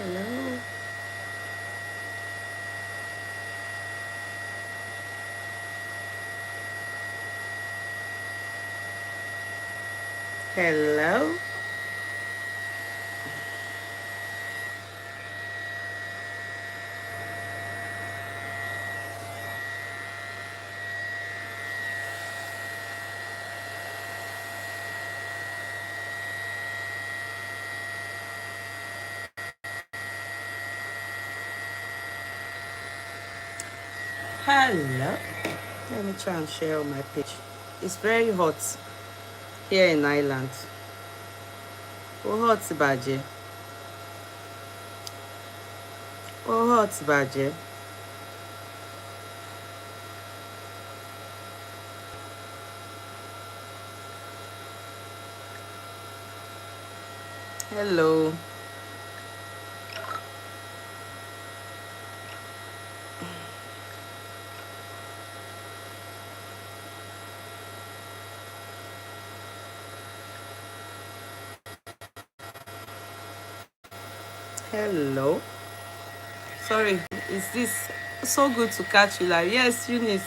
Hello. Hello. Hello. Let me try and share on my page. It's very hot here in Ireland. Oh, hot bàjẹ́. Oh, hot bàjẹ́. Hello. Hello. Sorry, is this so good to catch you live? Yes, Eunice.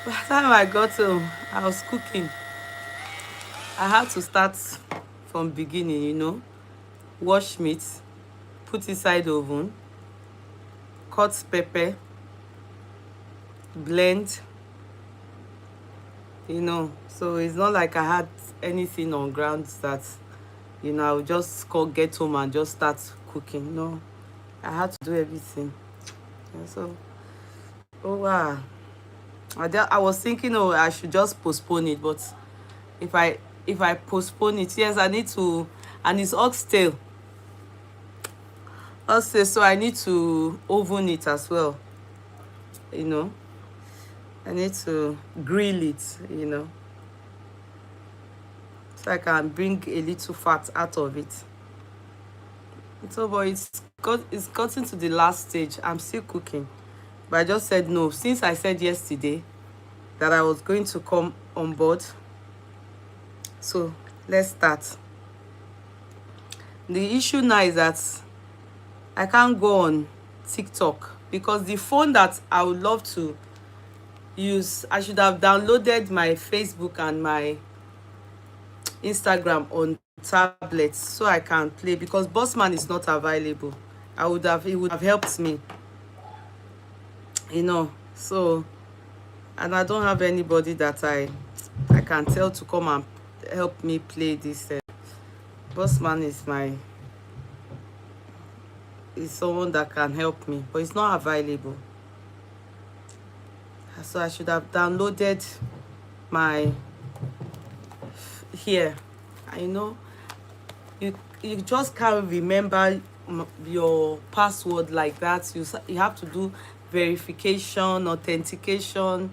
By the time I got home, I was cooking. I had to start from beginning, Wash meat, put inside oven, cut pepper, blend, So it's not like I had anything on ground that, I would just get home and just start cooking. No, I had to do everything. Yeah, so, oh wow. I was thinking, oh, I should just postpone it, but if I if I postpone it, yes, I need to, and it's oxtail. Also, so I need to oven it as well. You know, I need to grill it, so I can bring a little fat out of it. So, but it's gotten to the last stage. I'm still cooking, but I just said no. Since I said yesterday that I was going to come on board, so let's start. The issue now is that I can't go on TikTok because the phone that I would love to use, I should have downloaded my Facebook and my Instagram on tablets so I can play, because Bossman is not available. It would have helped me, so, and I don't have anybody that I can tell to come and help me play this. Bossman is someone that can help me, but it's not available. So I should have downloaded my here. I know you just can't remember your password like that. You have to do verification, authentication,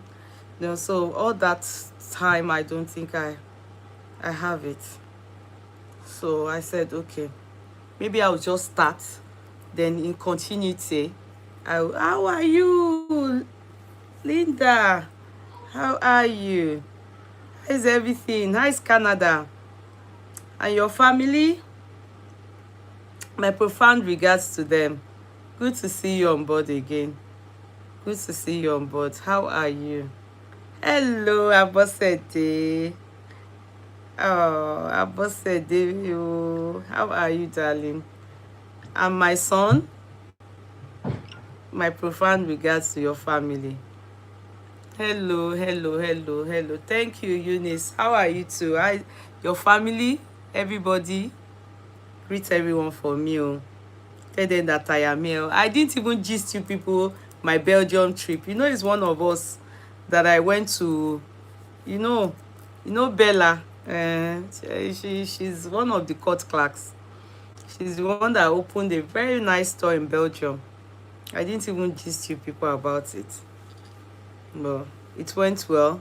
so all that time I don't think I have it. So I said, okay, maybe I'll just start, then in continuity how are you, Linda? How are you? How's everything? How's Canada and your family? My profound regards to them. Good to see you on board again. Good to see you on board. How are you? Hello, Abosede. Oh, Abosede. How are you, darling? And my son, my profound regards to your family. Hello, hello, hello, hello. Thank you, Eunice. How are you too? Your family, everybody. Greet everyone for me. Tell them that I am here. I didn't even gist you people my Belgium trip. It's one of us that I went to. Bella. She's one of the court clerks. She's the one that opened a very nice store in Belgium. I didn't even gist you people about it. But it went well,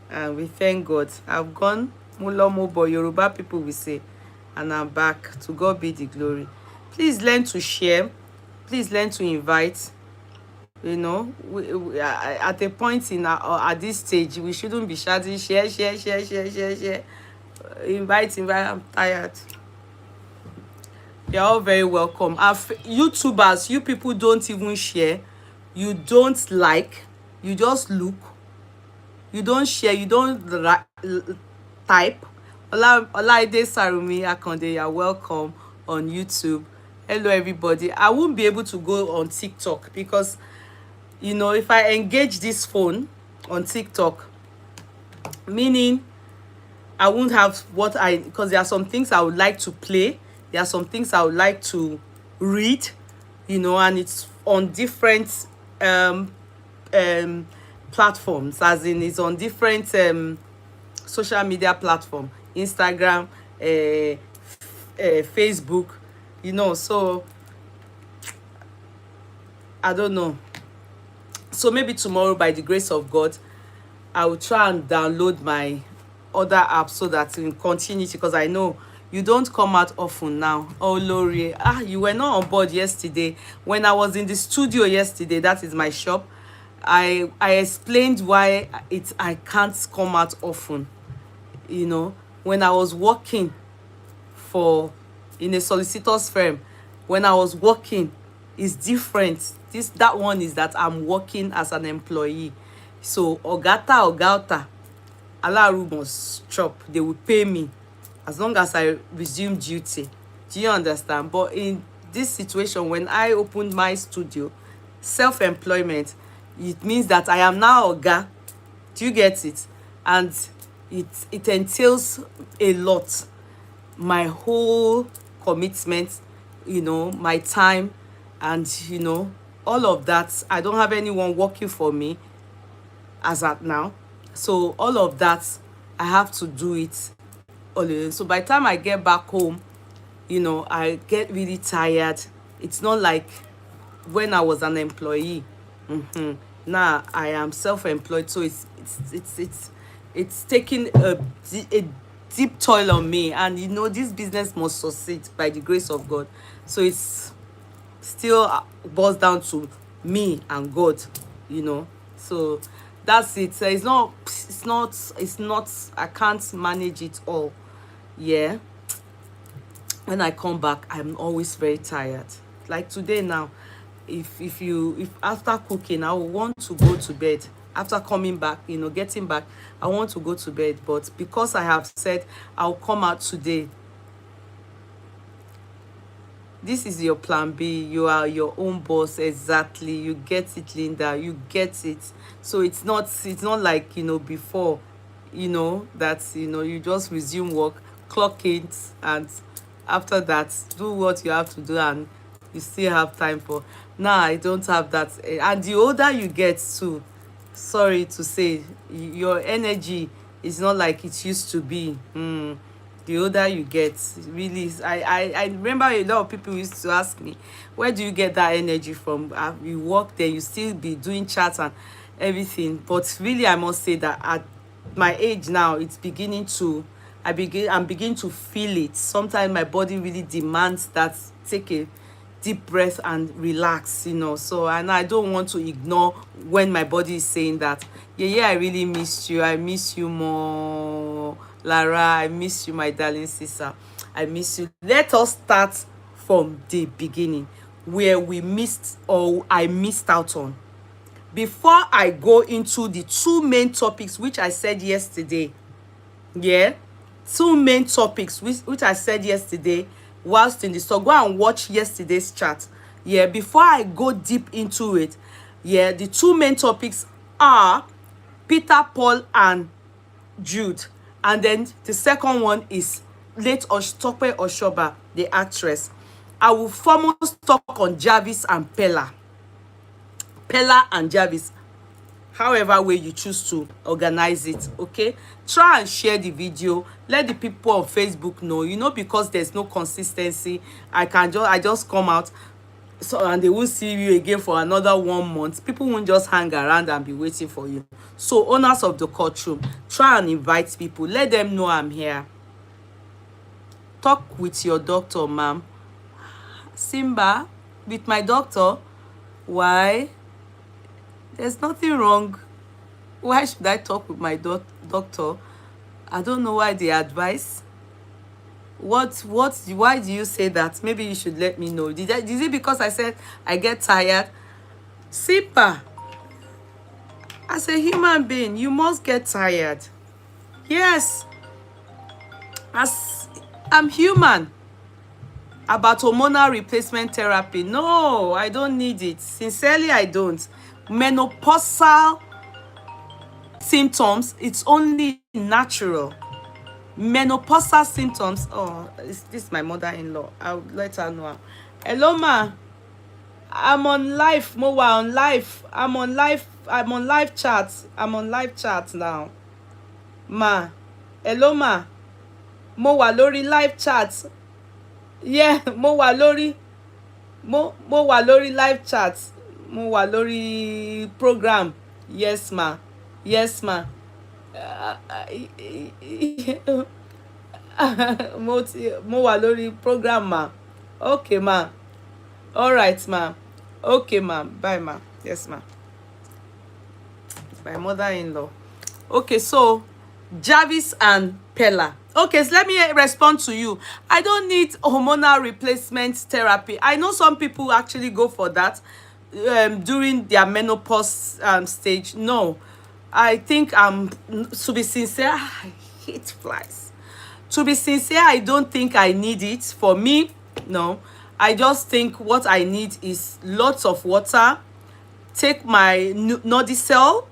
and we thank God. I've gone Mulomo, but Yoruba people will say, and I'm back. To God be the glory. Please learn to share. Please learn to invite. At a point at this stage, we shouldn't be shouting share, share, share, share, share, share. Invite. I'm tired. You're all very welcome. YouTubers, you people don't even share, you don't like, you just look, you don't share, you don't type. Olaide Sarumi Akande, you're welcome on YouTube. Hello everybody. I won't be able to go on TikTok because, you know, if I engage this phone on TikTok, meaning I won't have what I, because there are some things I would like to play, there are some things I would like to read, you know, and it's on different um platforms, as in it's on different social media platform, Instagram, Facebook, you know. So I don't know. So maybe tomorrow, by the grace of God, I will try and download my other apps so that in continuity, because I know you don't come out often now. Oh Lori, you were not on board yesterday when I was in the studio yesterday. That is my shop. I explained why I can't come out often. You know, when I was working for in a solicitor's firm, when I was working, is different. That one is that I'm working as an employee. So ogata alaru must chop, they will pay me as long as I resume duty. Do you understand? But in this situation, when I opened my studio, self-employment, it means that I am now oga. Do you get it? And it entails a lot. My whole commitment, you know, my time, and you know, all of that. I don't have anyone working for me as at now, so all of that I have to do it all alone. So by the time I get back home, you know, I get really tired. It's not like when I was an employee. Now I am self-employed, so it's taking a deep toll on me, and you know, this business must succeed by the grace of God. So it's still boils down to me and God, you know. So that's it. It's not I can't manage it all. Yeah, when I come back, I'm always very tired. Like today now, if after cooking I will want to go to bed, after coming back, you know, getting back, I want to go to bed, but because I have said I'll come out today, this is your plan B. You are your own boss. Exactly. You get it, Linda. You get it. So it's not like, you know, before, you know, that, you know, you just resume work, clock it, and after that do what you have to do, and you still have time for. Now I don't have that. And the older you get too, sorry to say, your energy is not like it used to be. The older you get, really, I remember a lot of people used to ask me, where do you get that energy from? You work there, you still be doing chats and everything. But really, I must say that at my age now, it's beginning to, I'm beginning to feel it. Sometimes my body really demands that, take a deep breath and relax, you know. So, and I don't want to ignore when my body is saying that, yeah, I really missed you. I miss you more, Lara. I miss you, my darling sister. I miss you. Let us start from the beginning, where we missed, or I missed out on. Before I go into the two main topics which I said yesterday, yeah, two main topics which I said yesterday whilst in the store. Go and watch yesterday's chat. Yeah, before I go deep into it, yeah, the two main topics are Peter, Paul, and Jude. And then the second one is late Tope Osoba, the actress. I will foremost talk on Jarvis and Peller and Jarvis, however way you choose to organize it. Okay, try and share the video, let the people on Facebook know, you know, because there's no consistency. I just come out, so, and they will see you again for another 1 month. People won't just hang around and be waiting for you. So owners of the courtroom, try and invite people, let them know I'm here. Talk with your doctor, ma'am. Simba, with my doctor? Why? There's nothing wrong. Why should I talk with my doctor? I don't know why they advise. Why do you say that? Maybe you should let me know. Is it because I said I get tired? Simpa, as a human being, you must get tired. Yes, as I'm human. About hormonal replacement therapy, no, I don't need it. Sincerely, I don't. Menopausal symptoms, it's only natural. Menopausal symptoms, oh, is this my mother-in-law? I'll let her know. Hello, ma. I'm on live, Mowa, on live. I'm on live chat. I'm on live chat now. Ma. Hello, ma. Mowa lórí live chat. Yeah, mo wà lórí live chat. Mo wà lórí program. Yes, ma. Yes, ma. Mo wà lórí program, ma. Okay, ma. All right, ma. Okay, ma. Bye, ma. Yes, ma. My mother-in-law. Okay, so Jarvis and Peller. Okay, so let me respond to you. I don't need hormonal replacement therapy. I know some people actually go for that during their menopause stage. No, I think to be sincere, I hate flies. To be sincere, I don't think I need it. For me, no. I just think what I need is lots of water. Take my Nodicel.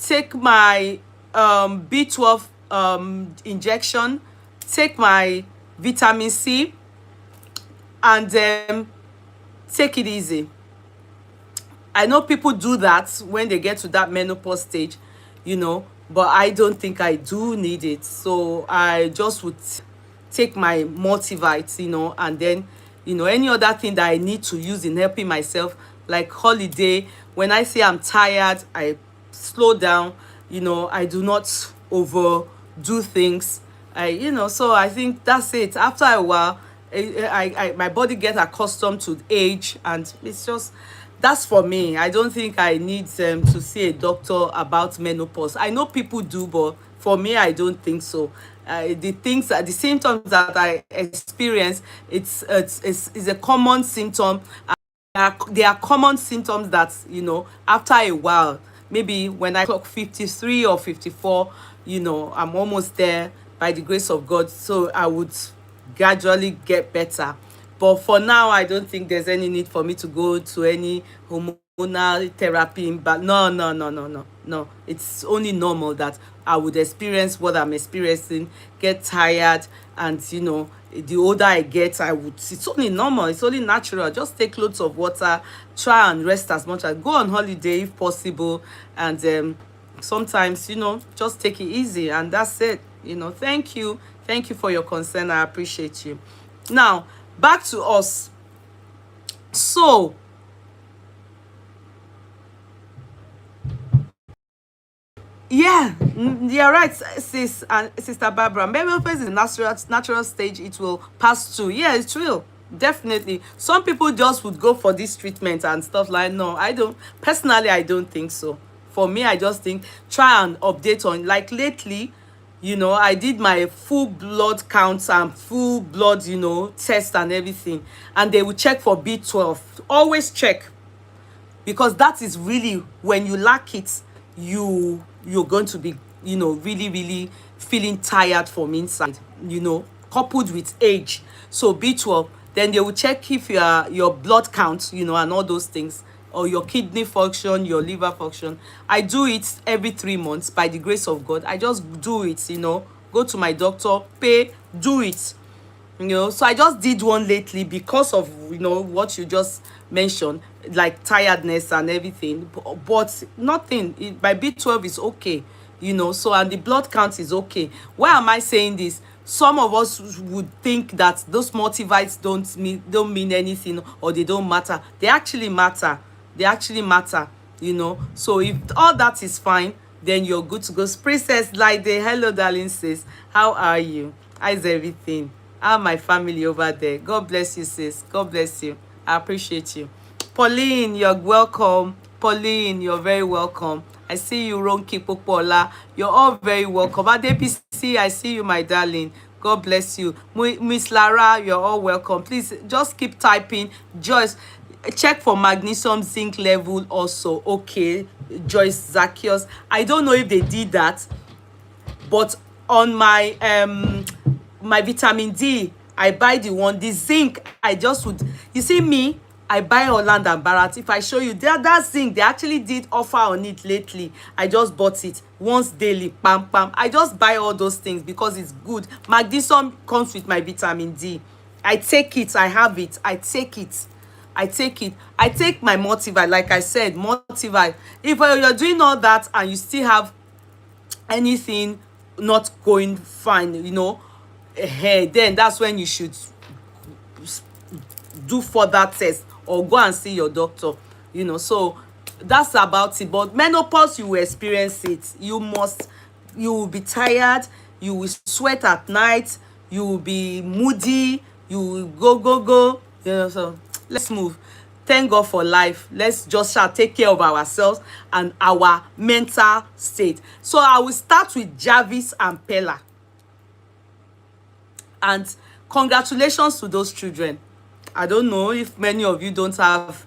Take my B12 injection, take my vitamin C, and take it easy. I know people do that when they get to that menopause stage, but I don't think I do need it. So I just would take my multivites, and then any other thing that I need to use in helping myself, like holiday. When I say I'm tired, I slow down. I do not overdo things. So I think that's it. After a while, my body gets accustomed to age, and it's just, that's for me. I don't think I need to see a doctor about menopause. I know people do, but for me, I don't think so. The symptoms that I experience, it's a common symptom. There are common symptoms that after a while, maybe when I clock 53 or 54, I'm almost there by the grace of God. So I would gradually get better. But for now, I don't think there's any need for me to go to any hormonal therapy. But no. It's only normal that I would experience what I'm experiencing, get tired, and the older I get, it's only normal, it's only natural. Just take loads of water, try and rest as much as, go on holiday if possible, and sometimes just take it easy, and that's it. Thank you for your concern. I appreciate you. Now back to us. So yeah, you're right, sis and sister Barbara. Menopause is natural stage. It will pass through. Yeah, it will. Definitely. Some people just would go for this treatment and stuff like, no, I don't. Personally, I don't think so. For me, I just think try and update on, like lately, I did my full blood counts and full blood, test and everything. And they will check for B12. Always check. Because that is really, when you lack it, you're going to be really, really feeling tired from inside, coupled with age. So B12, then they will check if your blood count, and all those things, or your kidney function, your liver function. I do it every 3 months by the grace of God. I just do it, go to my doctor, pay, do it. So I just did one lately because of what you just mentioned, like tiredness and everything, but nothing. My B12 is okay, so, and the blood count is okay. Why am I saying this? Some of us would think that those multivites don't mean anything, or they don't matter. They actually matter. So if all that is fine, then you're good to go. Princess Lide, hello darling sis, how are you? How's everything? How my family over there? God bless you, sis. God bless you. I appreciate you. Pauline, you're welcome. Pauline, you're very welcome. I see you, Ronki Popola. You're all very welcome. ADPC, I see you, my darling. God bless you. Miss Lara, you're all welcome. Please just keep typing. Joyce, check for magnesium zinc level also. Okay, Joyce, Zacchaeus. I don't know if they did that, but on my my vitamin D, I buy the zinc. I just would, you see me, I buy Holland and Barrett. If I show you that zinc, they actually did offer on it lately. I just bought it once daily. Pam pam. I just buy all those things because it's good. Magnesium comes with my vitamin D. I take it. I have it. I take it. I take it. I take my multivite. Like I said, multivite. If you're doing all that and you still have anything not going fine, you know, then that's when you should do further tests or go and see your doctor, you know. So that's about it. But menopause, you will experience it. You will be tired, you will sweat at night, you will be moody, you will go, you know. So let's move. Thank God for life. Let's just take care of ourselves and our mental state. So I will start with Jarvis and Peller. And congratulations to those children. I don't know if many of you don't have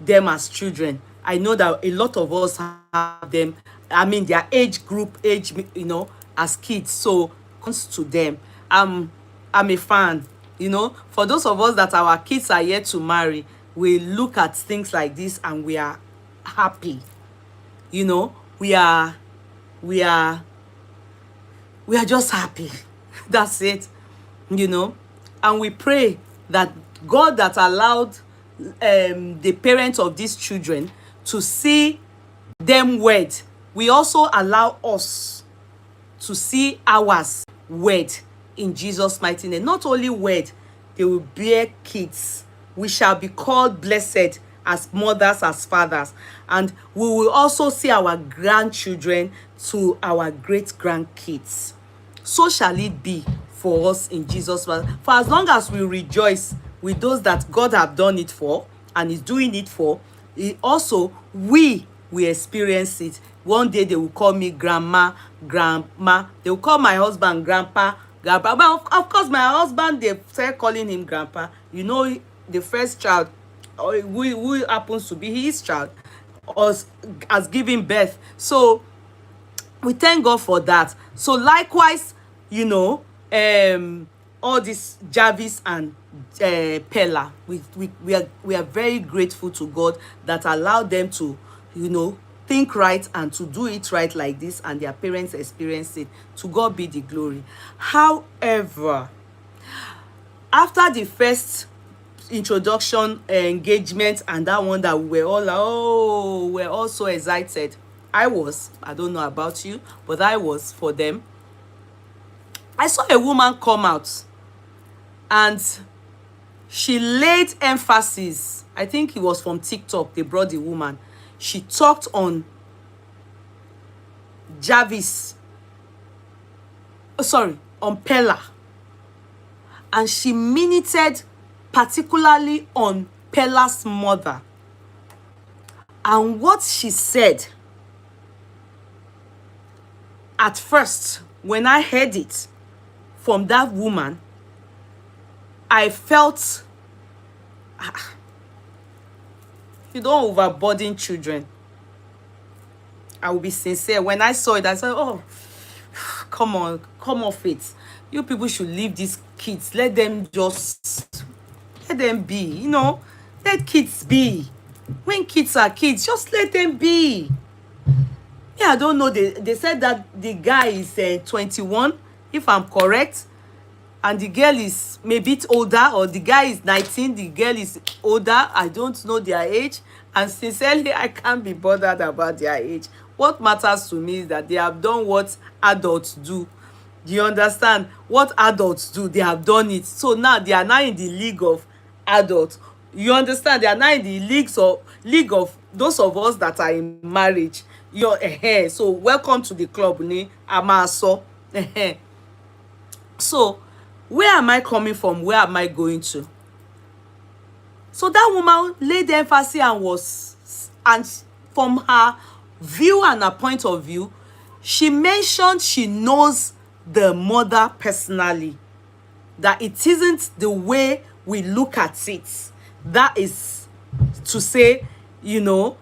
them as children. I know that a lot of us have them. I mean, their age group, you know, as kids. So comes to them. I'm a fan. You know, for those of us that our kids are yet to marry, we look at things like this and we are happy. You know, we are just happy. That's it. You know, and we pray that God that allowed the parents of these children to see them wed, we also allow us to see ours wed in Jesus' mighty name. Not only wed, they will bear kids. We shall be called blessed as mothers, as fathers, and we will also see our grandchildren to our great grandkids. So shall it be for us in Jesus' name. For as long as we rejoice with those that God have done it for and is doing it for, also we will experience it. One day they will call me grandma. They will call my husband grandpa. But of course, my husband, they start calling him grandpa. You know, the first child, who happens to be his child, has given birth. So we thank God for that. So likewise, you know, all this Jarvis and Peller, we are very grateful to God that allowed them to, you know, think right and to do it right like this, and their parents experience it. To God be the glory. However, after the first introduction engagement and that one that we were all like, oh, we're all so excited. I don't know about you, but I was for them. I saw a woman come out and she laid emphasis. I think it was from TikTok. They brought the woman. She talked on Jarvis. On Peller. And she minuted particularly on Peller's mother. And what she said, at first, when I heard it from that woman, I felt, you don't overburden children. I will be sincere. When I saw it, I said, oh, come on, come off it. You people should leave these kids. Let them be, you know. Let kids be. When kids are kids, just let them be. Yeah, I don't know. They said that the guy is 21, if I'm correct. And the girl is maybe older, or the guy is 19, the girl is older. I don't know their age. And sincerely, I can't be bothered about their age. What matters to me is that they have done what adults do. Do you understand? What adults do, they have done it. So now they are now in the league of adults. You understand? They are now in the league of those of us that are in marriage. So welcome to the club, ni Amaso. So where am I coming from? Where am I going to? So that woman laid the emphasis and from her view and her point of view, she mentioned she knows the mother personally. that it isn't the way we look at it. That is to say, you know,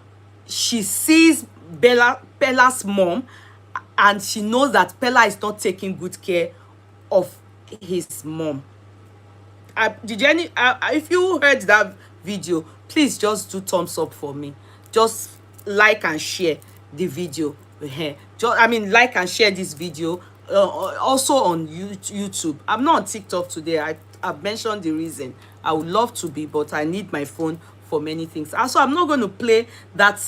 she sees Pella's mom, and she knows that Pella is not taking good care of his mom. If you heard that video, please just do thumbs up for me. Just like and share the video. Like and share this video. Also on YouTube. I'm not on TikTok today. I've mentioned the reason. I would love to be, but I need my phone for many things. Also, I'm not going to play that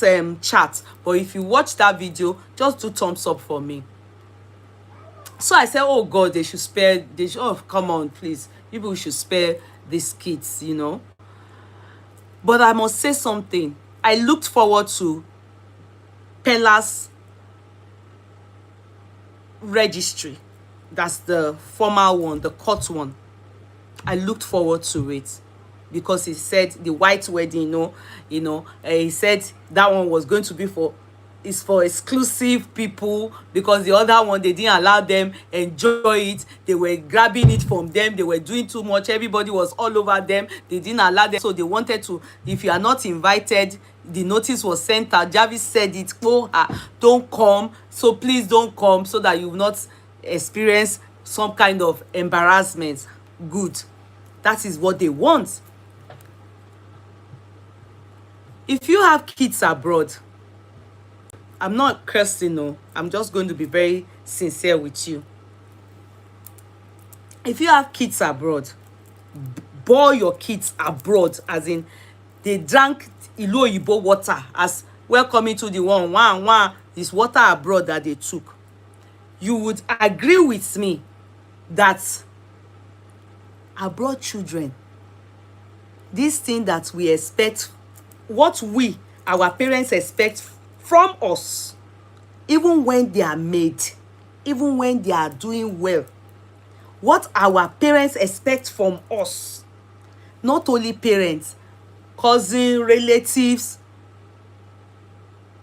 chat, but if you watch that video, just do thumbs up for me. So I said, oh God, they should spare, oh, come on, please. People should spare these kids, you know. But I must say something. I looked forward to Pella's registry. That's the formal one, the court one. I looked forward to it because he said the white wedding, he said that one was going to be for exclusive people, because the other one, they didn't allow them enjoy it. They were grabbing it from them. They were doing too much. Everybody was all over them. They didn't allow them. So they wanted to, if you are not invited, the notice was sent out. Jarvis said it, don't come. So please don't come, so that you will not experience some kind of embarrassment. Good. That is what they want. If you have kids abroad, I'm not cursing, no. I'm just going to be very sincere with you. If you have kids abroad, boil your kids abroad, as in they drank Ilo Oyibo water, as welcoming to the one this water abroad that they took. You would agree with me that abroad children, this thing that we expect, what we, our parents, expect from us, even when they are made, even when they are doing well, what our parents expect from us, not only parents, cousins, relatives,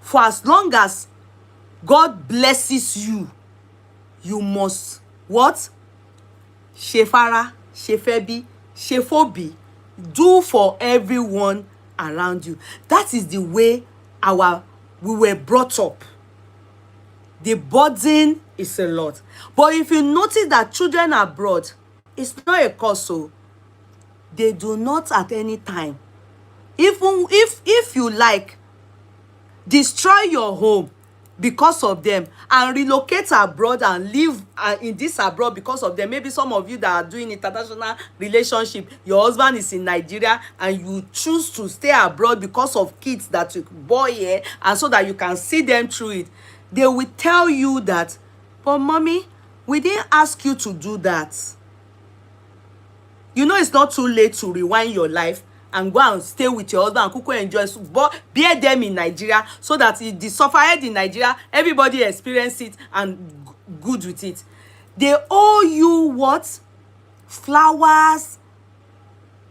for as long as God blesses you, you must what? Shefara, Shefebi, Shefobi, do for everyone around you. That is the way we were brought up. The burden is a lot. But if you notice that children abroad, it's not a cause, so they do not at any time, even if you like, destroy your home because of them and relocate abroad and live in this abroad because of them. Maybe some of you that are doing international relationship, your husband is in Nigeria and you choose to stay abroad because of kids that you born here, and so that you can see them through it. They will tell you that, but mommy, we didn't ask you to do that. You know, it's not too late to rewind your life and go and stay with your husband and kuku enjoy, but bear them in Nigeria, so that if the suffered in Nigeria, everybody experience it and good with it. They owe you what? Flowers,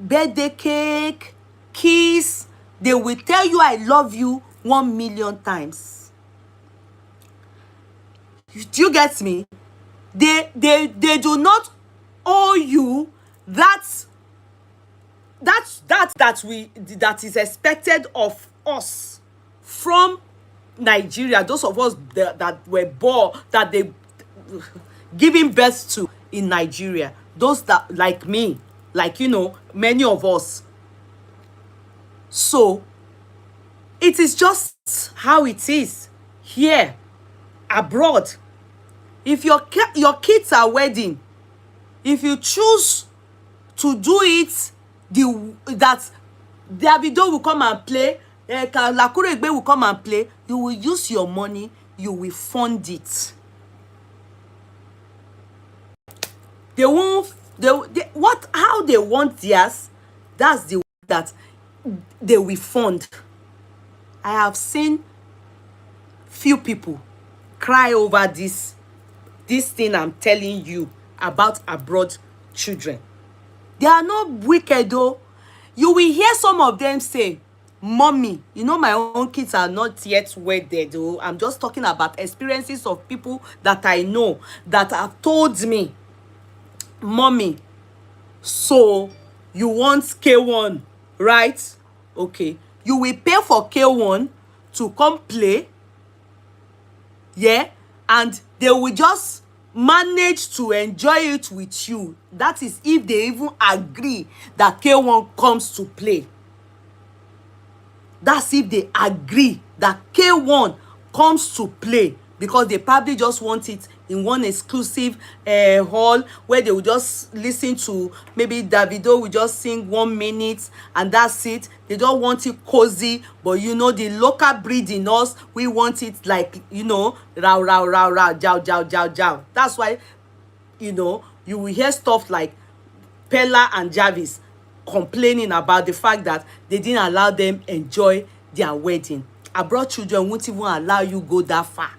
birthday cake, kiss. They will tell you I love you 1,000,000 times. Do you get me? They do not owe you that is expected of us from Nigeria. Those of us that were born, that they giving birth to in Nigeria, those that, like me, like, you know, many of us. So it is just how it is here abroad. If your kids are wedding, if you choose to do it, that Davido will come and play, Lakuregbe will come and play, you will use your money, you will fund it. They won't, how they want theirs, that's the way that they will fund. I have seen few people cry over this thing I'm telling you about abroad children. They are not wicked though. You will hear some of them say, mommy, you know, my own kids are not yet wedded though. I'm just talking about experiences of people that I know that have told me, mommy, So you want K1, right? Okay, you will pay for K1 to come play, yeah, and they will just manage to enjoy it with you. That is if they even agree that K1 comes to play. That's if they agree that K1 comes to play, because they probably just want it in one exclusive hall where they will just listen to, maybe Davido will just sing 1 minute and that's it. They don't want it cozy, but you know, the local breed in us, we want it like, you know, row, row, row, row, jow, jow, jow, jow. That's why, you know, you will hear stuff like Peller&Jarvis complaining about the fact that they didn't allow them enjoy their wedding. Abroad children won't even allow you go that far.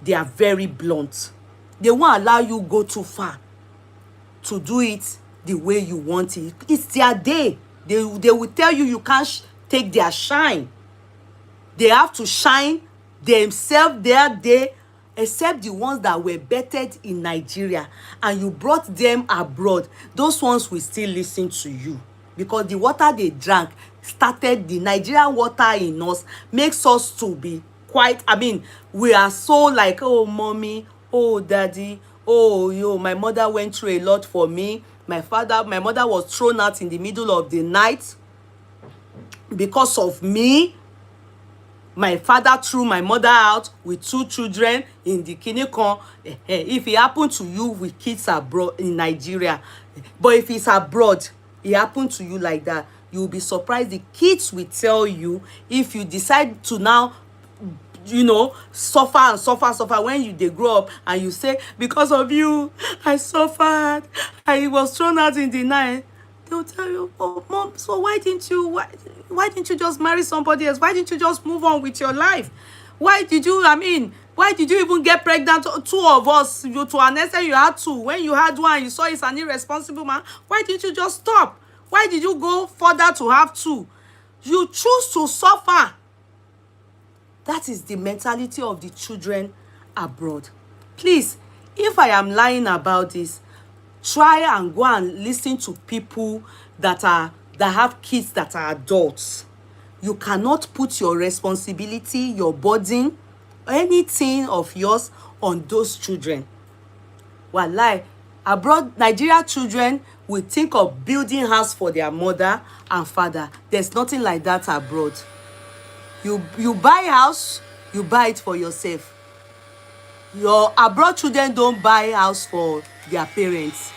They are very blunt. They won't allow you go too far to do it the way you want it. It's their day. They will tell you you can't take their shine. They have to shine themselves their day, except the ones that were bettered in Nigeria and you brought them abroad. Those ones will still listen to you, because the water they drank started, the Nigerian water in us makes us to be quite, I mean, we are so like, oh mommy, oh daddy, oh yo, my mother went through a lot for me. My mother was thrown out in the middle of the night because of me. My father threw my mother out with 2 children in the kinikon. If it happened to you with kids abroad in Nigeria, but if it's abroad, it happened to you like that, you will be surprised. The kids will tell you, if you decide to now, you know, suffer and suffer, suffer, when they grow up and you say, because of you, I suffered, I was thrown out in the night. They'll tell you, oh mom, so why didn't you just marry somebody else? Why didn't you just move on with your life? Why did you even get pregnant, 2 of us? You, to an extent, you had 2. When you had 1, you saw it's an irresponsible man. Why didn't you just stop? Why did you go further to have 2? You choose to suffer. That is the mentality of the children abroad. Please, if I am lying about this, try and go and listen to people that have kids that are adults. You cannot put your responsibility, your burden, anything of yours on those children. Wallahi, abroad, Nigeria children will think of building house for their mother and father. There's nothing like that abroad. You buy house, you buy it for yourself. Your abroad children don't buy house for their parents.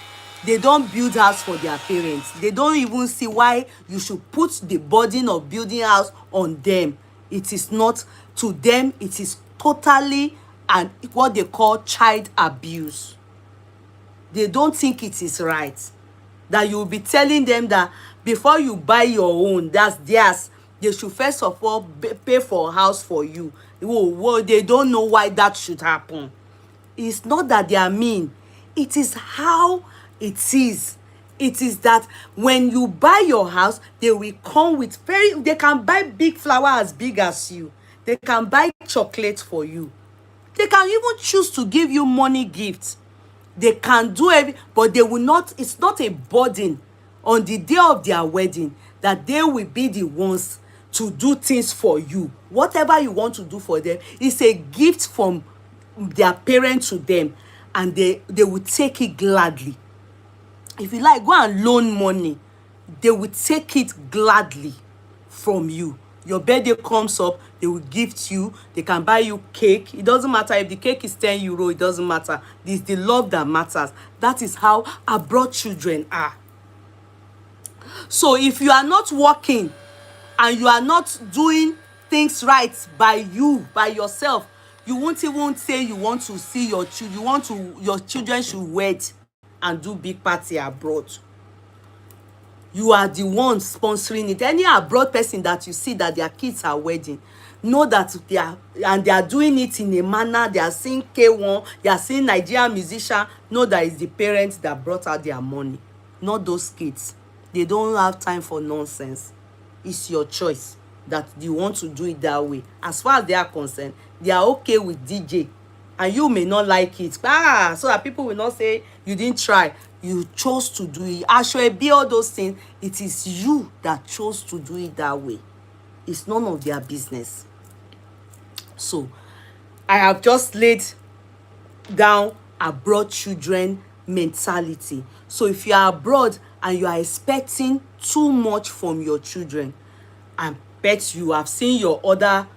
They don't build house for their parents. They don't even see why you should put the burden of building house on them. It is not, to them, it is totally and what they call child abuse. They don't think it is right. That you will be telling them that before you buy your own, that's theirs, they should first of all pay for a house for you. Well, they don't know why that should happen. It's not that they are mean. It is how it is. It is that when you buy your house, they will come with they can buy big flower as big as you. They can buy chocolate for you. They can even choose to give you money gifts. They can do everything, but they will not, it's not a burden on the day of their wedding that they will be the ones to do things for you. Whatever you want to do for them is a gift from their parents to them, and they will take it gladly. If you like, go and loan money. They will take it gladly from you. Your birthday comes up, they will gift you. They can buy you cake. It doesn't matter if the cake is 10 euro. It doesn't matter. It's the love that matters. That is how abroad children are. So if you are not working and you are not doing things right by yourself, you won't even say you want to see your children. Your children should wed and do big party abroad. You are the one sponsoring it. Any abroad person that you see that their kids are wedding, know that they are doing it in a manner. They are seeing K1, they are seeing Nigerian musician. Know that it's the parents that brought out their money, not those kids. They don't have time for nonsense. It's your choice that you want to do it that way. As far as they are concerned, they are okay with DJ, and you may not like it. So that people will not say you didn't try. You chose to do it. Ashwebi, all those things, it is you that chose to do it that way. It's none of their business. So I have just laid down abroad children mentality. So if you are abroad and you are expecting too much from your children, I bet you have seen your other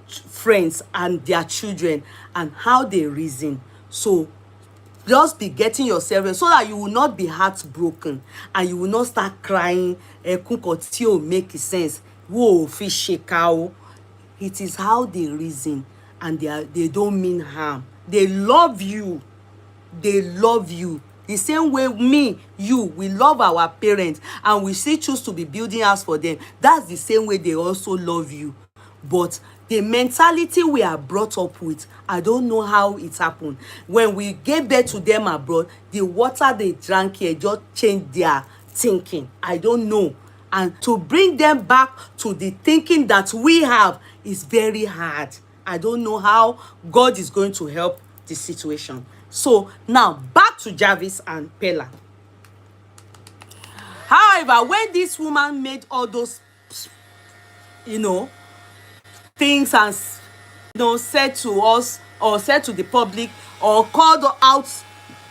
friends and their children and how they reason. So just be getting yourself ready so that you will not be heartbroken and you will not start crying. Make sense. Whoa, fish shake out. It is how they reason, and they don't mean harm. They love you. They love you. The same way we love our parents and we still choose to be building house for them. That's the same way they also love you. But the mentality we are brought up with, I don't know how it happened. When we gave birth to them abroad, the water they drank here just changed their thinking. I don't know. And to bring them back to the thinking that we have is very hard. I don't know how God is going to help the situation. So now back to Jarvis and Peller. However, when this woman made all those, things and, said to us or said to the public or called out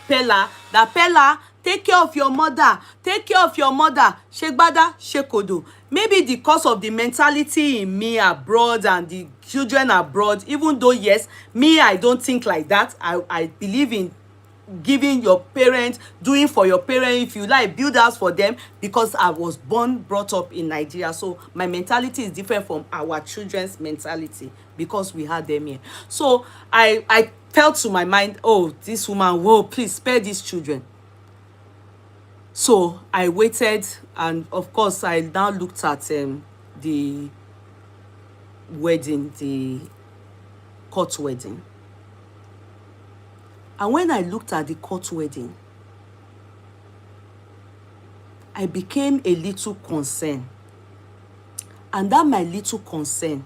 Peller, that Peller, take care of your mother, take care of your mother, shegbada, shekodo. Maybe because of the mentality in me abroad and the children abroad, even though, yes, me, I don't think like that. I believe in giving your parents, doing for your parents, if you like, build house for them, because I was brought up in Nigeria. So my mentality is different from our children's mentality because we had them here. So I felt to my mind, oh, this woman, whoa, please spare these children. So I waited, and of course I now looked at the wedding, the court wedding. And when I looked at the court wedding, I became a little concerned. And that my little concern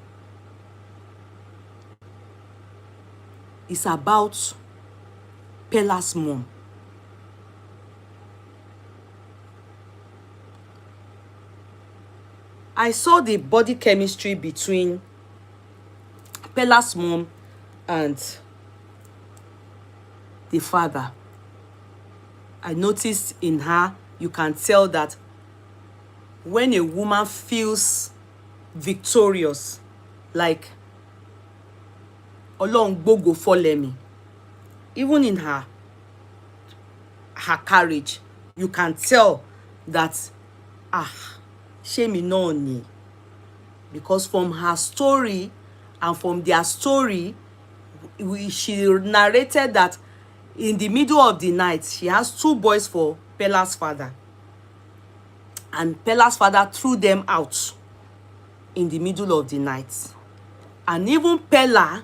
is about Peller's mom. I saw the body chemistry between Peller's mom and the father. I noticed in her, you can tell that when a woman feels victorious, like Ọlọ́run gbógo fọ́lẹ̀ mi, even in her courage, you can tell that ṣé mi náà ni, because from her story and from their story, she narrated that in the middle of the night, she has 2 boys for Peller's father. And Peller's father threw them out in the middle of the night. And even Peller,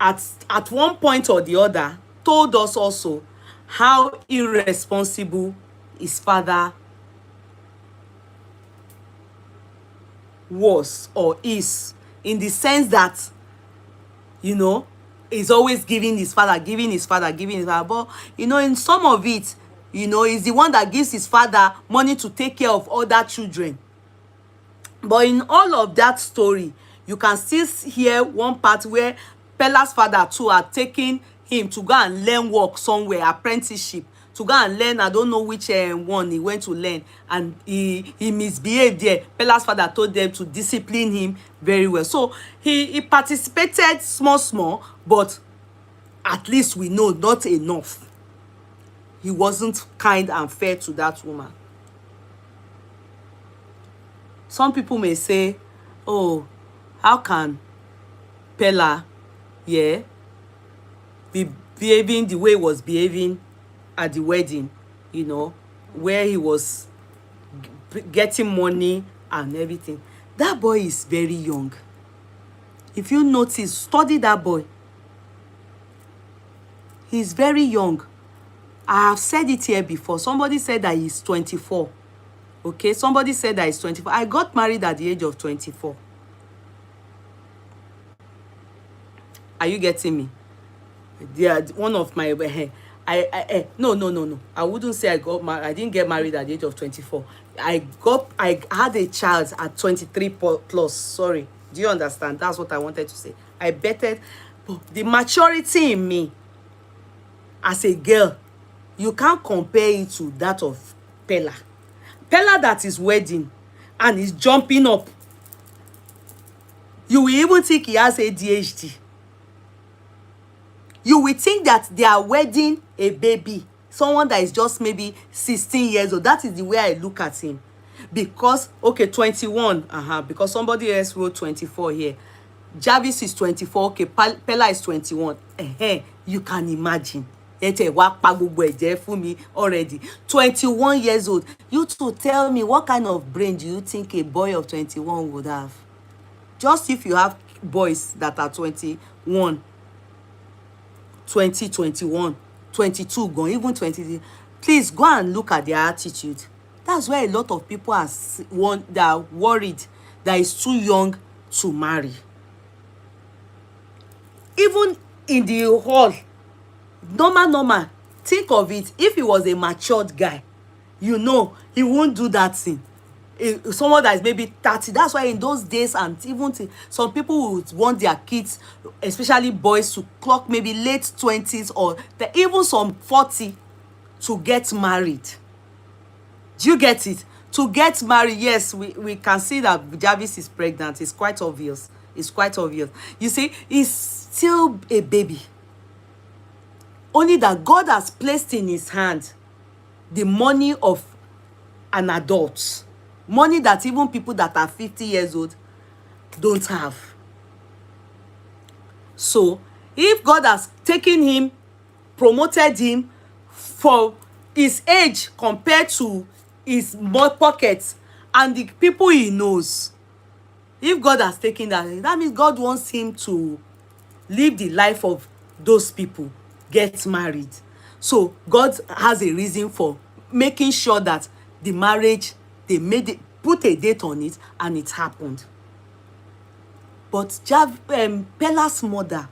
at one point or the other, told us also how irresponsible his father was or is, in the sense that, he's always giving his father. But, in some of it, he's the one that gives his father money to take care of other children. But in all of that story, you can still hear one part where Peller's father too are taking him to go and learn work somewhere, apprenticeship, to go and learn. I don't know which one he went to learn, and he misbehaved there. Peller's father told them to discipline him very well. So he participated small, but at least we know not enough. He wasn't kind and fair to that woman. Some people may say, oh, how can Peller, be behaving the way he was behaving at the wedding, where he was getting money and everything. That boy is very young. If you notice, study that boy. He's very young. I have said it here before. Somebody said that he's 24. Okay, somebody said that he's 24. I got married at the age of 24. Are you getting me? They are one of my No. I wouldn't say I got married. I didn't get married at the age of 24. I had a child at 23 plus. Sorry. Do you understand? That's what I wanted to say. I betted, but the maturity in me as a girl, you can't compare it to that of Peller. Peller that is wedding and is jumping up. You will even think he has ADHD. You will think that they are wedding a baby, someone that is just maybe 16 years old. That is the way I look at him. Because, okay, 21, because somebody else wrote 24 here. Jarvis is 24, okay, Peller is 21. You can imagine. For me already. 21 years old. You to tell me, what kind of brain do you think a boy of 21 would have? Just if you have boys that are 21, 20, 21, 22, going even 23, please go and look at their attitude. That's why a lot of people are worried that it's too young to marry. Even in the hall, normal, think of it. If he was a matured guy, you know, he won't do that thing. Someone that is maybe 30, that's why in those days, and even some people would want their kids, especially boys, to clock maybe late 20s or even some 40 to get married. Do you get it? To get married, yes, we can see that Jarvis is pregnant. It's quite obvious. It's quite obvious. You see, he's still a baby. Only that God has placed in his hand the money of an adult. Money that even people that are 50 years old don't have. So, if God has taken him, promoted him for his age compared to his pockets and the people he knows, if God has taken that means God wants him to live the life of those people, get married. So, God has a reason for making sure that the marriage, they made it, put a date on it, and it happened. But Peller's mother,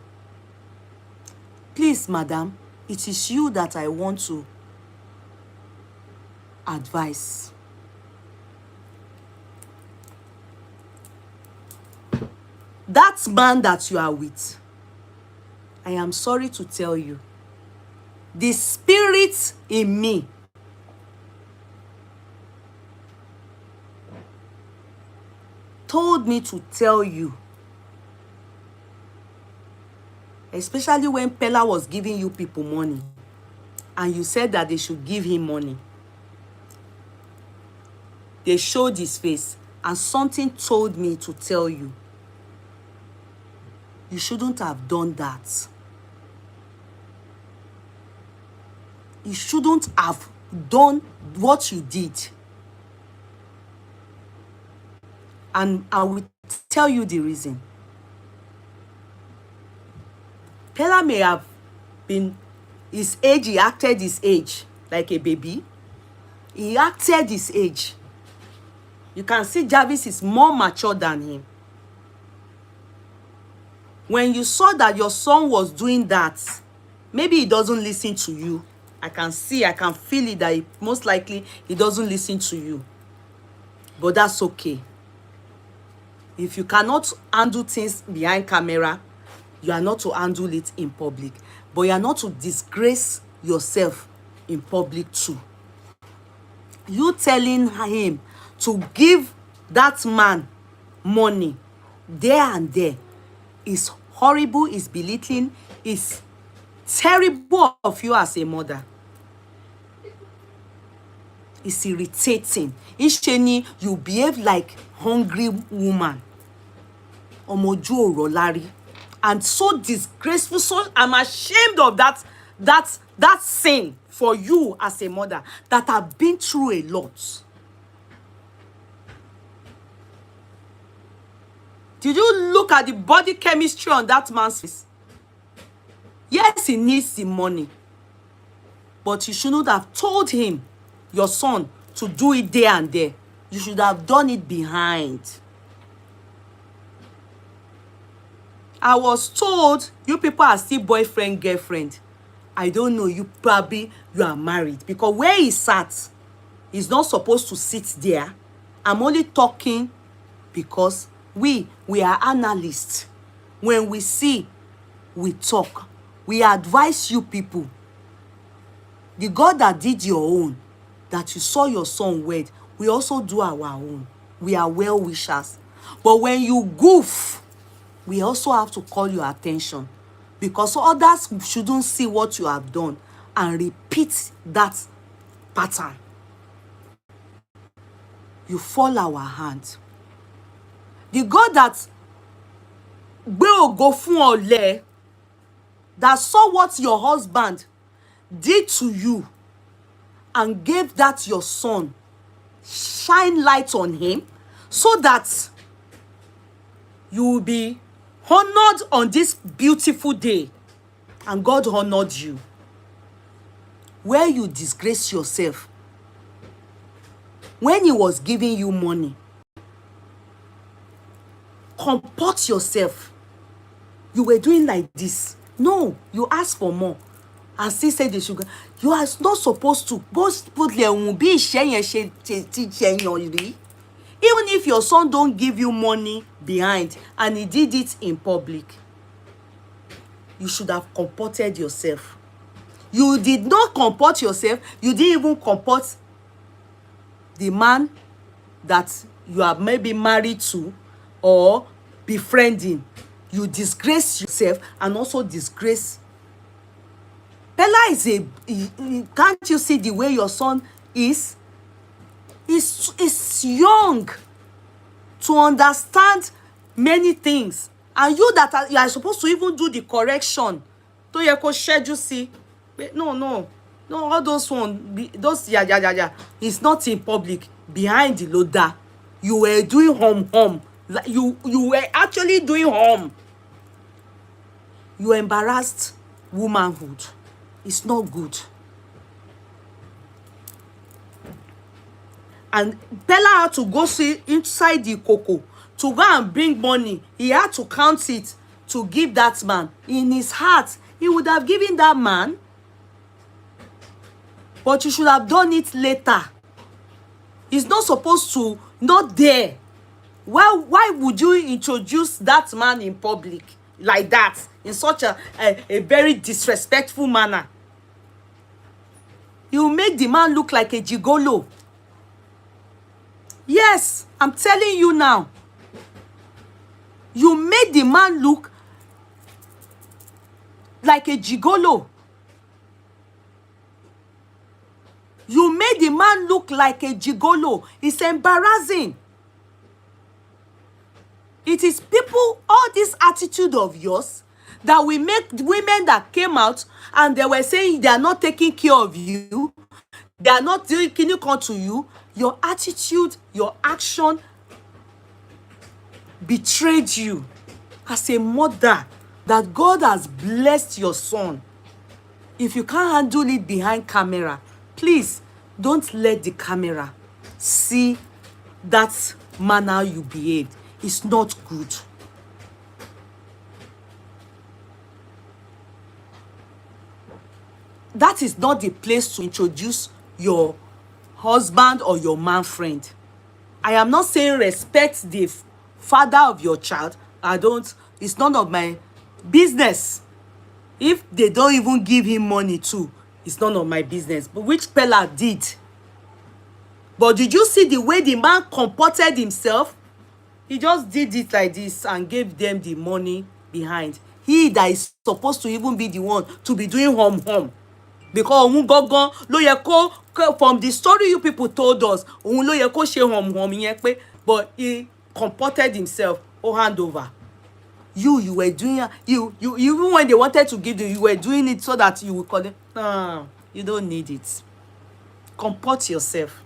please, madam, it is you that I want to advise. That man that you are with, I am sorry to tell you, the spirit in me told me to tell you, especially when Peller was giving you people money and you said that they should give him money. They showed his face and something told me to tell you, you shouldn't have done that. You shouldn't have done what you did. And I will tell you the reason. Peller may have been his age, he acted his age like a baby. He acted his age. You can see Jarvis is more mature than him. When you saw that your son was doing that, maybe he doesn't listen to you. I can feel it that most likely he doesn't listen to you. But that's okay. If you cannot handle things behind camera, you are not to handle it in public. But you are not to disgrace yourself in public too. You telling him to give that man money there and there is horrible, is belittling, is terrible of you as a mother. It's irritating. Isheni, you behave like hungry woman. Omoju Rolari. And so disgraceful. So I'm ashamed of that sin for you as a mother that have been through a lot. Did you look at the body chemistry on that man's face? Yes, he needs the money. But you shouldn't have told him, your son, to do it there and there. You should have done it behind. I was told you people are still boyfriend, girlfriend. I don't know, you probably you are married, because where he sat, he's not supposed to sit there. I'm only talking because we are analysts. When we see, we talk. We advise you people. The God that did your own, that you saw your son wed, we also do our own. We are well wishers. But when you goof, we also have to call your attention, because others shouldn't see what you have done and repeat that pattern. You fall our hand. The God that go fun ole, that saw what your husband did to you and gave that your son, shine light on him so that you will be honored on this beautiful day. And God honored you. Where you disgrace yourself, when he was giving you money, comport yourself. You were doing like this. No, you asked for more and still say the sugar. You are not supposed to. Even if your son don't give you money behind and he did it in public, you should have comported yourself. You did not comport yourself. You didn't even comport the man that you are maybe married to or befriending. You disgrace yourself and also disgrace. Pella is can't you see the way your son is? Is young to understand many things, and you that you are supposed to even do the correction. To ye ko schedule see. No, all those those it's not in public, behind the loader. You were doing home. You were actually doing home. You embarrassed womanhood. It's not good. And Pella had to go see inside the cocoa to go and bring money. He had to count it to give that man. In his heart, he would have given that man, but you should have done it later. He's not supposed to, not there. Why would you introduce that man in public like that, in such a very disrespectful manner? You make the man look like a gigolo. Yes, I'm telling you now. You made the man look like a gigolo. You made the man look like a gigolo. It's embarrassing. It is people, all this attitude of yours, that we make women that came out and they were saying they are not taking care of you, they are not doing clinical to you. Your attitude, your action betrayed you as a mother, that God has blessed your son. If you can't handle it behind camera, please don't let the camera see that manner you behaved. It's not good. That is not the place to introduce your husband or your man friend. I am not saying respect the father of your child. It's none of my business. If they don't even give him money too, it's none of my business. But which Pella did. But did you see the way the man comported himself? He just did it like this and gave them the money behind. He that is supposed to even be the one to be doing home. Because from the story you people told us, but he comported himself, hand over. You were doing, you even when they wanted to give you were doing it so that you will call them. No, you don't need it. Comport yourself.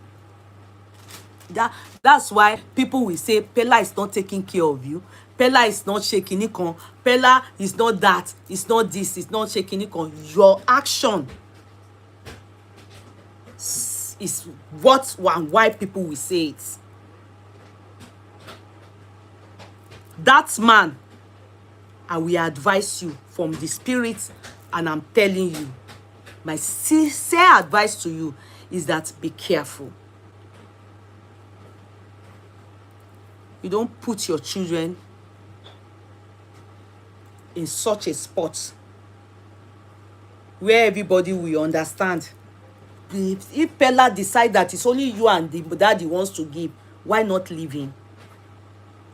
That's why people will say Pella is not taking care of you. Pella is not shaking it on. Pella is not that. It's not this. It's not shaking it on. Your action is what and why people will say it. That man, I will advise you from the spirit, and I'm telling you, My sincere advice to you is that be careful. You don't put your children in such a spot where everybody will understand. If Pella decide that it's only you and the daddy wants to give, why not leave him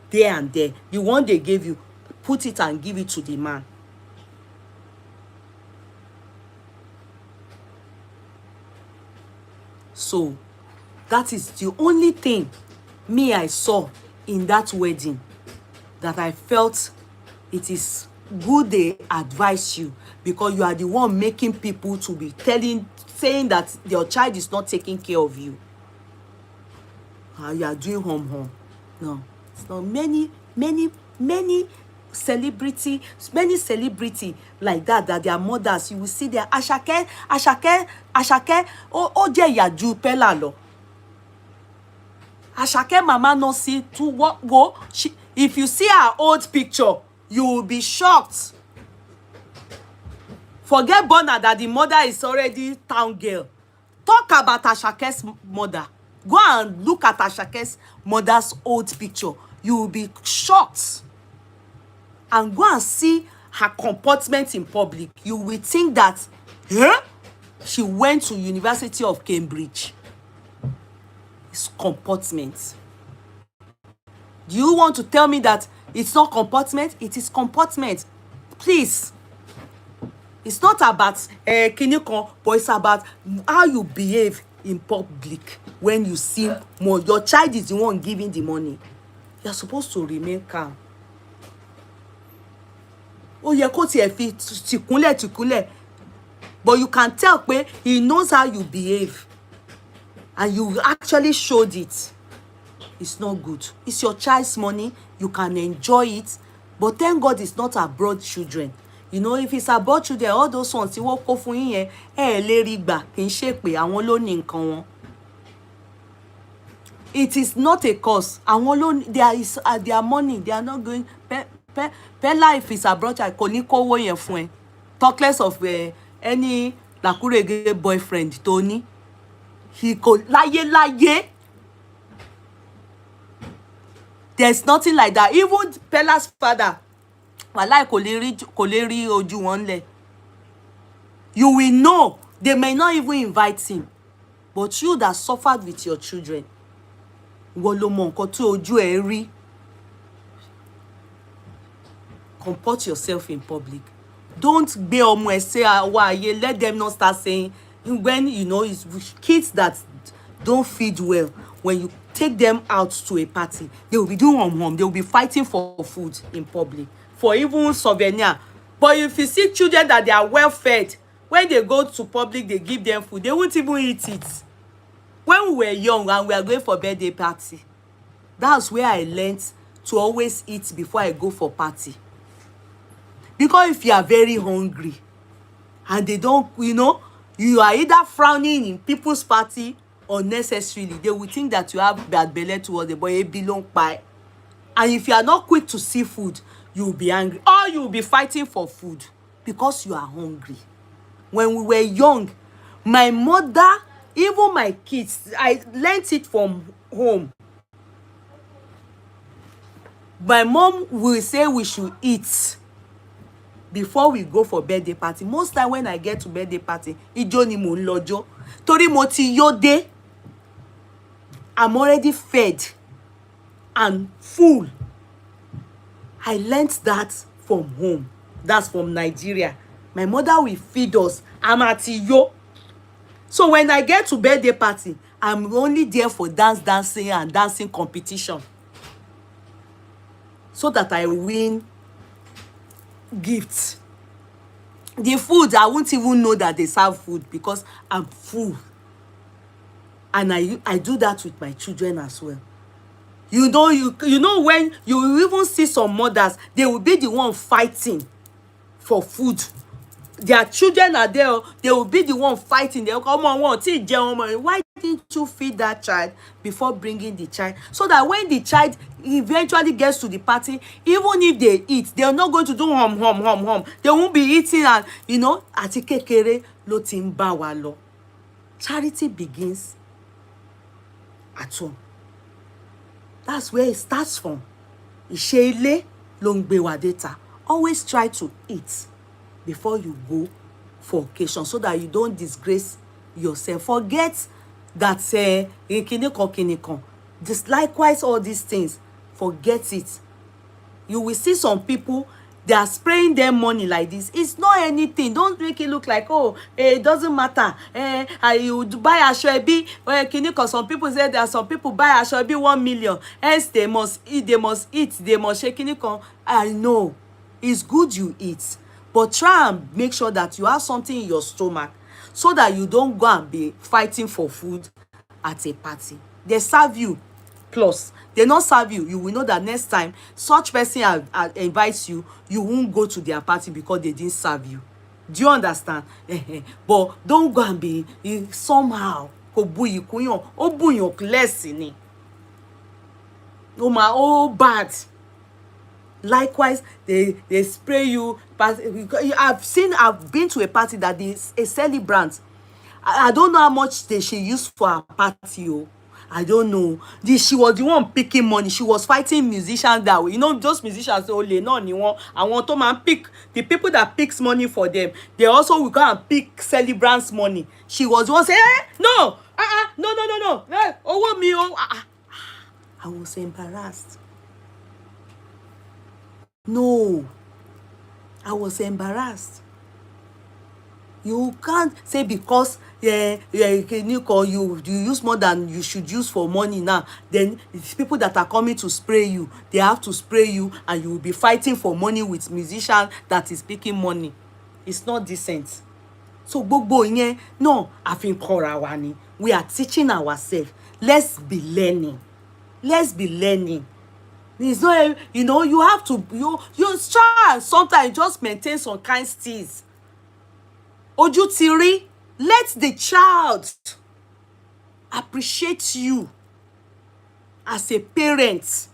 there and there? The one they gave you, put it and give it to the man. So that is the only thing me I saw in that wedding that I felt it is good they advise you, because you are the one making people to be saying that your child is not taking care of you. You are doing home. No, it's not. Many celebrity like that their mothers, you will see their Asake o je ya Jude Pella lo. Asake mama no see to what go. If you see her old picture, you will be shocked. Forget Bona that the mother is already town girl. Talk about Ashake's mother. Go and look at Ashake's mother's old picture. You will be shocked. And go and see her comportment in public. You will think that she went to University of Cambridge. It's comportment. Do you want to tell me that it's not comportment? It is comportment. Please. It's not about kinikon, but it's about how you behave in public when you see more. Your child is the one giving the money. You're supposed to remain calm. Oh, you're tikunle. But you can tell he knows how you behave. And you actually showed it. It's not good. It's your child's money. You can enjoy it. But thank God it's not abroad children. You know, if it's abroad children, all those ones, you walk off in here, it is not a cause. There is their money. They are not going. Pella, if it's abroad, I call talk less of any Lakurege boyfriend, Tony. He could lie. There's nothing like that. Even Pella's father, you will know. They may not even invite him. But you that suffered with your children, comport yourself in public. Don't be let them not start saying, when you know it's kids that don't feed well, when you take them out to a party, they will be doing home. They will be fighting for food in public, for even souvenir. But if you see children that they are well fed, when they go to public, they give them food, they won't even eat it. When we were young and we are going for birthday party, that's where I learned to always eat before I go for party. Because if you are very hungry and they don't, you are either frowning in people's party unnecessarily, they will think that you have bad belly towards the boy belong by. And if you are not quick to see food, you will be angry, or you will be fighting for food because you are hungry. When we were young, my mother, even my kids, I learned it from home. My mom will say we should eat before we go for birthday party. Most time when I get to birthday party, ijo ni mo nlojo. Tori mo ti yode. I'm already fed and full. I learned that from home. That's from Nigeria. My mother will feed us. I'm at yo. So when I get to birthday party, I'm only there for dancing and dancing competition, so that I win gifts. The food, I won't even know that they serve food because I'm full. And I do that with my children as well. You know when you even see some mothers, they will be the one fighting for food. Their children are there, they will be the one fighting. They'll come on, why didn't you feed that child before bringing the child? So that when the child eventually gets to the party, even if they eat, they're not going to do hum. They won't be eating and, atikekere, ló ti ń bá wa lọ. Charity begins at home. That's where it starts from. Ìṣe ilé ló ń gbé wa déta. Always try to eat before you go for occasion so that you don't disgrace yourself. Forget that kinikan. Just likewise all these things. Forget it. You will see some people, they are spraying their money like this. It's not anything. Don't make it look like, oh, it doesn't matter. You buy aṣọ ẹbí, kinikan. Some people say there are some people buy aṣọ ẹbí 1 million. Hence they must eat, they must shake kinikan. I know. It's good you eat. But try and make sure that you have something in your stomach so that you don't go and be fighting for food at a party. They serve you. Plus, they not serve you. You will know that next time such person invites you, you won't go to their party because they didn't serve you. Do you understand? But don't go and be somehow. Oh, bad. Likewise, they spray you. I've been to a party that is a celebrant. I don't know how much she used for her party. Oh, I don't know. She was the one picking money. She was fighting musicians that way. You know, those musicians only no anyone. I want to man pick the people that picks money for them. They also will go and pick celebrants' money. She was the one saying, no, no. Oh, me, I was embarrassed. No, I was embarrassed. You can't say because you use more than you should use for money now. Then people that are coming to spray you, they have to spray you, and you will be fighting for money with musician that is picking money. It's not decent. So gbogbo yẹn no, àfi kọ́ra wa ni. We are teaching ourselves. Let's be learning. It's not, you have to, you try sometimes just maintain some kind steez. Ojú ti rí, let the child appreciate you as a parent.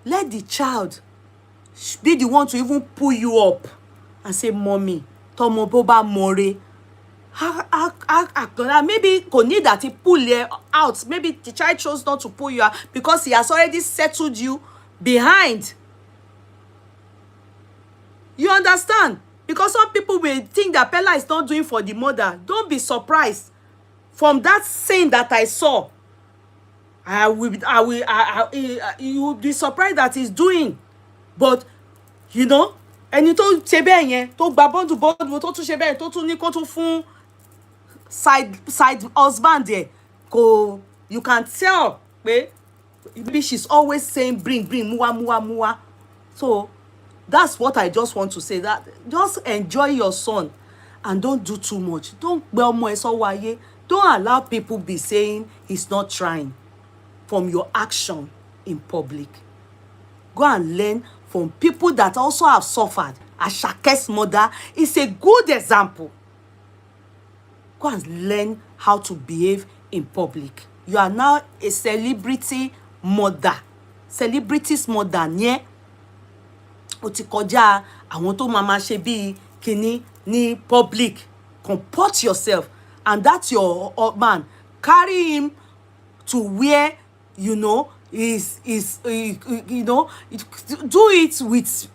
Let the child be the one to even pull you up and say, mommy, tomo boba more. Maybe kò need that he pull you out. Maybe the child chose not to pull you out because he has already settled you behind. You understand? Because some people will think that Pella is not doing for the mother. Don't be surprised. From that scene that I saw, you will be surprised that he's doing. But ẹni tó ṣe bẹ́ẹ̀ yẹn, tó gba bọ́ndù tó tún ṣe bẹ́ẹ̀, tó tún ní kó tún fún side husband there, you can tell maybe she's always saying bring muwa. So that's what I just want to say, that just enjoy your son and don't do too much. Don't allow people be saying he's not trying from your action in public. Go and learn from people that also have suffered. Ashake's mother is a good example. Go and learn how to behave in public. You are now a celebrity mother. Celebrity's mother, yeah. Ó ti kọjá àwọn tó máa ṣe bí kíní ní public. Comport yourself. And that's your man. Carry him to where, do it with,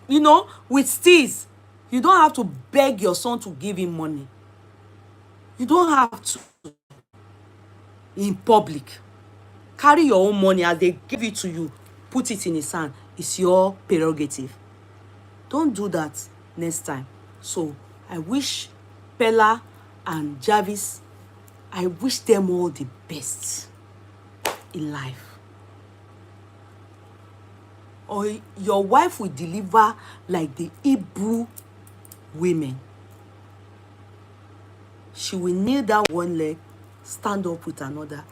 with steez. You don't have to beg your son to give him money. You don't have to in public. Carry your own money as they give it to you. Put it in his hand. It's your prerogative. Don't do that next time. So I wish Pella and Jarvis, I wish them all the best in life. Or your wife will deliver like the Hebrew women. She will kneel down one leg, stand up with another.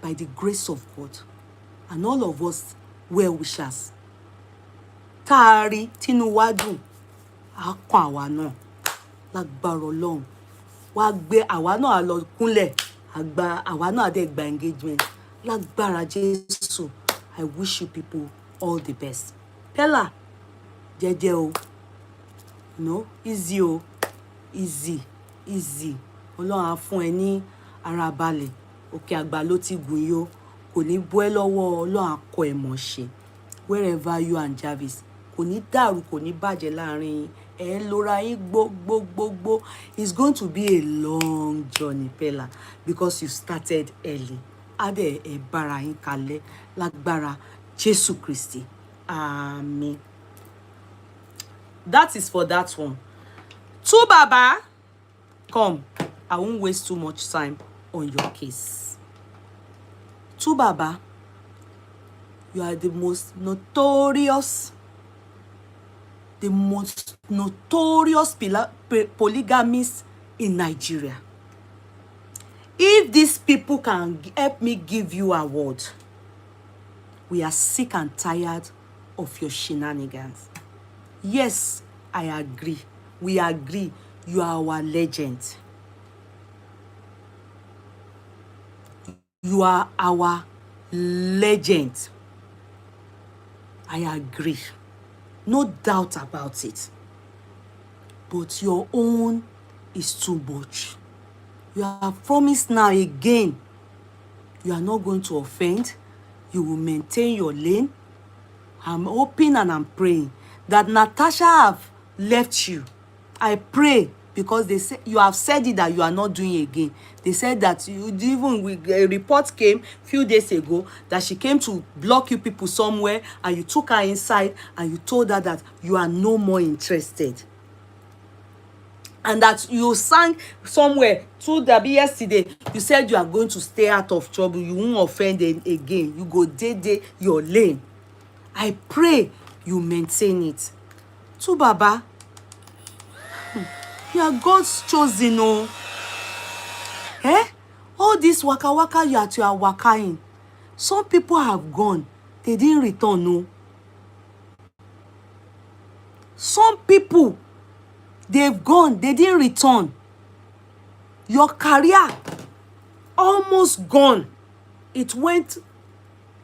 By the grace of God. And all of us well-wishers. Táàrí tínú wa dùn, á kàn àwa náà. Lágbára Ọlọ́run. Wá gbé àwa náà lọ kúnlẹ̀. Àwa náà dẹ̀ gba engagement. Lágbára Jésù. I wish you people all the best. Pella, jẹ́jẹ́ o. No, easy o, easy, easy. Ọlọ́run á fún ẹ ní ara balẹ̀. Òkè àgbà ló ti gùn yó. Kò ní bọ́ ẹ lọ́wọ́. Ọlọ́run á kọ́ ẹ mọ̀ ṣe. Wherever you and Jarvis, kò ní dàrú, kò ní bàjẹ́ láàrin yín. Ẹ ń lora yín gbogbogbò. It's going to be a long journey, Peller, because you started early. Adé ẹ bára yín kalẹ̀ lágbára Jésù Kristi. Àmín. That is for that one. Tubaba, come. I won't waste too much time on your case. Tubaba, you are the most notorious polygamist in Nigeria. If these people can help me give you an award, we are sick and tired of your shenanigans. Yes, I agree. We agree. You are our legend. You are our legend. I agree. No doubt about it. But your own is too much. You have promised now again. You are not going to offend. You will maintain your lane. I'm hoping and I'm praying that Natasha have left you. I pray, because they say you have said it that you are not doing again. They said that you even, a report came few days ago that she came to block you people somewhere, and you took her inside and you told her that you are no more interested. And that you sang somewhere to Dabi yesterday. You said you are going to stay out of trouble. You won't offend again. You go day your lane. I pray you maintain it. Tubaba, you are God's chosen, oh. All this waka waka you are wakaing. Some people have gone. They didn't return, no. Some people, they've gone. They didn't return. Your career almost gone. It went,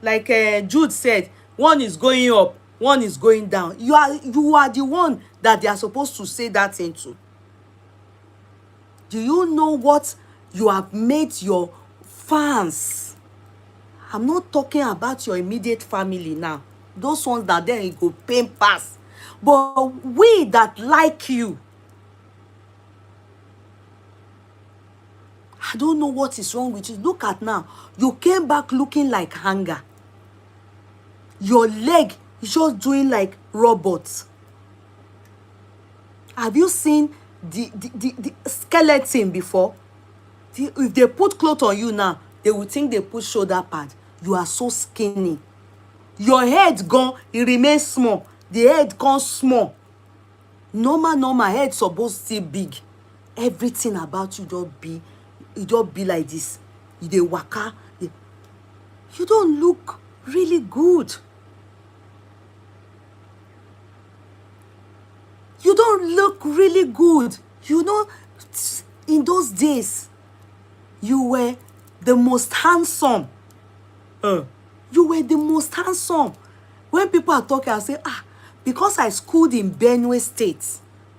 like Jude said, one is going up, one is going down. You are the one that they are supposed to say that into. Do you know what you have made your fans? I'm not talking about your immediate family now. Those ones that then you go pain pass. But we that like you, I don't know what is wrong with you. Look at now. You came back looking like hanger. Your leg is just doing like robots. Have you seen the skeleton before? If they put clothes on you now, they will think they put shoulder pad. You are so skinny. Your head gone, it remains small. The head gone small. Normal head supposed to be big. Everything about you don't be like this. You dey waka. You don't look really good. You don't look really good. You know, in those days, you were the most handsome. You were the most handsome. When people are talking, I say, because I schooled in Benue State.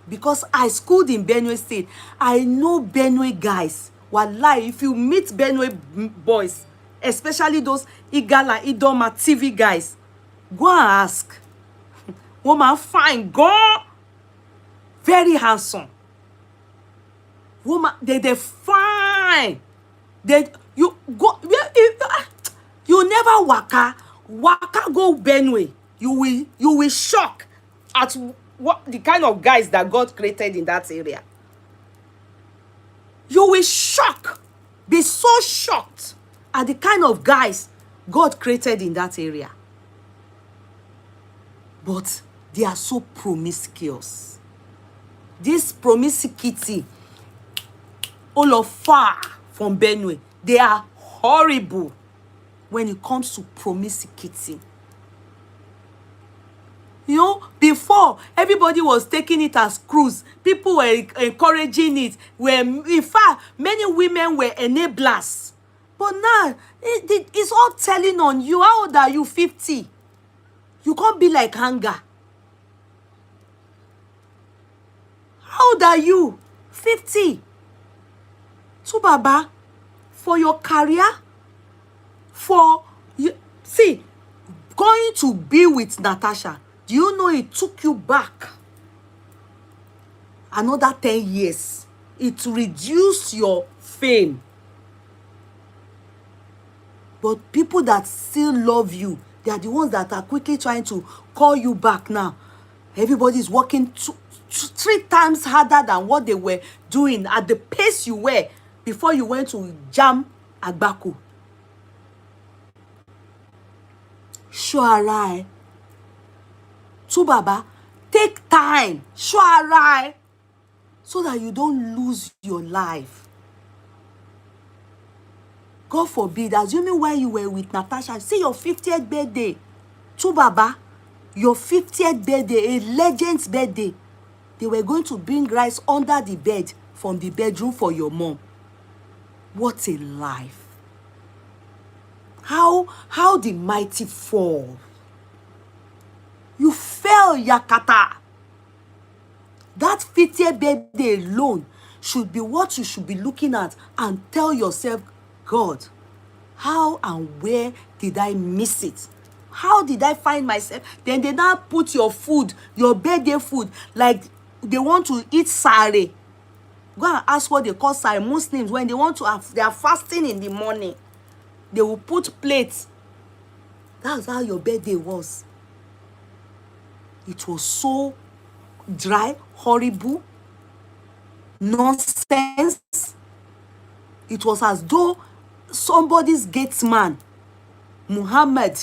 Because I schooled in Benue State. I know Benue guys. Wallahi, if you meet Benue boys, especially those Igala, Idoma, TV guys, go and ask. Woman fine, go. Very handsome. Woman, they fine. You go, you never waka go Benue. You will shock at what the kind of guys that God created in that area. You will be so shocked at the kind of guys God created in that area. But they are so promiscuous. This promiscuity, all of far from Benue, they are horrible when it comes to promiscuity. You know, before, everybody was taking it as cruise. People were encouraging it. In fact, many women were enablers. But now, it's all telling on you. How old are you? 50. You can't be like Hanga. old are you? 50. Tubaba, for your career, for you, see, going to be with Natasha, do you know it took you back another 10 years? It reduced your fame. But people that still love you, they are the ones that are quickly trying to call you back now. Everybody is working 3 times harder than what they were doing at the pace you were before you went to jam Agbaku. Sure, Tubaba, take time. Sure, so that you don't lose your life. God forbid, assuming while you were with Natasha, see your 50th birthday, Tubaba, your 50th birthday, a legend's birthday, they were going to bring rice under the bed from the bedroom for your mom. What a life. How the mighty fall. You fell, Yakata. That 50th birthday alone should be what you should be looking at and tell yourself, God, how and where did I miss it? How did I find myself? Then they now put your food, your birthday food, like they want to eat sare. Go and ask what they call sare. Muslims, when they want to have, they are fasting in the morning, they will put plates. That's how your birthday was. It was so dry, horrible, nonsense. It was as though somebody's gatesman, Muhammad,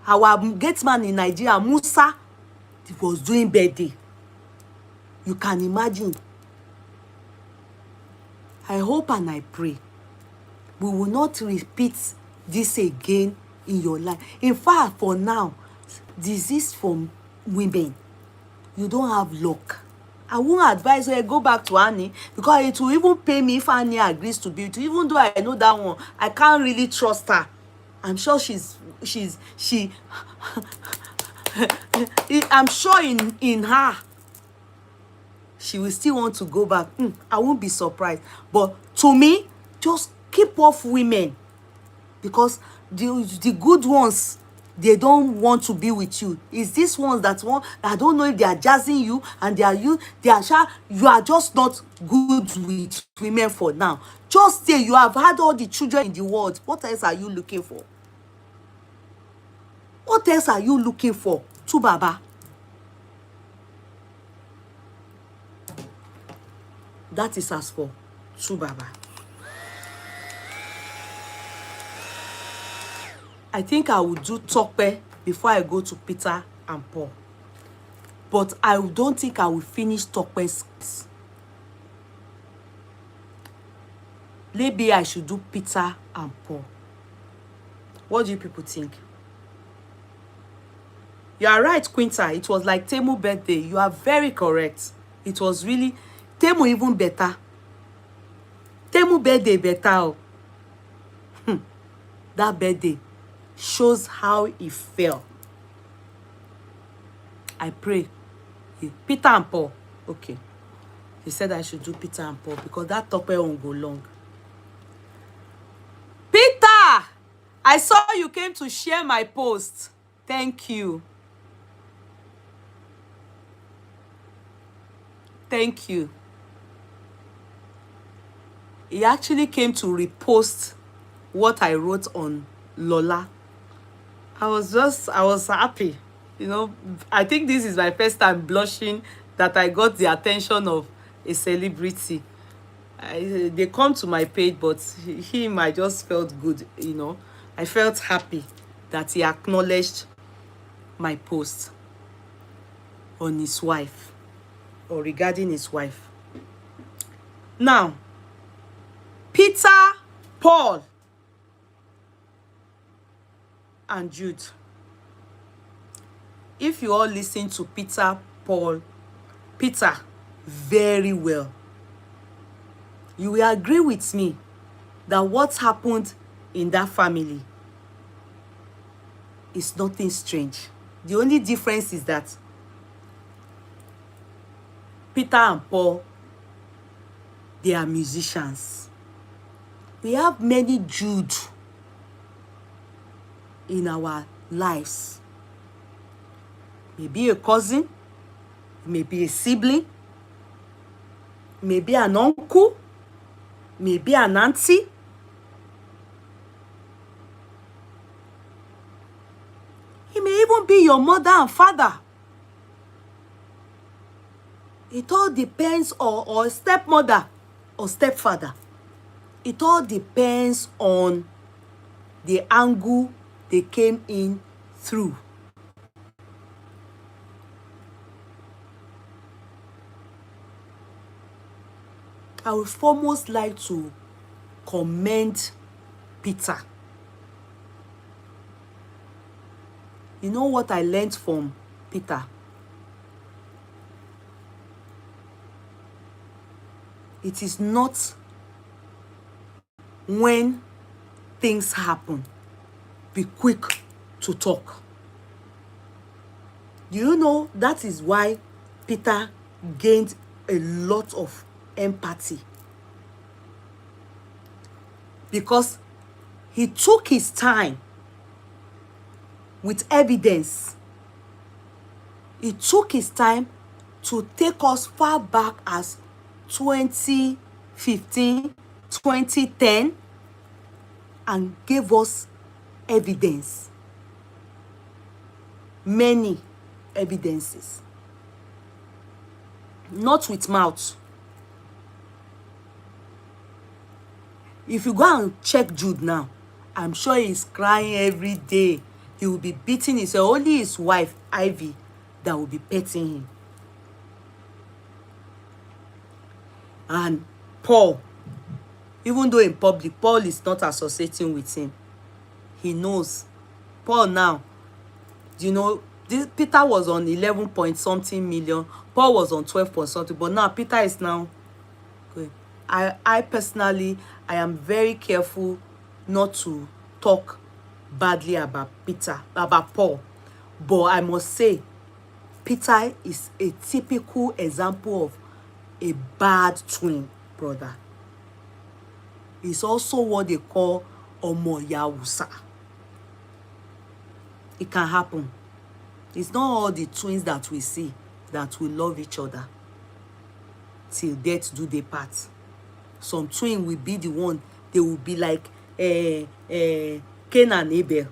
our gatesman in Nigeria, Musa, was doing birthday. You can imagine. I hope and I pray we will not repeat this again in your life. In fact, for now, disease from women, you don't have luck. I won't advise her go back to Annie, because it will even pay me if Annie agrees to be with you. Even though I know that one, I can't really trust her. I'm sure I'm sure in her, she will still want to go back. I won't be surprised. But to me, just keep off women, because the good ones, they don't want to be with you. It's these ones that want, I don't know if they are jazzing you and you are just not good with women for now. Just say you have had all the children in the world. What else are you looking for? What else are you looking for, Tubaba? That is as for Tubaba. I think I will do Tope before I go to Peter and Paul. But I don't think I will finish Tope's. Maybe I should do Peter and Paul. What do you people think? You are right, Quinta. It was like Temu's birthday. You are very correct. It was really Temu even better. Temu's birthday better. That birthday shows how he fell. I pray. Peter and Paul. Okay. He said I should do Peter and Paul because that Tope won't go long. Peter! I saw you came to share my post. Thank you. Thank you. He actually came to repost what I wrote on Lola. I was happy. You know, I think this is my first time blushing that I got the attention of a celebrity. They come to my page, but I just felt good, you know. I felt happy that he acknowledged my post on his wife, or regarding his wife. Now, Peter, Paul, and Jude. If you all listen to Peter very well, you will agree with me that what happened in that family is nothing strange. The only difference is that Peter and Paul, they are musicians. We have many Jude in our lives. Maybe a cousin, maybe a sibling, maybe an uncle, maybe an auntie. It may even be your mother and father. It all depends, or stepmother or stepfather. It all depends on the angle they came in through. I would foremost like to commend Peter. You know what I learned from Peter? It is not when things happen, be quick to talk. You know, that is why Peter gained a lot of empathy. Because he took his time with evidence. He took his time to take us far back as 2015, 2010, and gave us evidence. Many evidences. Not with mouth. If you go and check Jude now, I'm sure he's crying every day. He will be beating himself. Only his wife, Ivy, that will be petting him. And Paul, even though in public, Paul is not associating with him. He knows. Paul now, you know, Peter was on 11 point something million. Paul was on 12 point something. But now Peter is now good. I personally, I am very careful not to talk badly about Paul. But I must say, Peter is a typical example of a bad twin brother. He's also what they call Omo Yawusa. It can happen. It's not all the twins that we see that will love each other till death do their part. Some twin will be the one, they will be like Cain and Abel.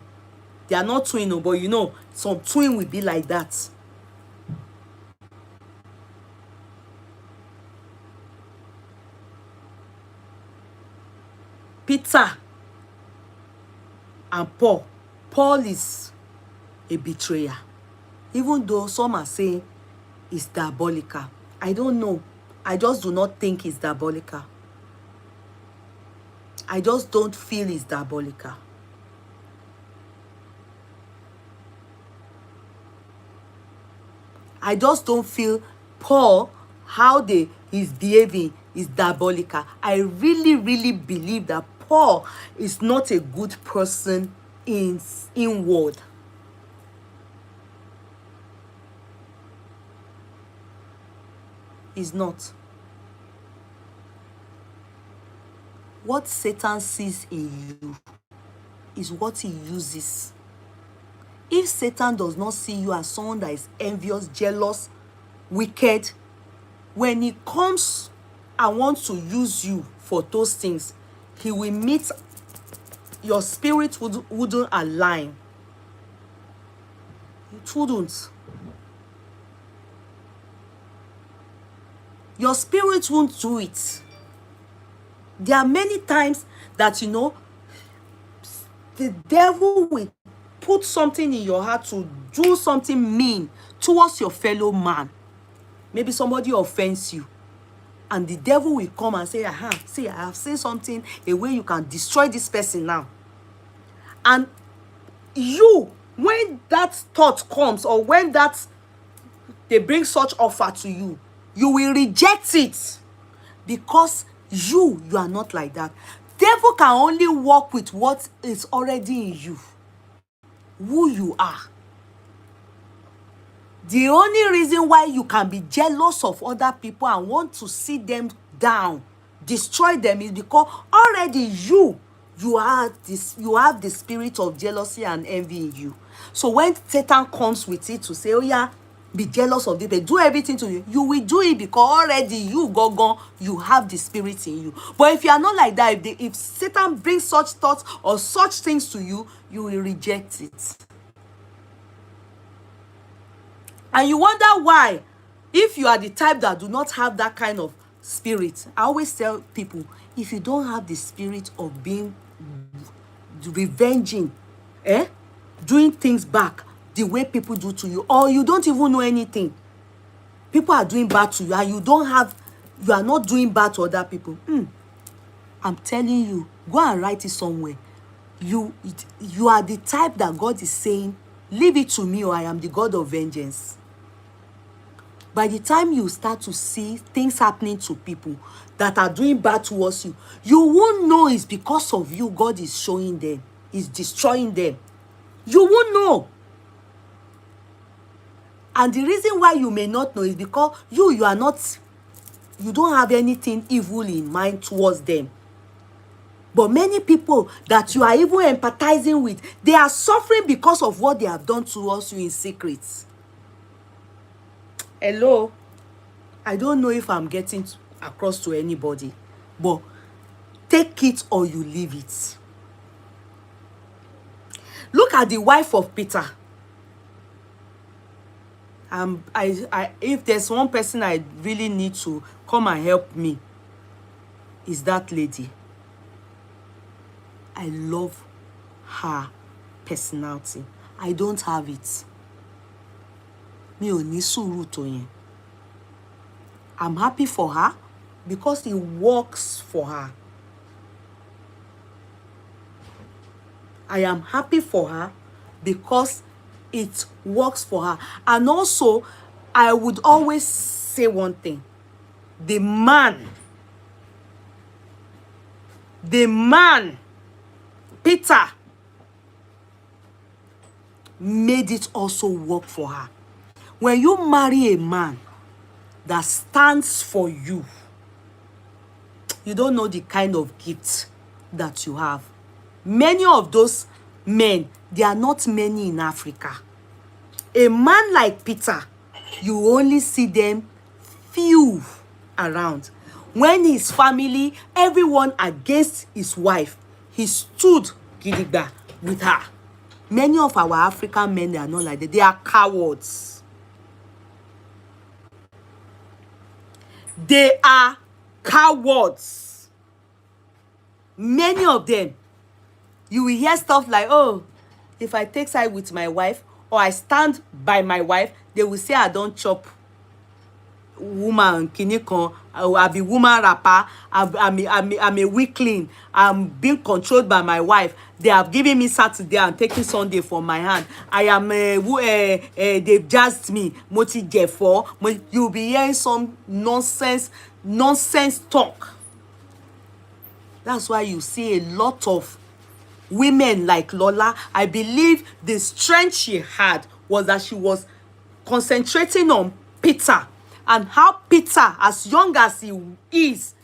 They are not twin, but you know, some twin will be like that. Peter and Paul. Paul is a betrayer. Even though some are saying it's diabolical. I don't know. I just do not think it's diabolical. I just don't feel it's diabolical. I just don't feel Paul, how he's behaving is diabolical. I really, really believe that Paul is not a good person inward. He's not. What Satan sees in you is what he uses. If Satan does not see you as someone that is envious, jealous, wicked, when he comes and wants to use you for those things, he will meet, your spirit wouldn't align. It wouldn't. Your spirit won't do it. There are many times that, you know, the devil will put something in your heart to do something mean towards your fellow man. Maybe somebody offends you. And the devil will come and say, aha, see, I have seen something, a way you can destroy this person now. And you, when that thought comes, or when they bring such offer to you, you will reject it. Because you are not like that. Devil can only work with what is already in you. Who you are. The only reason why you can be jealous of other people and want to see them down, destroy them, is because already you have the spirit of jealousy and envy in you. So when Satan comes with it to say, oh yeah, be jealous of them, do everything to you, you will do it because already you you have the spirit in you. But if you are not like that, if Satan brings such thoughts or such things to you, you will reject it. And you wonder why, if you are the type that do not have that kind of spirit. I always tell people, if you don't have the spirit of being revenging, doing things back the way people do to you, or you don't even know anything, people are doing bad to you and you are not doing bad to other people, I'm telling you, go and write it somewhere. You are the type that God is saying, leave it to me, or I am the God of vengeance. By the time you start to see things happening to people that are doing bad towards you, you won't know it's because of you God is showing them, is destroying them. You won't know. And the reason why you may not know is because you don't have anything evil in mind towards them. But many people that you are even empathizing with, they are suffering because of what they have done towards you in secret. Hello? I don't know if I'm getting across to anybody, but take it or you leave it. Look at the wife of Peter. If there's one person I really need to come and help me, is that lady. I love her personality. I don't have it. Mi ò ní sùúrù tó yẹn. I'm happy for her because it works for her. I am happy for her because it works for her. And also, I would always say one thing. The man, Peter, made it also work for her. When you marry a man that stands for you, you don't know the kind of gift that you have. Many of those men, they are not many in Africa. A man like Peter, you only see them few around. When his family, everyone against his wife, he stood gidigba with her. Many of our African men, they are not like that. They are cowards. They are cowards. Many of them. You will hear stuff like, oh, if I take side with my wife or I stand by my wife, they will say I don't chop woman kinikon, I be woman rapper, I'm a weakling, I'm being controlled by my wife. They have given me Saturday and taking Sunday from my hand. I am they've jazzed me, moti jefo. You'll be hearing some nonsense talk. That's why you see a lot of women like Lola. I believe the strength she had was that she was concentrating on Peter, and how Peter, as young as he is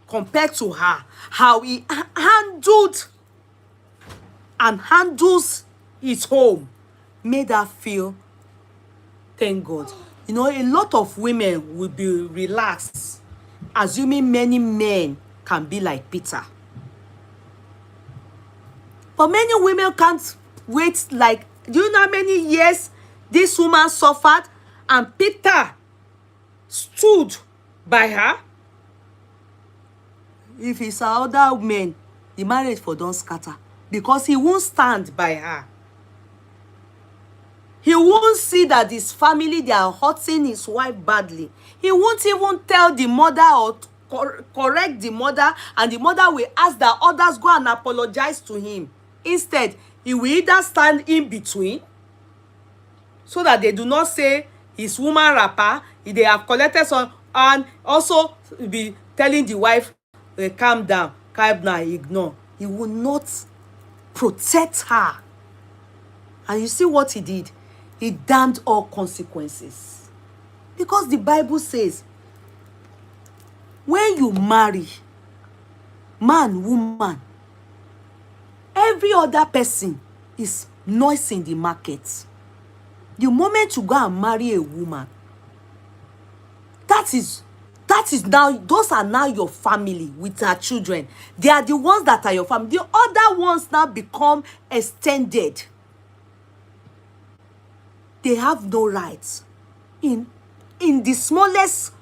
compared to her, how he handled and handles his home, made her feel, thank God. You know, a lot of women will be relaxed, assuming many men can be like Peter. But many women can't wait. Like, do you know how many years this woman suffered? And Peter stood by her. If it's other men, the marriage for don't scatter. Because he won't stand by her. He won't see that his family, they are hurting his wife badly. He won't even tell the mother or correct the mother. And the mother will ask that others go and apologize to him. Instead, he will either stand in between so that they do not say his woman rapper, they have collected some, and also be telling the wife, calm down, ignore. He will not protect her. And you see what he did? he damned all consequences. Because the Bible says, when you marry, man, woman, every other person is noise in the market. The moment you go and marry a woman, that is now, those are now your family with her children. They are the ones that are your family. The other ones now become extended. They have no rights in the smallest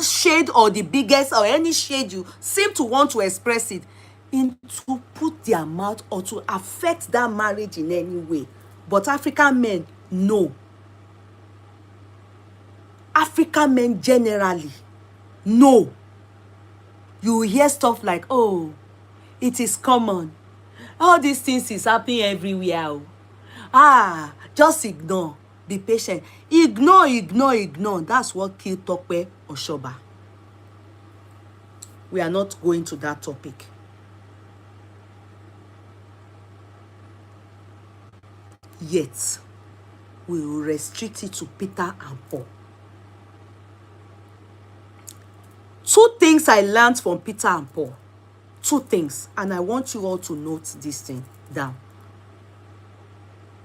shade or the biggest or any shade you seem to want to express it, in to put their mouth or to affect that marriage in any way. But African men, no. African men generally, no. You hear stuff like, oh, it is common. All these things is happening everywhere. Just ignore. Be patient. Ignore. That's what killed Tope Osoba. We are not going to that topic. Yet, we will restrict it to Peter and Paul. Two things I learned from Peter and Paul. Two things. And I want you all to note this thing down.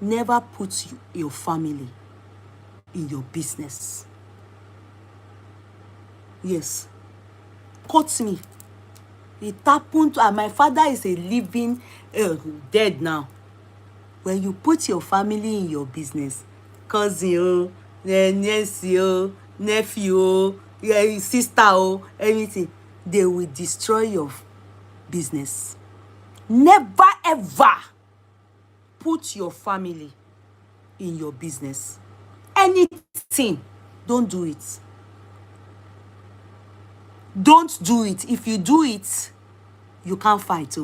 Never put your family in your business. Yes. Quote me. It happened to, and my father is a living, dead now. When you put your family in your business, cousin, niece, nephew, sister, anything, they will destroy your business. Never ever put your family in your business. Anything, don't do it. Don't do it. If you do it, you can't fight.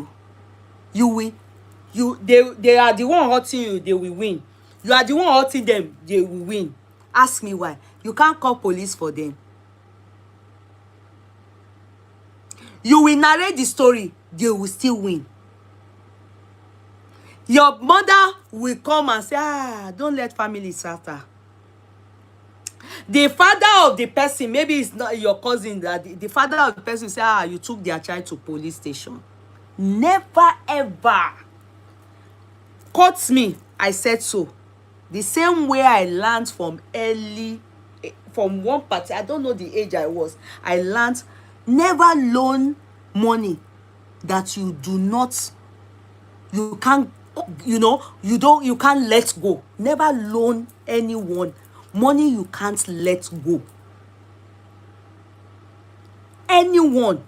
They are the one hurting you, they will win. You are the one hurting them, they will win. Ask me why. You can't call police for them. You will narrate the story, they will still win. Your mother will come and say, don't let family suffer. The father of the person, maybe it's not your cousin, that the father of the person say, you took their child to police station. Never ever. Quote me, I said so. The same way I learned from one party, I don't know the age I was. I learned never loan money that you can't let go. Never loan anyone money you can't let go. Anyone,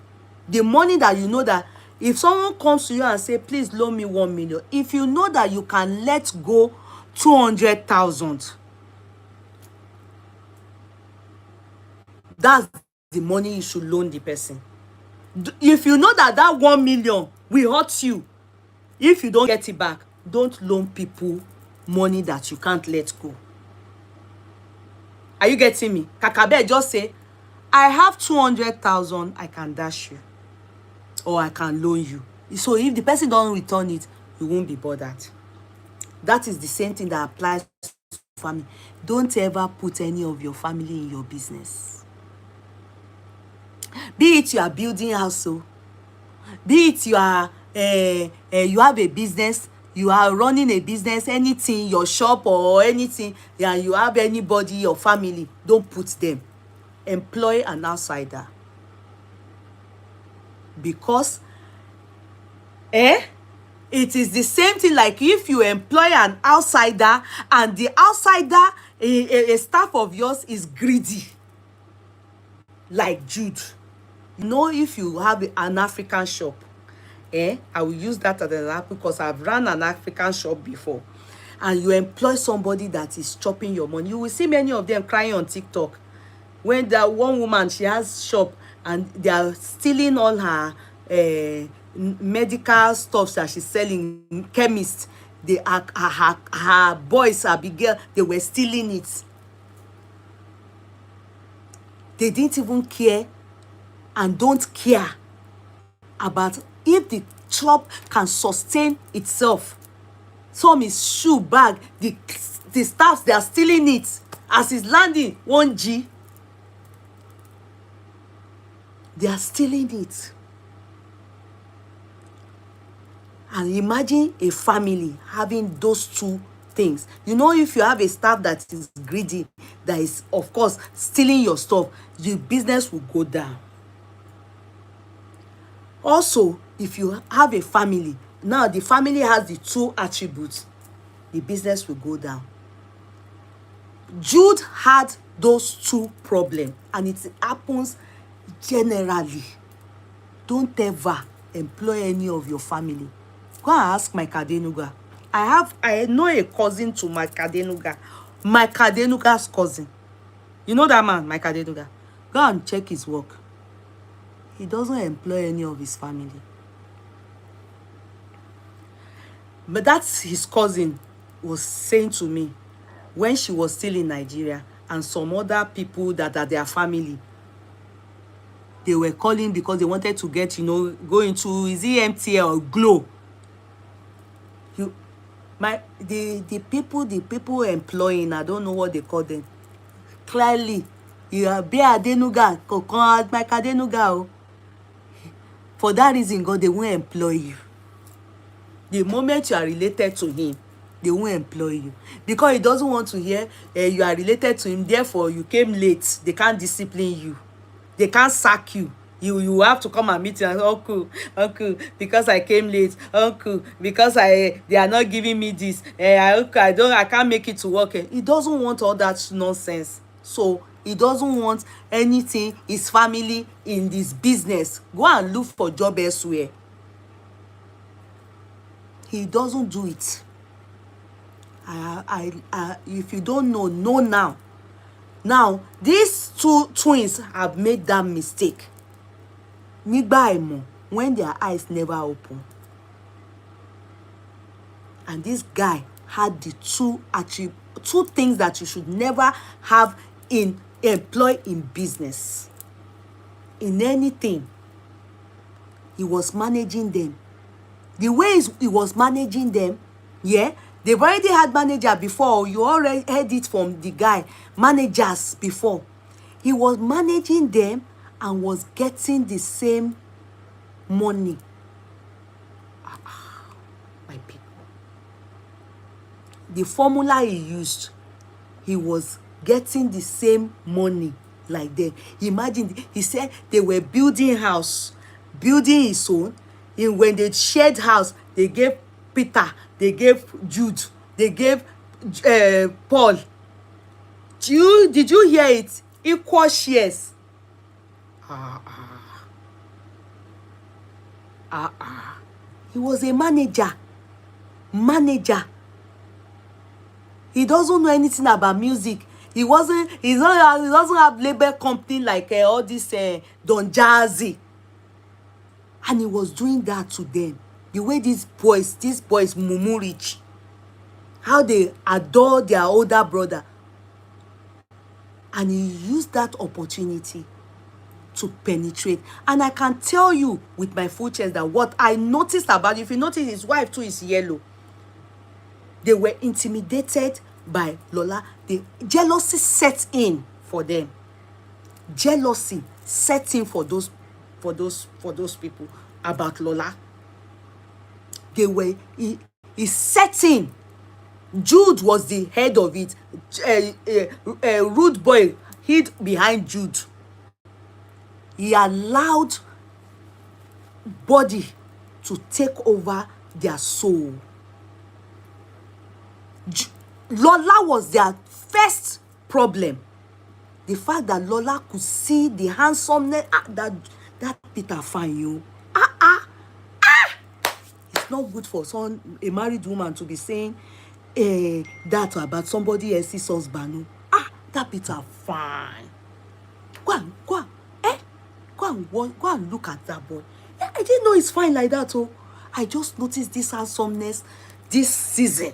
the money that you know that if someone comes to you and say, please loan me 1 million, if you know that you can let go 200,000, that's the money you should loan the person. If you know that 1 million will hurt you, if you don't get it back, don't loan people money that you can't let go. Are you getting me? Kakabe just say, I have 200,000, I can dash you, or I can loan you. So if the person don't return it, you won't be bothered. That is the same thing that applies to family. Don't ever put any of your family in your business. Be it you are building house, so be it you are you have a business, you are running a business, anything, your shop or anything, and you have anybody, your family, don't put them. Employ an outsider. Because it is the same thing like if you employ an outsider and the outsider, a staff of yours, is greedy, like Jude. You know, if you have an African shop, I will use that as an example because I've run an African shop before, and you employ somebody that is chopping your money, you will see many of them crying on TikTok. When that one woman, she has shop and they are stealing all her medical stuff that she's selling, chemist, her boys, her big girl, they were stealing it. They didn't even care and don't care about if the shop can sustain itself. Some is shoe bag, the the staffs, they are stealing it. As it's landing 1G, they are stealing it. And imagine a family having those two things. You know, if you have a staff that is greedy, that is, of course, stealing your stuff, the business will go down. Also, if you have a family, now the family has the two attributes, the business will go down. Jude had those two problems, and it happens generally. Don't ever employ any of your family. Go and ask my Kadenuga. I know a cousin to my Kadenuga. My Kadenuga's cousin. You know that man, my Kadenuga. Go and check his work. He doesn't employ any of his family. But that's his cousin was saying to me when she was still in Nigeria, and some other people that are their family, they were calling because they wanted to get, you know, go into, is it MTL or Glow? The people employing, I don't know what they call them. Clearly, you are be Adenuga, my Kadenuga. For that reason, God, they won't employ you. The moment you are related to him, they won't employ you, because he doesn't want to hear you are related to him, therefore you came late. They can't discipline you, they can't sack you. You have to come and meet him. Uncle, because I came late. Uncle, because they are not giving me this. I can't make it to work. He doesn't want all that nonsense. So he doesn't want anything, his family in this business. Go and look for job elsewhere. He doesn't do it. If you don't know now. Now, these two twins have made that mistake. When their eyes never open. And this guy had the two things that you should never have employ in business. In anything. He was managing them. The ways he was managing them, yeah, they've already had manager before. You already heard it from the guy, managers before. He was managing them and was getting the same money. My people. The formula he used, he was getting the same money like them. Imagine, he said they were building house, building his own. And when they shared house, they gave Peter, they gave Jude, they gave Paul. Did you hear it? Equal shares. He was a manager. He doesn't know anything about music. He doesn't have label company like all this Don Jazzy. And he was doing that to them. The way these boys mumu rich. How they adore their older brother. And he used that opportunity to penetrate. And I can tell you with my full chest that what I noticed about, if you notice, his wife too is yellow. They were intimidated by Lola. The jealousy set in for them. Jealousy set in for those people about Lola. They were he set in. Jude was the head of it. Rude boy hid behind Jude. He allowed body to take over their soul. Lola was their first problem. The fact that Lola could see the handsomeness that Peter fine you. It's not good for a married woman to be saying that about somebody else's husband. That Peter fine. Go and look at that boy. I didn't know it's fine like that. Oh, I just noticed this handsomeness this season.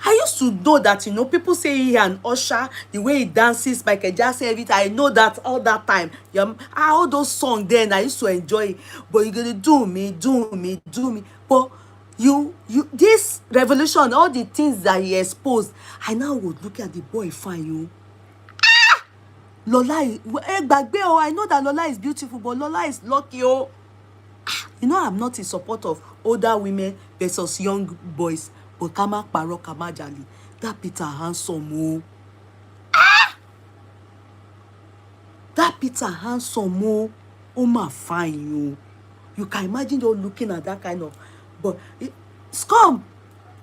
I used to know that, people say he and Usher, the way he dances, Michael Jackson, everything. I know that all that time. All those songs then, I used to enjoy it. But you're going to do me. But this revolution, all the things that he exposed, I now would look at the boy fine, you. Lola, I know that Lola is beautiful, but Lola is lucky, oh. You know, I'm not in support of older women versus young boys, but kama paro kama jali. That Peter handsome, oh. That Peter handsome, oh. Oh my fine, you. You can imagine you looking at that kind of, but scum.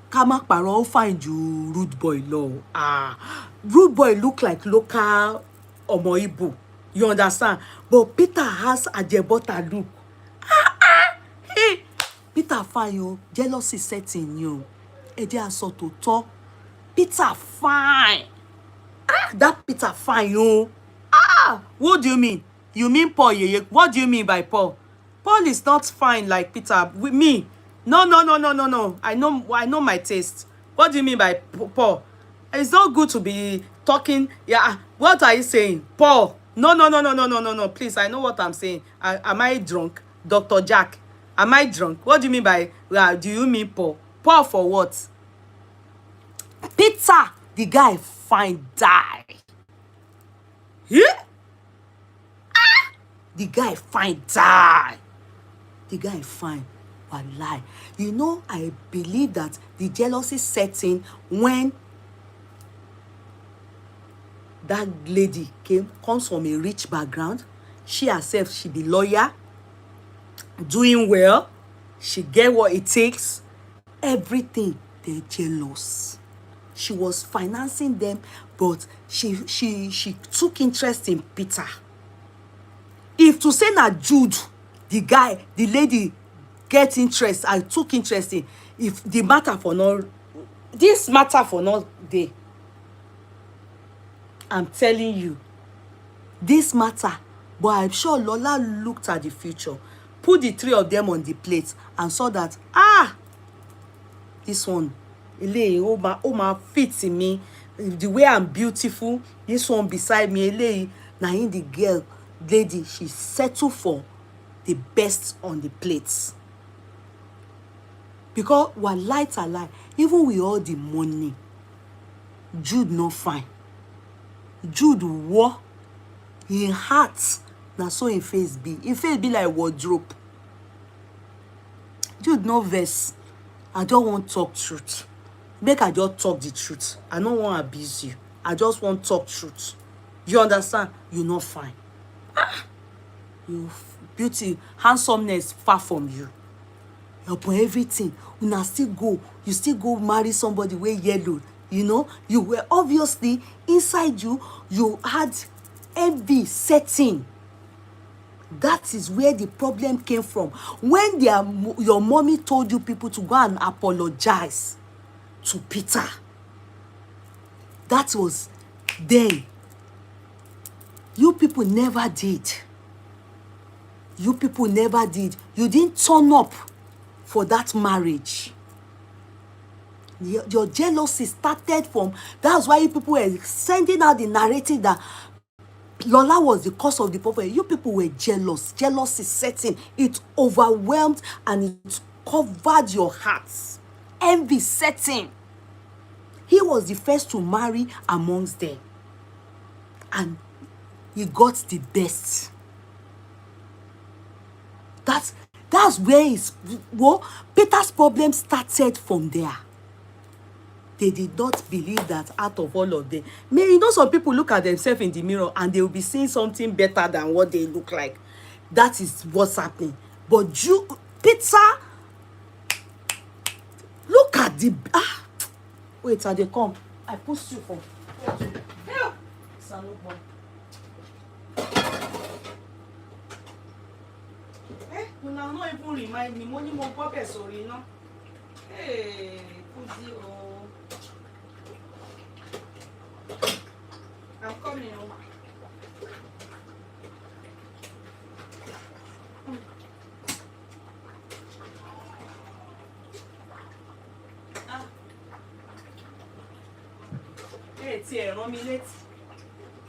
Kama paro find you rude boy law. Rude boy look like local Omoibu. You understand? But Peter has a jebota look. Hey, Peter fine, you. Jealousy setting you. Ede aso to talk. Peter fine. That Peter fine, you. What do you mean? You mean Paul, Yeye? What do you mean by Paul? Paul is not fine like Peter. With me. No. I know my taste. What do you mean by Paul? It's not good to be talking. Yeah. What are you saying? Paul. No. Please, I know what I'm saying. Am I drunk? Dr. Jack. Am I drunk? What do you mean by, do you mean Paul? Paul for what? Peter, the guy fine die. Yeah? The guy fine die. The guy fine. Wallahi. You know, I believe that the jealousy setting when that lady comes from a rich background. She herself, she be lawyer, doing well. She get what it takes. Everything, they're jealous. She was financing them, but she took interest in Peter. If to say na Jude, the guy, the lady get interest, I took interest in, if the matter for no, this matter for no day. I'm telling you, this matter, but I'm sure Lola looked at the future, put the three of them on the plate and saw that, this one, Oma fits in me, the way I'm beautiful, this one beside me, now in the girl, lady, she settled for the best on the plates. Because what lights are like, even with all the money, Jude no fine. Jude war in heart, na so in face be. In face be like wardrobe. Jude no verse. I don't want talk truth. Make I just talk the truth. I don't want to abuse you. I just want talk truth. You understand? You not fine. You beauty, handsomeness far from you. Upon everything, you still go marry somebody way yellow. You know, you were obviously inside you had envy setting. That is where the problem came from. When your mommy told you people to go and apologize to Peter, that was then. You people never did. You people never did. You didn't turn up for that marriage. Your jealousy started from, that's why you people were sending out the narrative that Lola was the cause of the problem. You people were jealous. Jealousy setting. It overwhelmed and it covered your hearts. Envy setting. He was the first to marry amongst them. And he got the best. That's where Peter's problem started from there. They did not believe that out of all of them. You know, some people look at themselves in the mirror and they will be seeing something better than what they look like. That is what's happening. But Peter, look at the... Wait, they come. I push you for... Help! You now not even remind me. Money more pop sorry, no? Hey, Kudi, oh. I'm coming. Hey, tiens, on millet.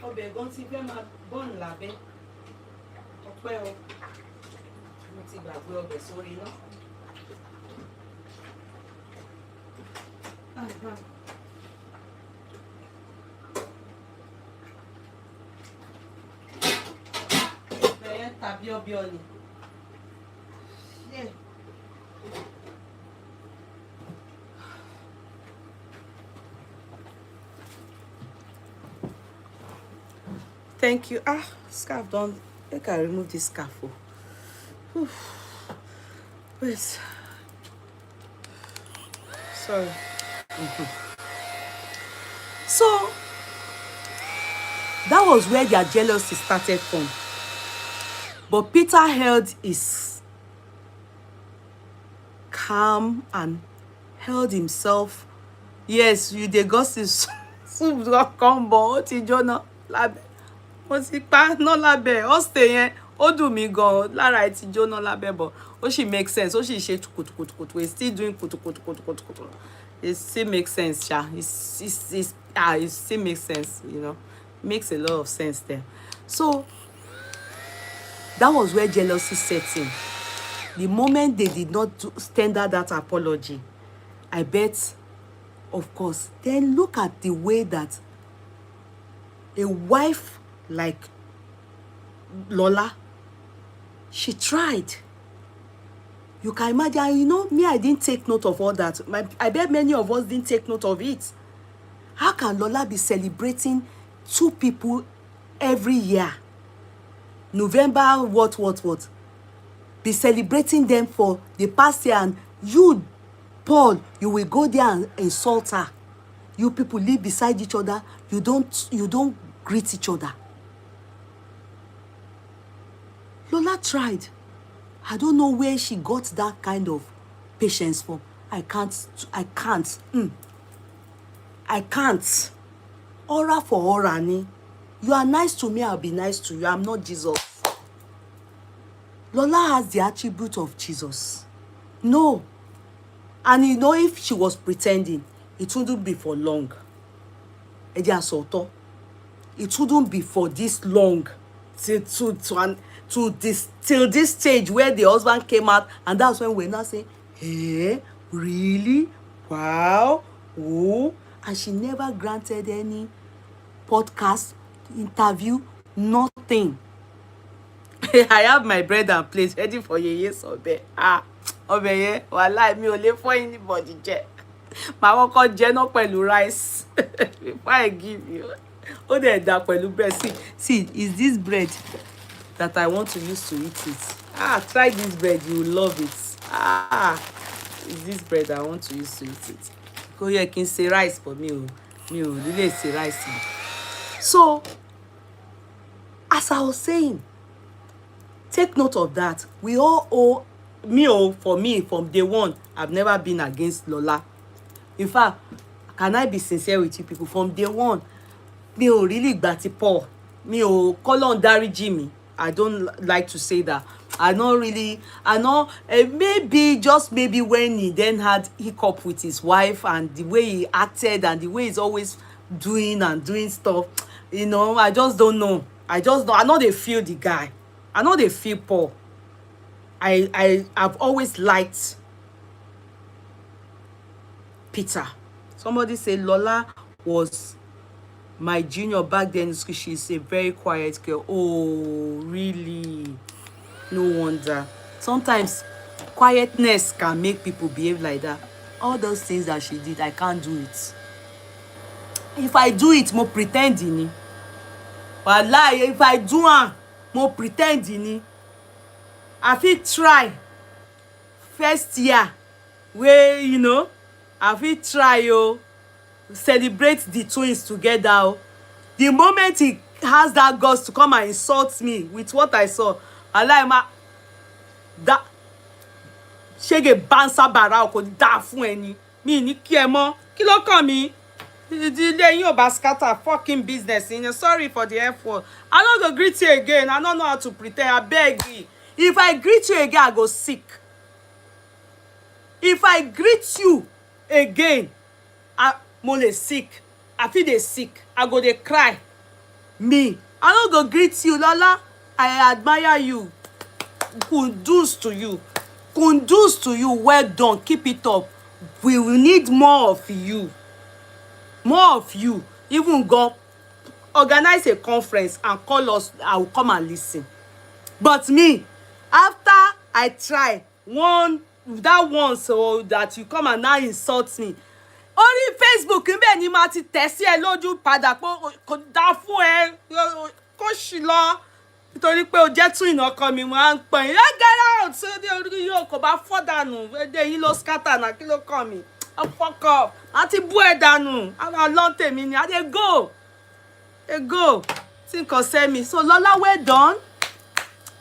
Oh, ben, quand tu fais ma bonne laver. Sorry, no? Yeah. Thank you. Ah, scarf don't. I can remove this scarf. Oh. Wait. Sorry. So that was where their jealousy started from. But Peter held his calm and held himself. Yes, you dey gossip. Soup don come bọ̀, ó ti jóná lábẹ́. Mo ti pa ná lábẹ́. Ó stay yẹn, ó dùn mí gan. Lára ẹ̀ ti jóná lábẹ́ bọ̀. Ó sì make sense. Ó sì ṣe kutukutukutu. He's still doing kutukutukutu. It still makes sense, sha. It still makes sense, you know. Makes a lot of sense there. So that was where jealousy set in. The moment they did not tender that apology, I bet, of course, then look at the way that a wife like Lola, she tried. You can imagine, you know, me, I didn't take note of all that. I bet many of us didn't take note of it. How can Lola be celebrating 2 people every year? November, what? Be celebrating them for the past year, and you, Paul, you will go there and insult her. You people live beside each other. You don't greet each other. Lola tried. I don't know where she got that kind of patience from. I can't. Aura for aura, ni. You are nice to me, I'll be nice to you. I'm not Jesus. Lola has the attribute of Jesus. No. And you know, if she was pretending, it wouldn't be for long. It wouldn't be for this long. Till this stage where the husband came out, and that's when we're now saying, hey, really? Wow. Oh. And she never granted any podcast, interview, nothing. I have my bread and plate ready for Yeye Sobe. Ọbẹ̀ yẹn, wàláì mi ò lè fọ́ anybody jẹ. Màá kọ́kọ́ jẹ náà pẹ̀lú rice before I give you. Ó dẹ̀ dà pẹ̀lú bread. See, is this bread that I want to use to eat it? Try this bread, you will love it. Is this bread I want to use to eat it? Kó yẹ kí n ṣe rice for me ò really ṣe rice. So, as I was saying, take note of that. We all owe for me, from day one, I've never been against Lola. In fact, can I be sincere with you people? From day one, mi ò really gbà ti Paul. Mi ò kọ́lọ́run dáríjì mi. I don't like to say that. I know, maybe when he then had hiccup with his wife and the way he acted and the way he's always doing stuff, you know, I just don't know. I know they feel the guy. I know they feel Paul. I've always liked Peter. Somebody say Lola was my junior back then. She's a very quiet girl. Oh, really? No wonder. Sometimes quietness can make people behave like that. All those things that she did, I can't do it. If I do it, mo pretending. Wallahi, if I do it, mo pretending. I fit try first year where, you know, I fit try celebrate the twins together. The moment he has that guts to come and insult me with what I saw, I like that shege bansa bara ko da fún ẹni mi ní kí ẹ mọ̀ kí ló kàn mí ilé yín ò bá scatter fucking business in. Sorry for the F word. I no go greet you again. I don't know how to pretend. I beg you. If I greet you again, I go sick. If I greet you again, mo le sick. I feel dey sick. I go dey cry. Me, I no go greet you, Lola. I admire you. Kundus to you. Kundus to you. Well done. Keep it up. We will need more of you. More of you even go organize a conference and call us. I will come and listen. But me, after I try that one, so that you come and now insult me orí Facebook níbẹ̀ ni màá ti tẹ̀ sí ẹ lójú padà pé kò dá fún ẹ kó ṣì lọ nítorí pé o jẹ́ tún ìnàkọ mi mo á ń pè é get out ṣé orí yóò kò bá fọ́ dànù èdè yín ló scatter náà kí ló kàn mí fuck up àti bú ẹ dànù àwọn lọ́n tèmi ni I dey go tí nǹkan sẹ́mi. So Lola, well done.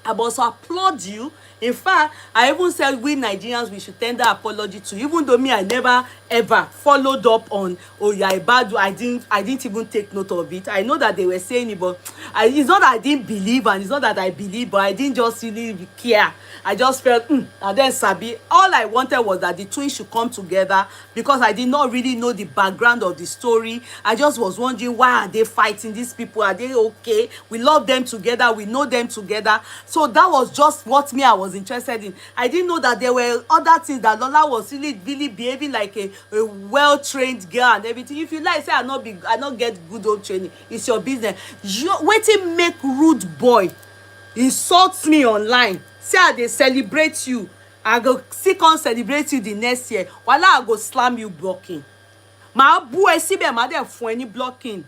I must applaud you. In fact, I even said we Nigerians, we should tender apology to, even though me, I never ever followed up on Oyaibadu. I didn't even take note of it. I know that they were saying it, but it's not that I didn't believe, and it's not that I believe, but I didn't just really care. I just felt, and then Sabi, all I wanted was that the twins should come together, because I did not really know the background of the story. I just was wondering, why are they fighting? These people, are they okay? We love them together. We know them together. So that was just what me I was interested in. I didn't know that there were other things, that Lola was really behaving like a well-trained girl and everything. If you like say I not get good old training, it's your business. You waiting make rude boy insults me online, say I dey celebrate you, I go still come celebrate you the next year, while I go slam you blocking. Ma bú ẹ síbẹ̀ ma dẹ̀ fún ẹ ní blocking.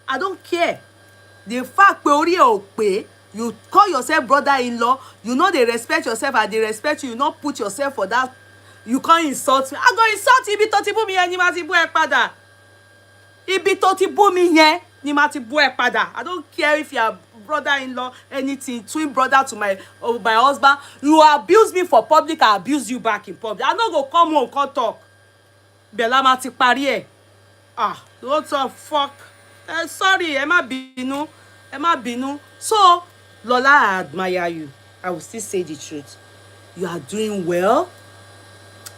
I don't care. The fact pé orí ẹ ò pé, you call yourself brother-in-law, you know they respect yourself and they respect you, you not put yourself for that, you can't insult me. I go insult ibi tó ti bú mi yẹn ni ma ti bú ẹ padà. Ibi tó ti bú mi yẹn ni ma ti bú ẹ padà. I don't care if you are brother-in-law, anything, twin brother to my husband. You abuse me for public, I abuse you back in public. I no go come home, come talk. Bella ma ti parí ẹ̀. What the fuck? Sorry, ẹ má bínú. So, Lola, I admire you. I will still say the truth. You are doing well.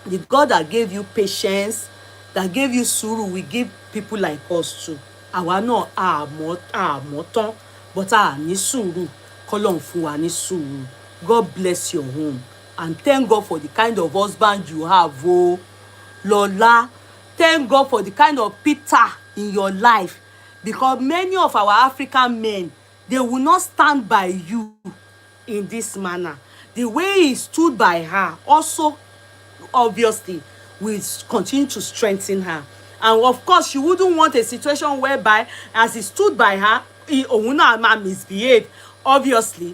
The God that gave you patience, that gave you sùúrù, will give people like us too. Àwa náà àmọ́ tán, but ní sùúrù. K'Ọlọ́run fún wa ní sùúrù. God bless your home. And thank God for the kind of husband you have, oh. Lola, thank God for the kind of Peter in your life. Because many of our African men, they will not stand by you in this manner. The way he stood by her also, obviously, will continue to strengthen her. And of course, she wouldn't want a situation whereby, as he stood by her, Owuna misbehave. Obviously,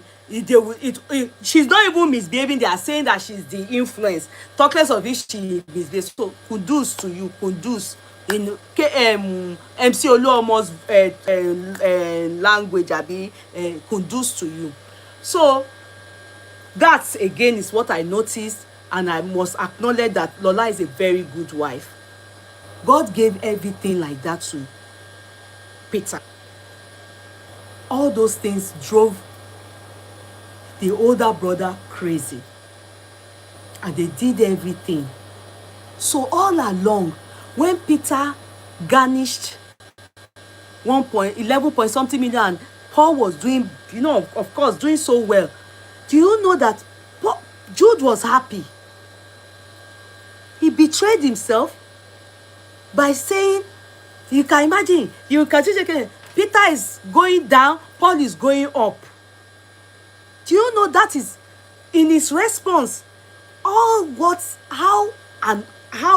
she's not even misbehaving. They are saying that she's the influence. Talk less of it, she misbehaves. So, kudus to you, kudus. In MC Oluomo's language, abi kudus to you. So, that again is what I noticed, and I must acknowledge that Lola is a very good wife. God gave everything like that to Peter. All those things drove the older brother crazy, and they did everything. So all along, when Peter garnished 11 point something million, Paul was doing, of course, doing so well. Do you know that Jude was happy? He betrayed himself by saying, you can imagine, Peter is going down, Paul is going up. Do you know that is in his response? How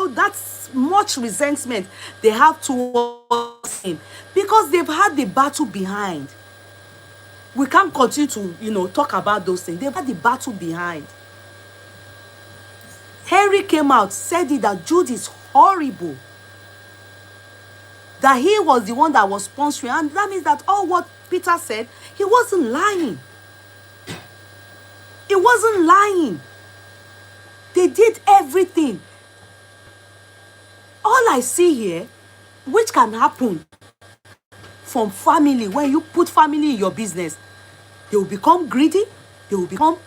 that's much resentment they have towards him, because they've had the battle behind. We can't continue to, talk about those things. They've had the battle behind. Henry came out, said it, that Jude is horrible. That he was the one that was sponsoring. And that means that all what Peter said, he wasn't lying. He wasn't lying. They did everything. All I see here, which can happen from family, when you put family in your business, they will become greedy, they will become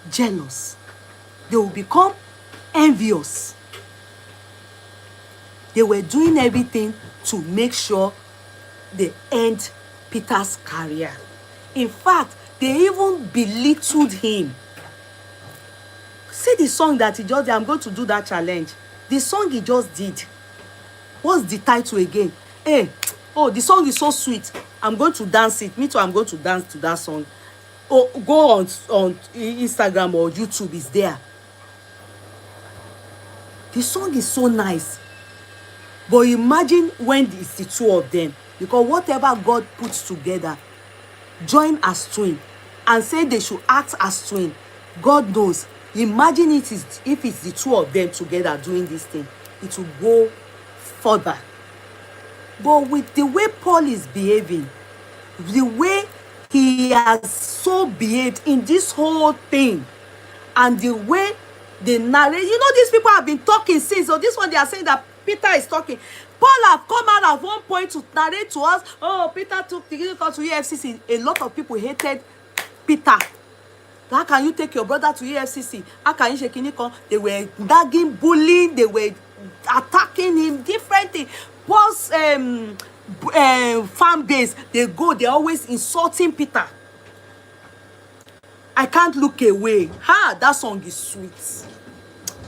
jealous, they will become envious. They were doing everything to make sure they end Peter's career. In fact, they even belittled him. See the song that he just did. I'm going to do that challenge. The song he just did. What's the title again? Hey, oh, the song is so sweet. I'm going to dance it. Me too, I'm going to dance to that song. Oh, go on Instagram or YouTube, is there. The song is so nice. But imagine when it's the two of them, because whatever God puts together, join as twin and say they should act as twin. God knows. Imagine if it's the two of them together doing this thing, it will go further. But with the way Paul is behaving, the way he has so behaved in this whole thing, and the way they narrate, these people have been talking since. So this one, they are saying that Peter is talking. Paul have come out at one point to narrate to us, oh, Peter took the to EFCC. A lot of people hated Peter. How can you take your brother to EFCC? How can you shake him? They were nagging, bullying, they were attacking him, different things. Paul's fan base, they're always insulting Peter. I can't look away. That song is sweet.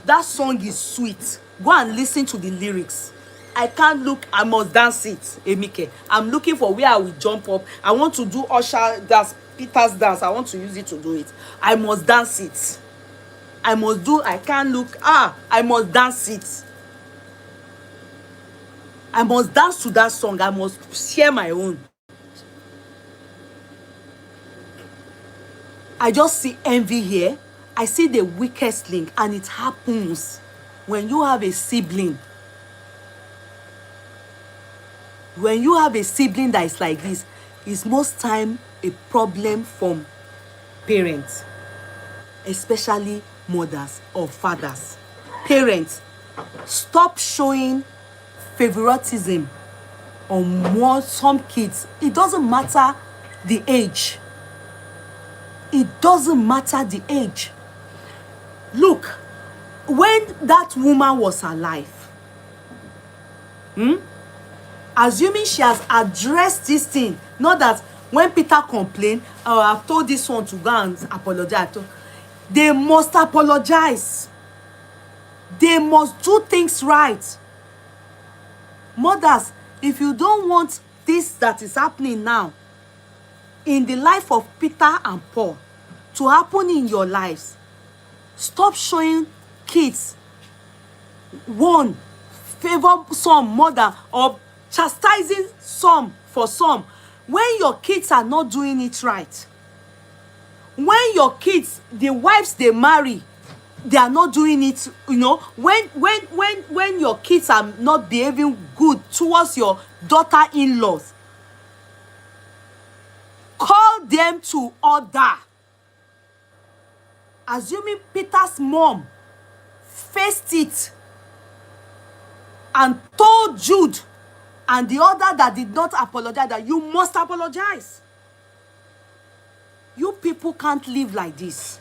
That song is sweet. Go and listen to the lyrics. I can't look. I must dance it, Emike. I'm looking for where I will jump up. I want to do Usher dance, Peter's dance. I want to use it to do it. I must dance it. I can't look. I must dance it. I must dance to that song. I must share my own. I just see envy here. I see the weakest link, and it happens when you have a sibling. When you have a sibling that is like this, it's most time a problem from parents, especially mothers or fathers. Parents, stop showing favoritism on some kids. It doesn't matter the age. It doesn't matter the age. Look, when that woman was alive, assuming she has addressed this thing, not that when Peter complained, oh, I've told this one to go and apologize. They must apologize. They must do things right. Mothers, if you don't want this that is happening now in the life of Peter and Paul to happen in your lives, stop showing kids one favor some mother or chastising some for some when your kids are not doing it right. When your kids, the wives they marry, they are not doing it, when your kids are not behaving good towards your daughter-in-laws, call them to order. Assuming Peter's mom faced it and told Jude and the other that did not apologize that you must apologize. You people can't live like this.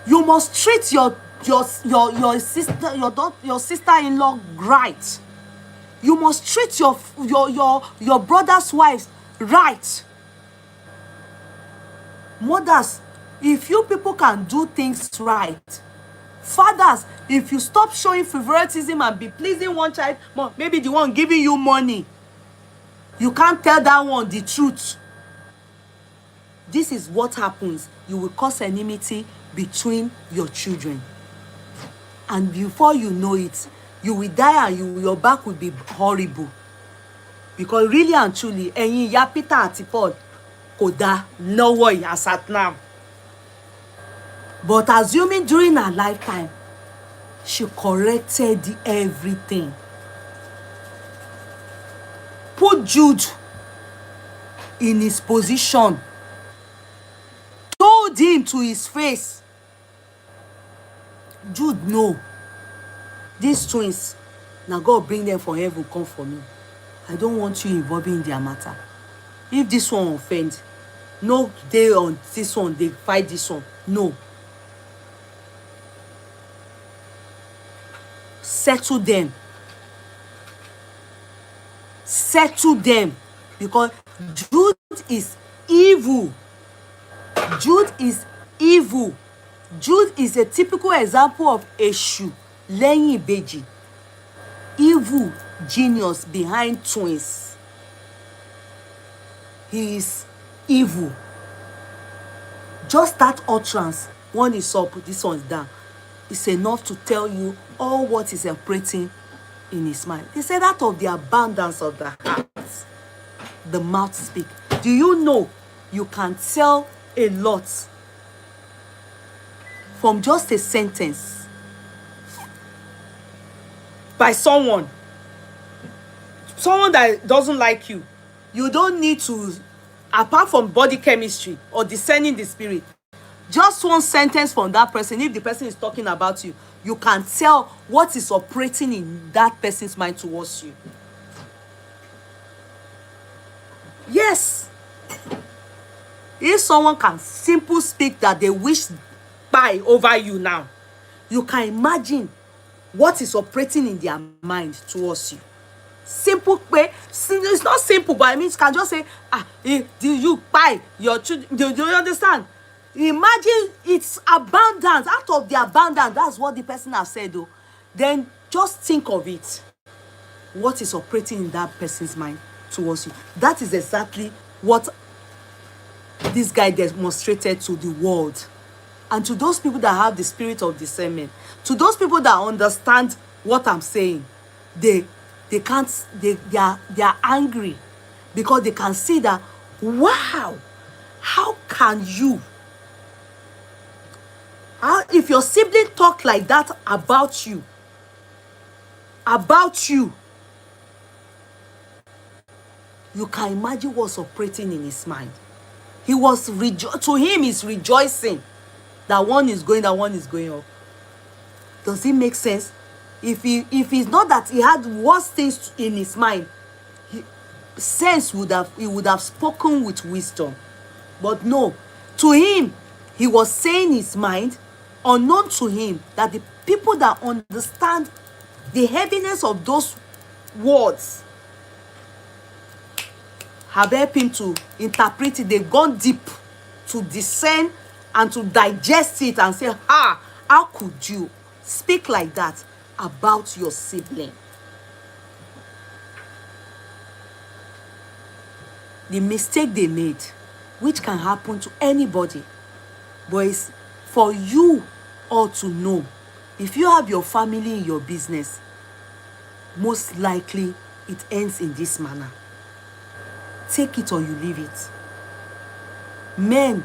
You must treat your sister-in-law right. You must treat your brother's wives right. Mothers, if you people can do things right. Fathers, if you stop showing favoritism and be pleasing one child, maybe the one giving you money, you can't tell that one the truth. This is what happens. You will cause enmity between your children. And before you know it, you will die and your back will be horrible. Because really and truly, ẹ̀yin ìyá Peter àti Paul kò dá lọ́wọ́ yìí as at now. But assuming during her lifetime, she corrected everything. Put Jude in his position. Told him to his face, Jude, no. These twins, now God bring them from heaven, come for me. I don't want you involving in their matter. If this one offends, no, they on this one, they fight this one. No. Settle them. Settle them. Because Jude is evil. Jude is evil. Jude is a typical example of Eshu lẹ́yìn ìbejì. He evil genius behind twins. He is evil. Just that utterance, one is up, this one's down, is enough to tell you all what is operating in his mind. They said out of the abundance of the heart, the mouth speak. Do you know you can tell a lot from just a sentence by someone that doesn't like you? You don't need to, apart from body chemistry or discerning the spirit, just one sentence from that person. If the person is talking about you, you can tell what is operating in that person's mind towards you. Yes. If someone can simple speak that they wish by over you now, you can imagine what is operating in their mind towards you. Simple way. It's not simple, but I mean, you can just say, do you buy your children? Do you understand? Imagine it's abundance. Out of the abundance, that's what the person has said, though. Then just think of it. What is operating in that person's mind towards you? That is exactly what this guy demonstrated to the world. And to those people that have the spirit of discernment, to those people that understand what I'm saying, they are angry because they can see that, wow, how can you, if your sibling talk like that about you, you can imagine what's operating in his mind. He was to him, he's rejoicing that one is going, that one is going up. Does it make sense? If it's not that he had worse things in his mind, he would have spoken with wisdom. But no, to him, he was saying his mind, unknown to him, that the people that understand the heaviness of those words have helped him to interpret it. They've gone deep to discern and to digest it and say, how could you speak like that about your sibling? The mistake they made, which can happen to anybody, but it's for you all to know. If you have your family in your business, most likely it ends in this manner. Take it or you leave it. Men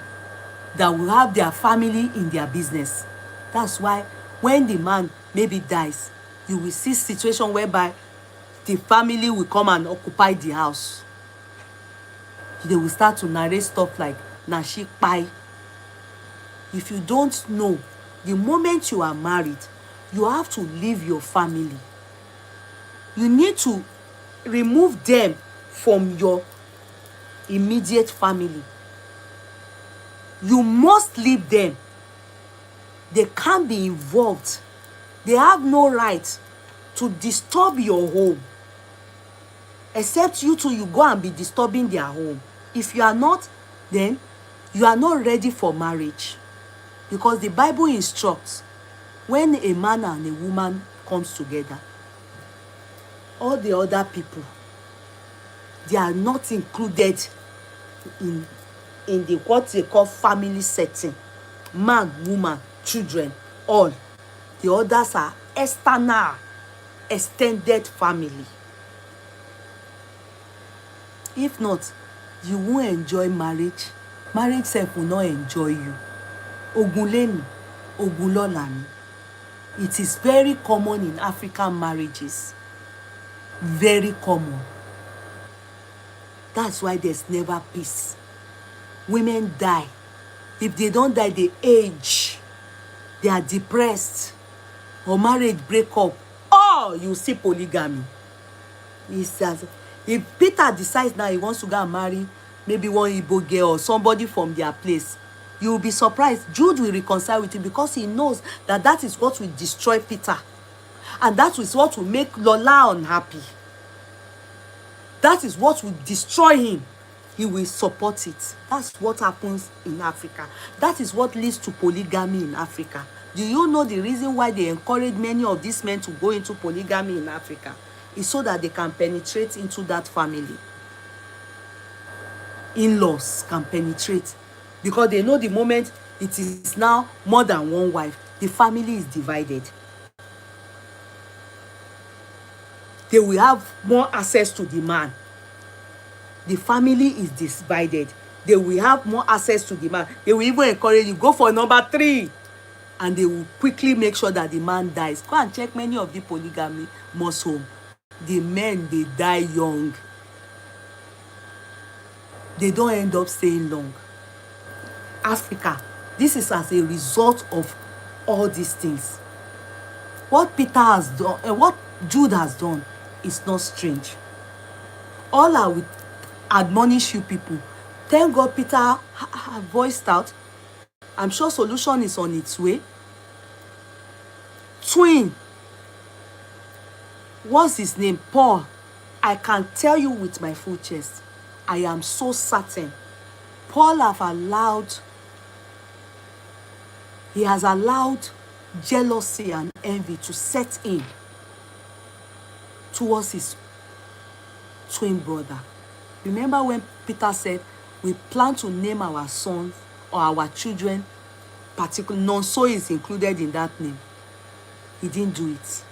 that will have their family in their business, that's why when the man maybe dies, you will see situation whereby the family will come and occupy the house. They will start to narrate stuff like Nashi Pai. If you don't know, the moment you are married, you have to leave your family. You need to remove them from your immediate family. You must leave them. They can't be involved. They have no right to disturb your home. Except you two, you go and be disturbing their home. If you are not, then you are not ready for marriage. Because the Bible instructs, when a man and a woman comes together, all the other people, they are not included in the what they call family setting. Man, woman, children, all. The others are external, extended family. If not, you won't enjoy marriage. Marriage self will not enjoy you. Ogunleni, ogunlolani. It is very common in African marriages. Very common. That's why there's never peace. Women die. If they don't die, they age. They are depressed. Or marriage break up. Or you see polygamy. He says, if Peter decides now he wants to go and marry maybe one Igbo girl or somebody from their place, you will be surprised. Jude will reconcile with him because he knows that that is what will destroy Peter. And that is what will make Lola unhappy. That is what will destroy him. He will support it. That's what happens in Africa. That is what leads to polygamy in Africa. Do you know the reason why they encourage many of these men to go into polygamy in Africa? is so that they can penetrate into that family. In-laws can penetrate because they know the moment it is now more than one wife, the family is divided. They will have more access to the man. The family is divided. They will have more access to the man. They will even encourage you, go for number 3. And they will quickly make sure that the man dies. Go and check many of the polygamy home. The men, they die young. They don't end up staying long. Africa, this is as a result of all these things. What Peter has done and what Jude has done is not strange. All I would admonish you people, thank God Peter voiced out. I'm sure solution is on its way. Twin, what's his name? Paul. I can tell you with my full chest, I am so certain Paul he has allowed jealousy and envy to set in towards his twin brother. Remember when Peter said, we plan to name our sons or our children, particularly non-so is included in that name. He didn't do it.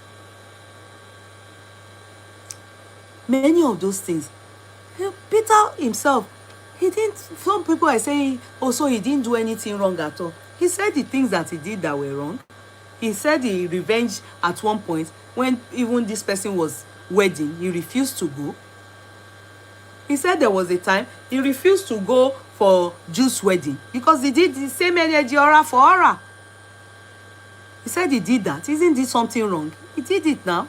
Many of those things, Peter himself, he didn't. Some people are saying, oh, so he didn't do anything wrong at all. He said the things that he did that were wrong. He said he revenged at one point when even this person was wedding, he refused to go. He said there was a time he refused to go for Jude's wedding because he did the same energy aura for aura. He said he did that. Isn't this something wrong? He did it now.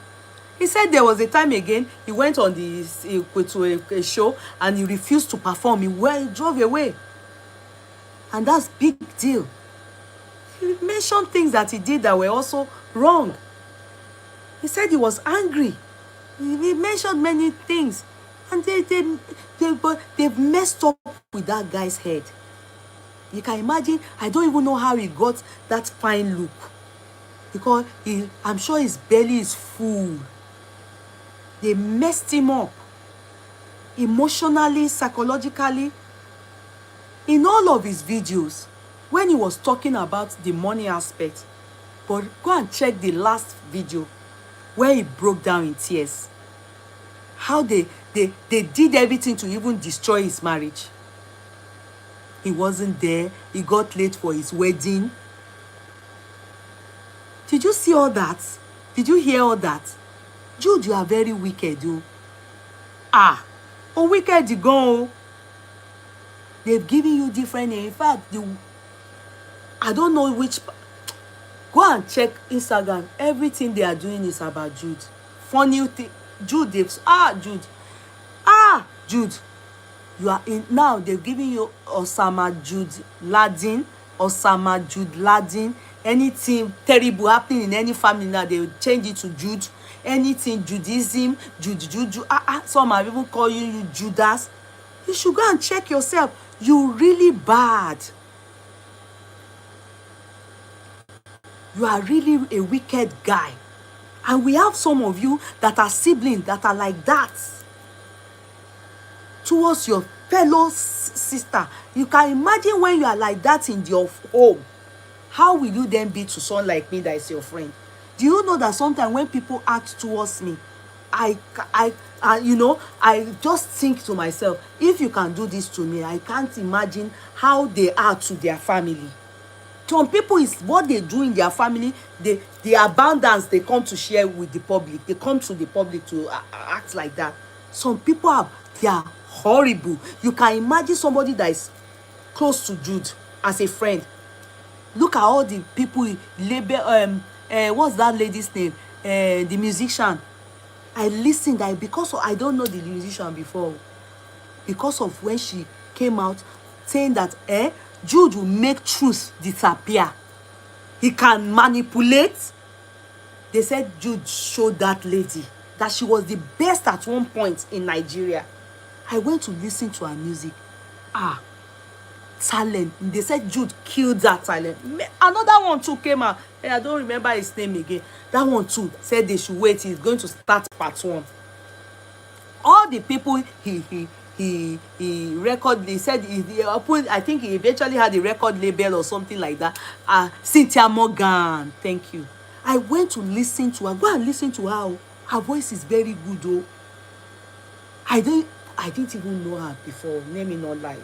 He said there was a time again he went on to a show and he refused to perform. He drove away. And that's big deal. He mentioned things that he did that were also wrong. He said he was angry. He mentioned many things. And they've messed up with that guy's head. You can imagine, I don't even know how he got that fine look. Because I'm sure his belly is full. They messed him up. Emotionally, psychologically. In all of his videos, when he was talking about the money aspect. But go and check the last video where he broke down in tears. How they did everything to even destroy his marriage. He wasn't there. He got late for his wedding. Did you see all that? Did you hear all that? Jude, you are very wicked, you. Wicked you go. They've given you different names. In fact, I don't know which. Go and check Instagram. Everything they are doing is about Jude. Funny thing. Jude, Jude. You are in now. They've given you Osama Jude Ladin. Anything terrible happening in any family now, they will change it to Jude. Anything Judaism, Jude. Some are even calling you Judas. You should go and check yourself. You're really bad. You are really a wicked guy. And we have some of you that are siblings that are like that towards your fellow sister. You can imagine when you are like that in your home. How will you then be to someone like me that is your friend? Do you know that sometimes when people act towards me, I just think to myself, if you can do this to me, I can't imagine how they are to their family. Some people, is what they do in their family, the abundance they come to share with the public. They come to the public to act like that. Some people they are horrible. You can imagine somebody that is close to Jude as a friend. Look at all the people what's that lady's name? The musician. I listened because I don't know the musician before. Because of when she came out saying that Jude will make truth disappear. He can manipulate. They said Jude showed that lady that she was the best at one point in Nigeria. I went to listen to her music. Talent. They said Jude killed that talent. Another one too came out. I don't remember his name again. That one too said they should wait. He's going to start part 1. All the people he record, they said he opened, I think he eventually had a record label or something like that. Cynthia Morgan, thank you. I went to listen to her. Go and listen to her. Oh. Her voice is very good. Oh, I didn't even know her before. Let me not lie.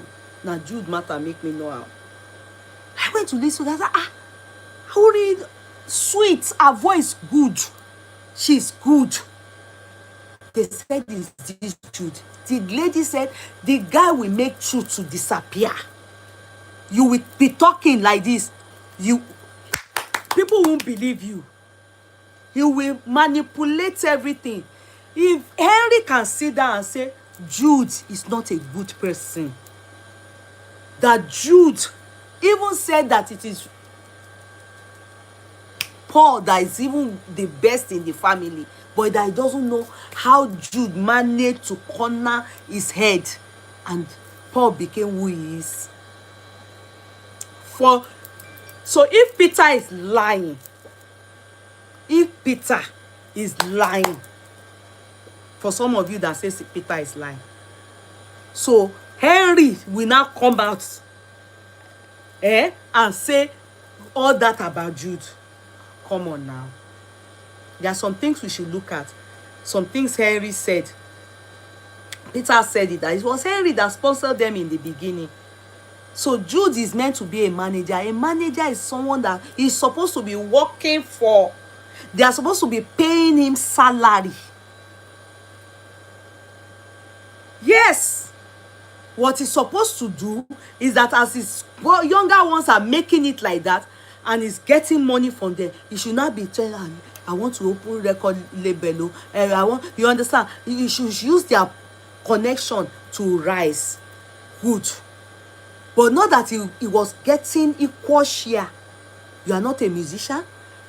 Now Jude matter make me know her. I went to listen to her. I said, sweet. Her voice good. She's good. They said it's this Jude. The lady said the guy will make truth to disappear. You will be talking like this. People won't believe you. You will manipulate everything. If Henry can sit down and say Jude is not a good person, that Jude even said that it is Paul that is even the best in the family, but that he doesn't know how Jude managed to corner his head and Paul became who he is. So if Peter is lying, for some of you that says Peter is lying, so Henry will now come out and say all that about Jude. Come on now. There are some things we should look at. Some things Henry said. Peter said it, that it was Henry that sponsored them in the beginning. So Jude is meant to be a manager. A manager is someone that is supposed to be working for. They are supposed to be paying him salary. Yes. What he's supposed to do is that as his younger ones are making it like that, and he's getting money from them, he should not be telling, I want to open record label. You understand? You should use their connection to rise. Good. But not that he was getting equal share. You are not a musician.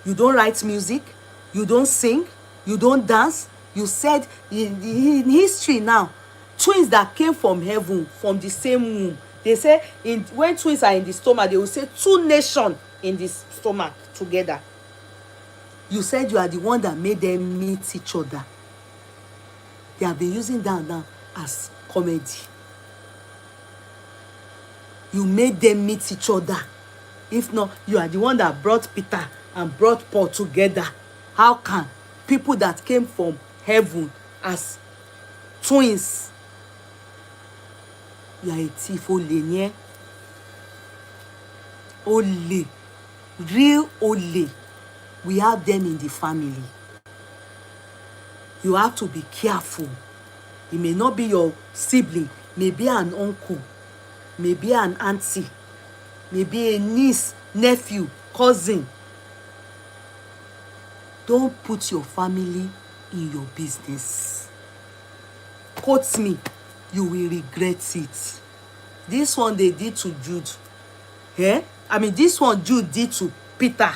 You don't write music. You don't sing. You don't dance. You said in history now, twins that came from heaven, from the same womb. They say when twins are in the stomach, they will say 2 nations in the stomach together. You said you are the one that made them meet each other. They have been using that now as comedy. You made them meet each other. If not, you are the one that brought Peter and brought Paul together. How can people that came from heaven as twins? You are a thief, ole. Ole. Real ole. We have them in the family. You have to be careful. It may not be your sibling, maybe an uncle, maybe an auntie, maybe a niece, nephew, cousin. Don't put your family in your business. Quote me, you will regret it. This one they did to Jude. This one Jude did to Peter.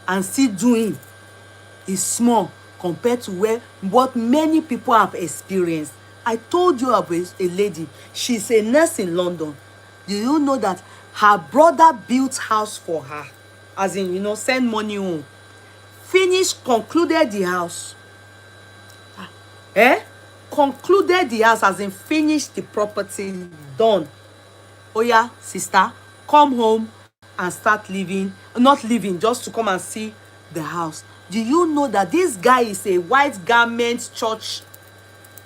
And still doing is small compared to what many people have experienced. I told you about a lady. She's a nurse in London. Do you know that her brother built house for her? As in, send money home. Finished, concluded the house. Concluded the house, as in finished the property, done. Oh yeah, sister, come home and start living. Not living, just to come and see the house. Do you know that this guy is a white garment church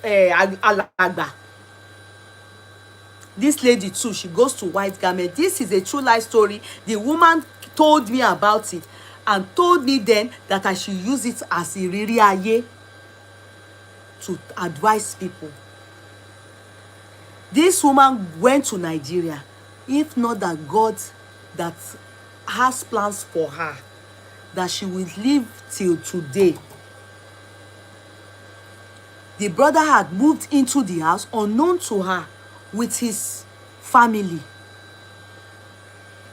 alagba? This lady too, she goes to white garment. This is a true life story. The woman told me about it and told me then that I should use it as a Yeye to advise people. This woman went to Nigeria. If not that God that has plans for her, that she will live till today. The brother had moved into the house unknown to her with his family,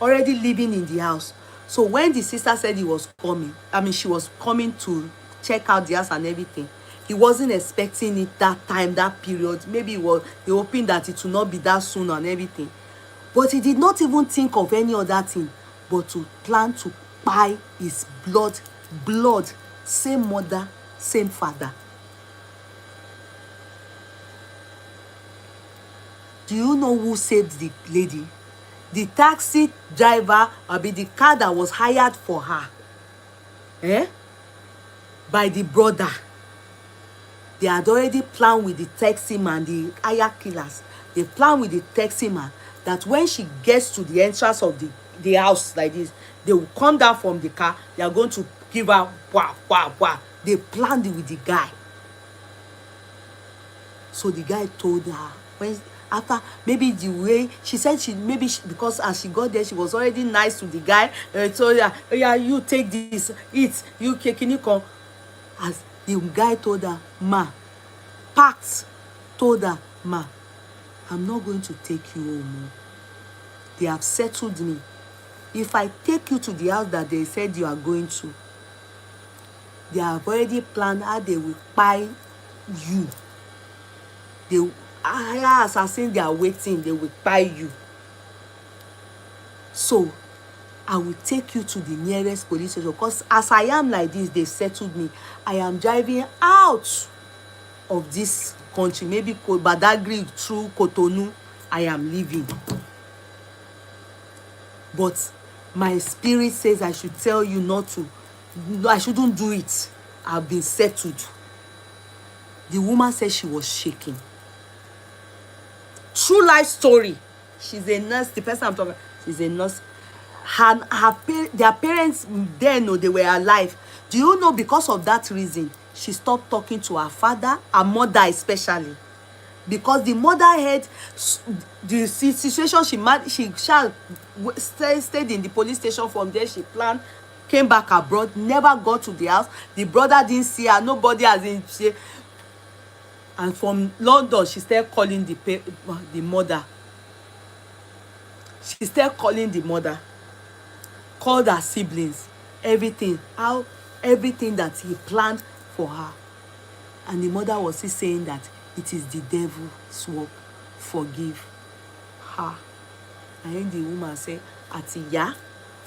already living in the house. So when the sister said he was coming, she was coming to check out the house and everything, he wasn't expecting it that time, that period. Maybe he hoping that it will not be that soon and everything. But he did not even think of any other thing but to plan to buy his blood, same mother, same father. Do you know who saved the lady? The taxi driver, or be the car that was hired for her, by the brother. They had already planned with the taxi man, the hire killers. They planned with the taxi man that when she gets to the entrance of the house like this, they will come down from the car. They are going to give her wah, wah, wah. They planned it with the guy. So the guy told her, when after maybe the way she said, because as she got there, she was already nice to the guy. Told her, oh yeah, you take this, eat, you can you come? As the guy told her, ma, told her, ma, I'm not going to take you home. They have settled me. If I take you to the house that they said you are going to, they have already planned how they will buy you. The assassins, they are waiting, they will buy you. So I will take you to the nearest police station, because as I am like this, they settled me. I am driving out of this country, maybe Badagry through Cotonou. I am leaving. But my spirit says I should tell you not to. No, I shouldn't do it. I've been settled. The woman said she was shaking. True life story. She's a nurse. The person I'm talking about, she's a nurse. Their parents then, they were alive. Do you know, because of that reason, she stopped talking to her father, her mother especially, because the mother had the situation. She stayed in the police station. From there she planned, came back abroad, never got to the house. The brother didn't see her, nobody has in. And from London, she started calling the mother. She started calling the mother, called her siblings, everything that he planned for her. And the mother was still saying that it is the devil's work. Forgive her. And then the woman said, Atiya,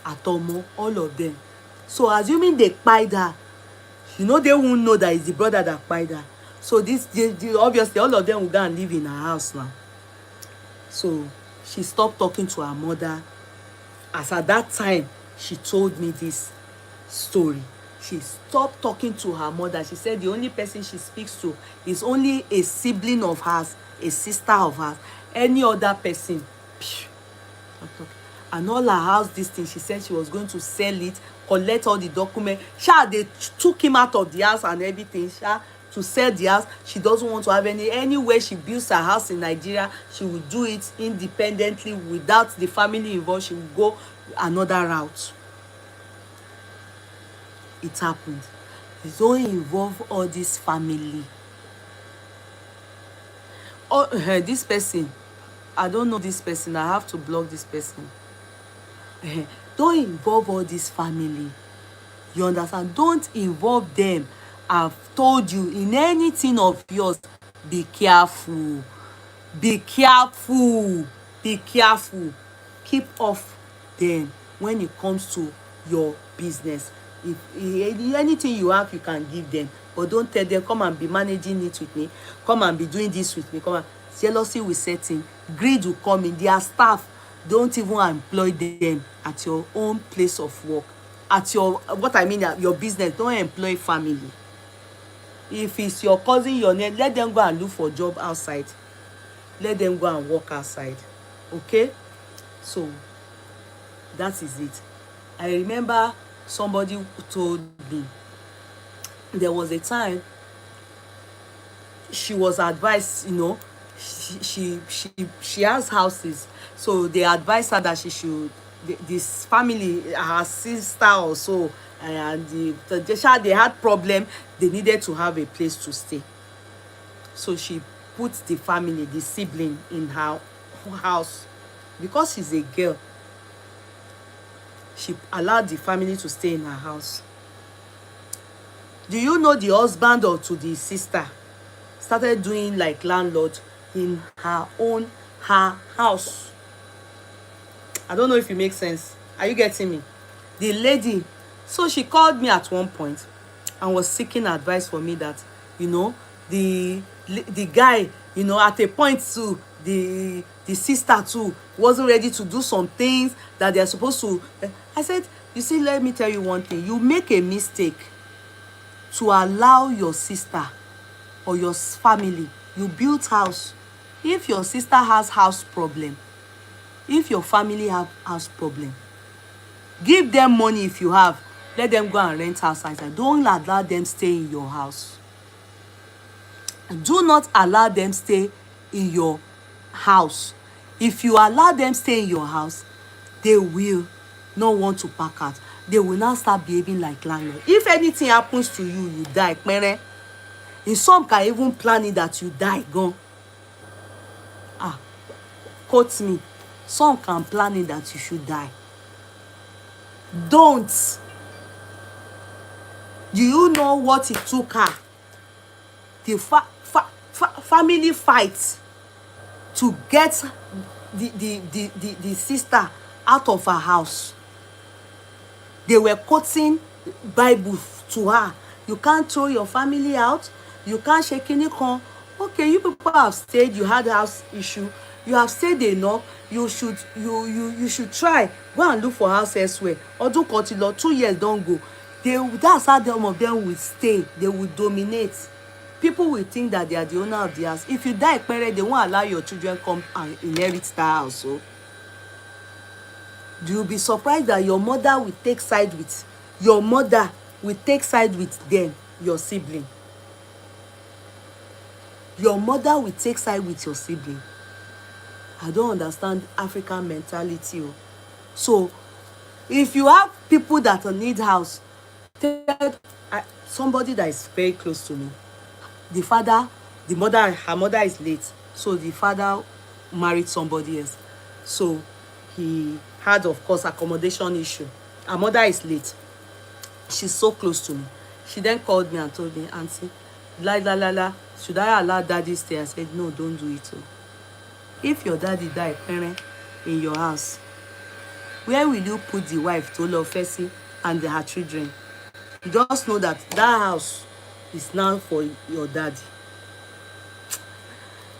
Atomo, all of them. So assuming they kpai her, they won't know that it's the brother that kpai her. So obviously all of them will go and live in her house now. So she stopped talking to her mother. As at that time, she told me this story. She stopped talking to her mother. She said the only person she speaks to is only a sibling of hers, a sister of hers. Any other person, and all her house, this thing, she said she was going to sell it, collect all the documents. They took him out of the house and everything, to sell the house. She doesn't want to have any way she builds her house in Nigeria. She will do it independently without the family involved. She will go another route. It happened. It don't involve all this family. Oh, this person, I don't know this person. I have to block this person. Don't involve all this family. You understand? Don't involve them. I've told you, in anything of yours, be careful. Be careful. Be careful. Keep off them when it comes to your business. If anything you have, you can give them. But don't tell them, come and be managing it with me. Come and be doing this with me. Come on. Jealousy will set in. Greed will come in. Their staff, don't even employ them at your own place of work. At your business, don't employ family. If it's your cousin, your name, let them go and look for a job outside. Let them go and work outside. Okay? So, that is it. I remember somebody who told me there was a time she was advised, she has houses. So they advised her that she should, this family, her sister or so, and they had problem. They needed to have a place to stay. So she put the family, the sibling, in her house. Because she's a girl, she allowed the family to stay in her house. Do you know the husband or to the sister started doing like landlord in her house? I don't know if it makes sense. Are you getting me? The lady, so she called me at one point and was seeking advice for me that, the guy, at a point too, the sister too wasn't ready to do some things that they're supposed to. I said, you see, let me tell you one thing. You make a mistake to allow your sister or your family, you build house. If your sister has house problem, if your family have house problem, give them money. If you have, let them go and rent house outside. Don't allow them stay in your house. Do not allow them stay in your house. If you allow them stay in your house, they will not want to pack out. They will now start behaving like landlord. If anything happens to you, you die. In some can even plan it that you die gone. Quote me. Some can plan it that you should die. Don't. Do you know what it took her? The family fight to get the sister out of her house. They were quoting Bible to her. You can't throw your family out. You can't shake any con. Okay, you people have stayed. You had a house issue. You have stayed enough. You should try. Go and look for house elsewhere. Or do continue. 2 years don't go. That's how some of them will stay. They will dominate. People will think that they are the owner of the house. If you die, parent, they won't allow your children come and inherit that house. So, you'll be surprised that your mother will take side with them, your sibling. Your mother will take side with your sibling. I don't understand African mentality. So, if you have people that need house, somebody that is very close to me, her mother is late. So the father married somebody else. So he had, of course, accommodation issue. Her mother is late. She's so close to me. She then called me and told me, Auntie, should I allow daddy stay? I said, no, don't do it. If your daddy died, parent, in your house, where will you put the wife, Tolofesi, and her children? You just know that house is now for your daddy.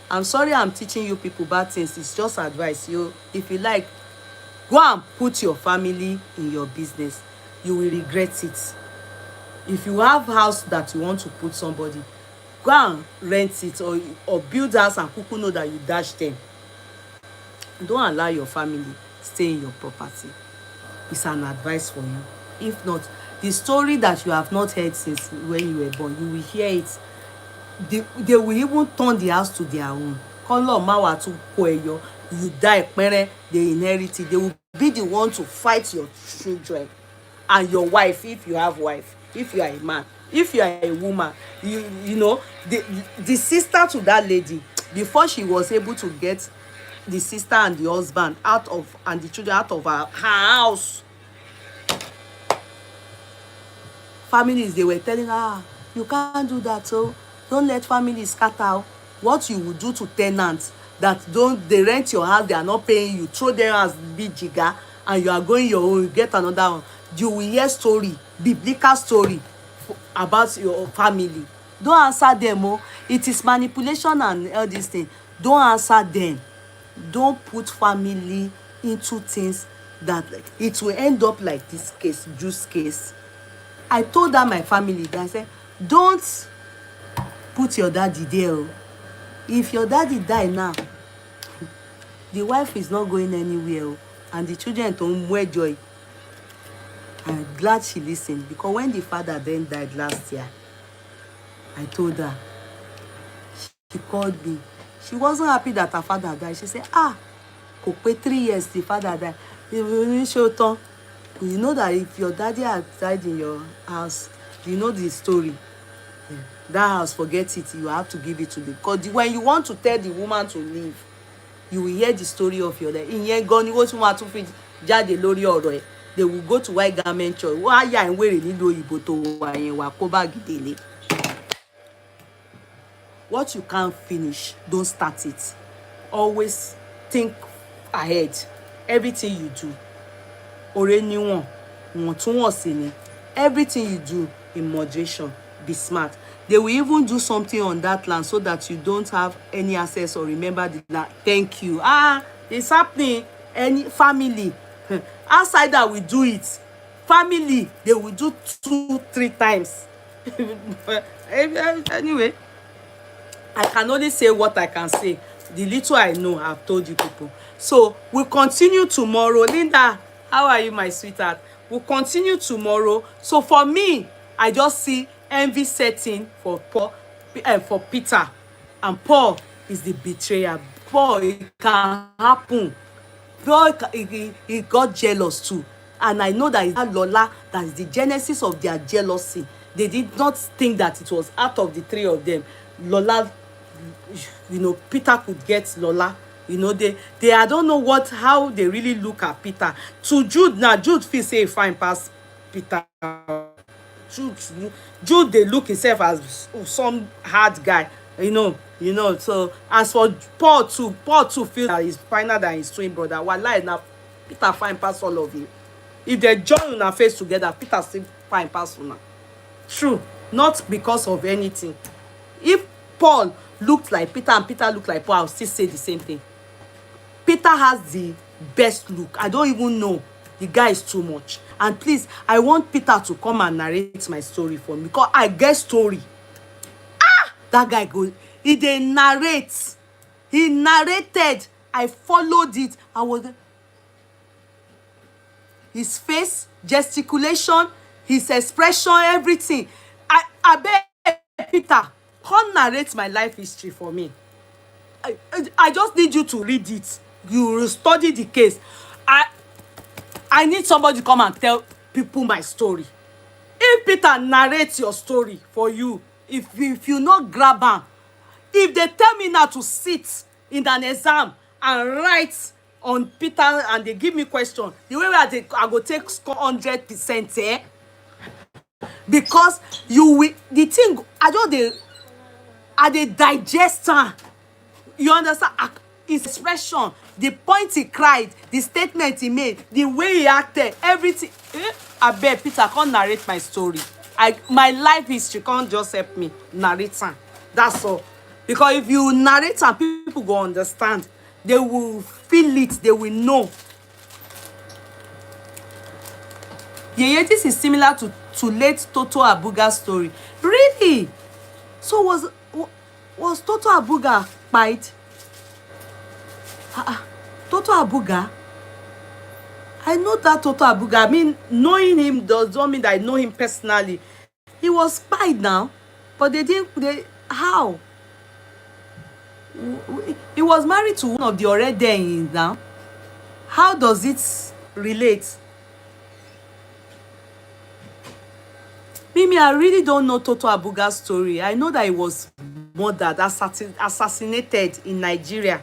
I'm sorry I'm teaching you people bad things. It's just advice. If you like, go and put your family in your business. You will regret it. If you have house that you want to put somebody, go and rent it or build house and people know that you dash them. Don't allow your family stay in your property. It's an advice for you. If not, the story that you have not heard since when you were born, you will hear it. They will even turn the house to their own. You die, they inherit it. They will be the one to fight your children and your wife, if you have wife, if you are a man, if you are a woman. You know, the sister to that lady, before she was able to get the sister and the husband and the children out of her house, families, they were telling her, you can't do that. So don't let families scatter. What you will do to tenants that they rent your house, they are not paying you, throw them as big jigger, and you are going your own, you get another one. You will hear story, biblical story about your family. Don't answer them. It is manipulation and all these things. Don't answer them. Don't put family into things that it will end up like this case, Jude's case. I told her, my family, that I said, don't put your daddy there. If your daddy die now, the wife is not going anywhere, and the children don't wear joy. I'm glad she listened, because when the father then died last year, I told her, she called me. She wasn't happy that her father died. She said, could wait 3 years the father died. You know that if your daddy had died in your house, you know the story. That house, forget it. You have to give it to them. Because when you want to tell the woman to leave, you will hear the story of your life. They will go to white garment church. What you can't finish, don't start it. Always think ahead. Everything you do. Everything you do in moderation. Be smart. They will even do something on that land so that you don't have any access or remember the land. Thank you. It's happening. Any family outsider will do it. Family, they will do 2-3 times. Anyway, I can only say what I can say. The little I know, I've told you people. So we'll continue tomorrow. Linda, how are you, my sweetheart? We'll continue tomorrow. So for me, I just see envy setting for Paul, for Peter, and Paul is the betrayer. Paul, it can happen. Paul, he got jealous too, and I know that it's that Lola that is the genesis of their jealousy. They did not think that it was out of the three of them. Lola, Peter could get Lola. They I don't know how they really look at Peter. To Jude now, Jude feel say fine past Peter. Jude they look himself as some hard guy, So as for Paul too feel that he's finer than his twin brother. Wallahi, now Peter fine past all of you. If they join una face together, Peter still fine past una. True, not because of anything. If Paul looked like Peter and Peter looked like Paul, I'll still say the same thing. Peter has the best look. I don't even know. The guy is too much. And please, I want Peter to come and narrate my story for me, because I get story. That guy goes, he narrates. He narrated. I followed it. I was his face, gesticulation, his expression, everything. I beg Peter, come narrate my life history for me. I just need you to read it. You will study the case. I need somebody to come and tell people my story. If Peter narrates your story for you, if you not grab am, if they tell me now to sit in an exam and write on Peter and they give me question, the way I go take score 100%, because you will, the thing I dey digest am. You understand? His expression, the point he cried, the statement he made, the way he acted, everything. I beg Peter, come narrate my story. My life history can't just help me narrate am. That's all. Because if you narrate am, people go understand. They will feel it. They will know. Yeye, this is similar to late Toto Abuga's story. Really? So was Toto Abuga kpied? Toto Abuga? I know that Toto Abuga. I mean, knowing him does not mean that I know him personally. He was spied now, but how? He was married to one of the already now. How does it relate? Mimi, I really don't know Toto Abuga's story. I know that he was murdered, assassinated in Nigeria.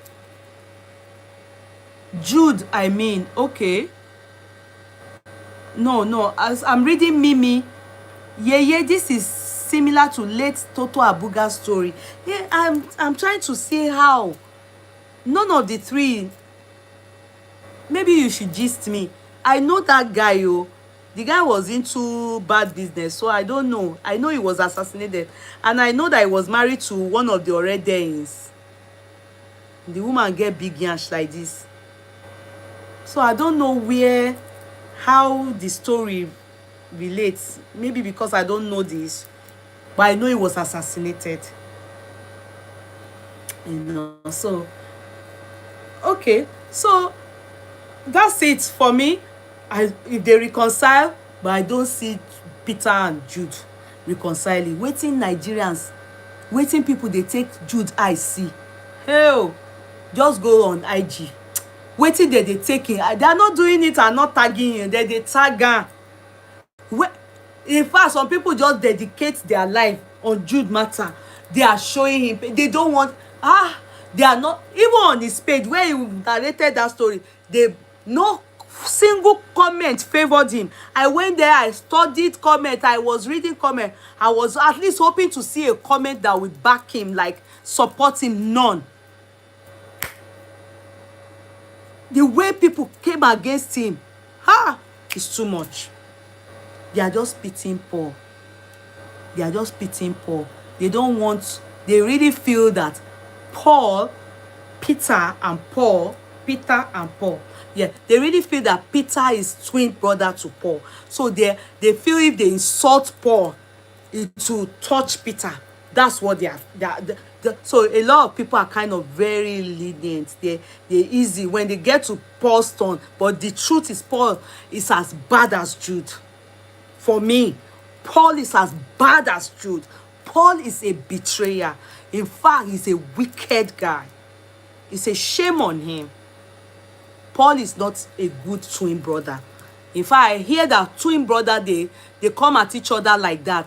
Jude, I mean, okay. No, as I'm reading Mimi, Yeye, this is similar to late Toto Abuga's story. Yeah, I'm trying to see how. None of the three. Maybe you should gist me. I know that guy, the guy was into bad business, so I don't know. I know he was assassinated, and I know that he was married to one of the Oredeins. The woman get big yansh like this. So I don't know how the story relates. Maybe because I don't know this, but I know he was assassinated. So okay, so that's it for me. If they reconcile, but I don't see Peter and Jude reconciling. Waiting Nigerians, waiting people, they take Jude I see. Hell, just go on IG. Waiting they taking. They are not doing it and not tagging you. They tag am. In fact, some people just dedicate their life on Jude matter. They are showing him. They don't want. They are not even on his page where he narrated that story. They no single comment favored him. I went there, I studied comment, I was reading comment. I was at least hoping to see a comment that would back him, like support him. None. The way people came against him, it's too much. They are just pitying Paul. They are just pitying Paul. They don't want, they really feel that Paul, Peter and Paul, yeah, they really feel that Peter is twin brother to Paul. So they feel if they insult Paul, it will touch Peter. That's what so a lot of people are kind of very lenient. They're easy when they get to Paul's turn. But the truth is, Paul is as bad as Jude. For me, Paul is as bad as Jude. Paul is a betrayer. In fact, he's a wicked guy. It's a shame on him. Paul is not a good twin brother. In fact, I hear that twin brother, they come at each other like that.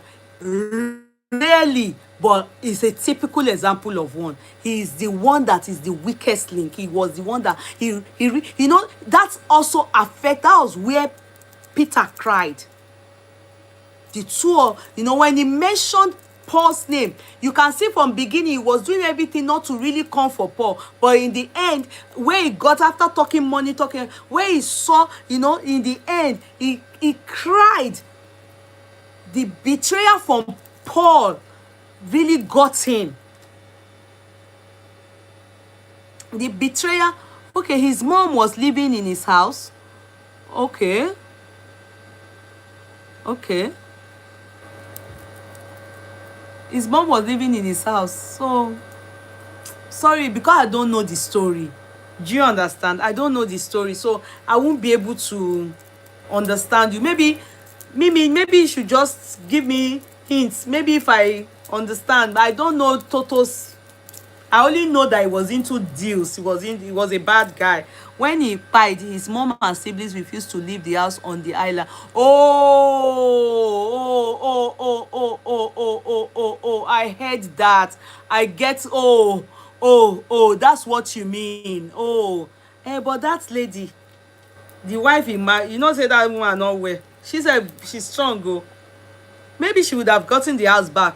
Rarely, but it's a typical example of one. He is the one that is the weakest link. He was the one that you know, that also affect. That was where Peter cried. The two, you know, when he mentioned Paul's name, you can see from beginning he was doing everything not to really come for Paul, but in the end, where he got after talking money, where he saw, you know, in the end he cried. The betrayal from Paul really got him. The betrayer, okay, his mom was living in his house. Okay. His mom was living in his house. So, sorry, because I don't know the story. Do you understand? I don't know the story, so I won't be able to understand you. Maybe you should just give me hints. Maybe if I understand. But I don't know Toto's. I only know that he was into deals. He was a bad guy. When he died, his mom and siblings refused to leave the house on the island. Oh, I heard that. I get, that's what you mean. But that lady, the wife he married, you know, say that woman not well. She said she's strong, oh. Maybe she would have gotten the house back.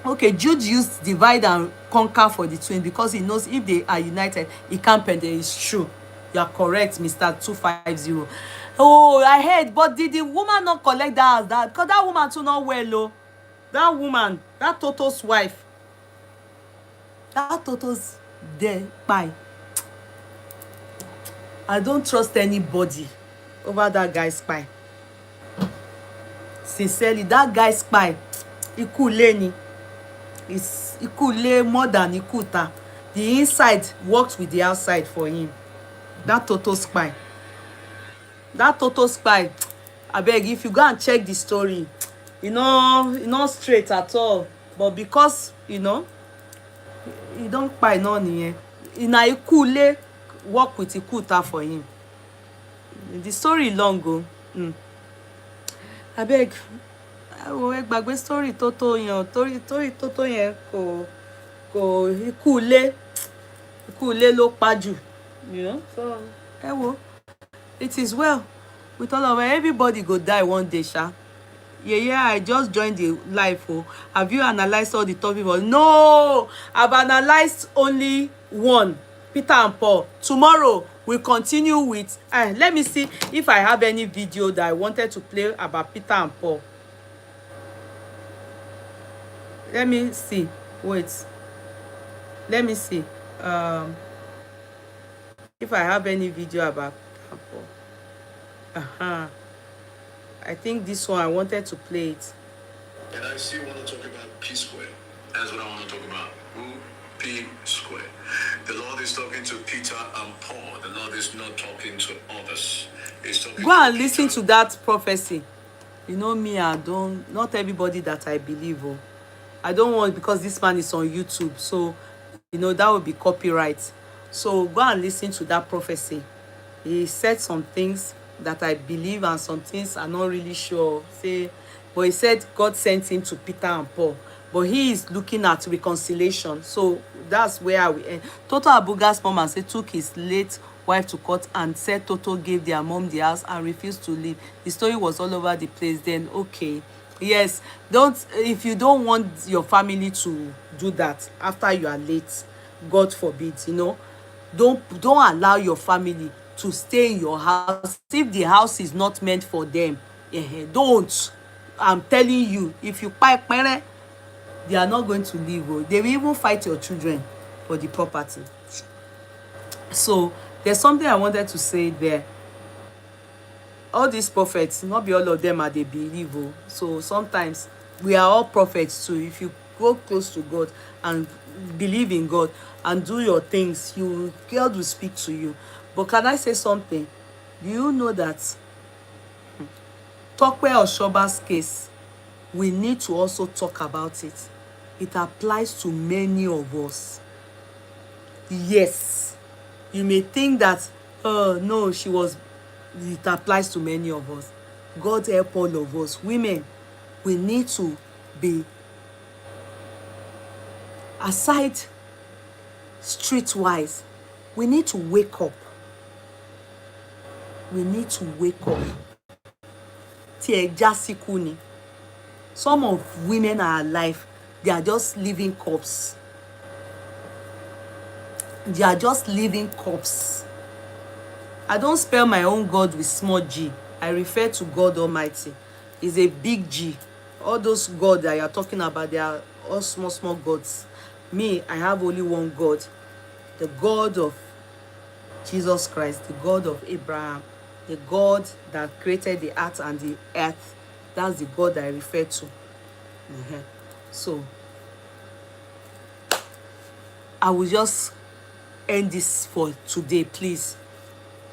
Okay, Jude used divide and conquer for the twin because he knows if they are united, it can't pen. It's true. You are correct, Mr. 250. Oh, I heard, but did the woman not collect that house? That because that woman too not well, oh. That woman, that Toto's wife, that Toto's there, bye. I don't trust anybody over that guy's spy. Sincerely, that guy's spy, Ikuleni. It's Ikule more than Ikuta. The inside works with the outside for him. That Toto spy. I beg, if you go and check the story, you know, not straight at all. But because, you know, you don't spy no here. Ina Ikule work with Ikuta for him. The story long go. I beg. Gbàgbé story Toto yẹn, torí Toto yẹn kò ikú ilé ló pa jù, you know. So it is well with all of it. Everybody go die one day, sha. Yeah, I just joined the live. Have you analyzed all the topic? No, I've analyzed only one, Peter and Paul. Tomorrow we'll continue with let me see if I have any video that I wanted to play about Peter and Paul. Let me see. Wait. Let me see. If I have any video about Paul. I think this one I wanted to play it. And I still want to talk about P square. That's what I want to talk about. P square. The Lord is talking to Peter and Paul. The Lord is not talking to others. He's talking Go and listen to that prophecy. You know me, not everybody that I believe. I don't want, because this man is on YouTube, so you know that would be copyright. So go and listen to that prophecy. He said some things that I believe and some things I'm not really sure. But he said God sent him to Peter and Paul. But he is looking at reconciliation. So that's where I will end. Toto Abuga's mom and said took his late wife to court and said Toto gave their mom the house and refused to leave. The story was all over the place. Then okay. Yes, if you don't want your family to do that after you are late, God forbid, you know, don't allow your family to stay in your house if the house is not meant for them. Don't. I'm telling you, if you pipe pere, they are not going to leave. Oh. They will even fight your children for the property. So there's something I wanted to say there. All these prophets, not be all of them are they believe. Oh. So sometimes we are all prophets too. If you go close to God and believe in God and do your things, God will speak to you. But can I say something? Do you know that Tope Osoba's case, we need to also talk about it. It applies to many of us. Yes, you may think that, oh no, it applies to many of us. God help all of us. Women, we need to be, aside streetwise, we need to wake up. We need to wake up. Some of women are alive. They are just living corpse. They are just living corpse. I don't spell my own God with small g. I refer to God Almighty. It's a big G. All those gods that you're talking about, they are all small, small gods. Me, I have only one God. The God of Jesus Christ, the God of Abraham, the God that created the earth and the earth. That's the God I refer to. So, I will just end this for today, please.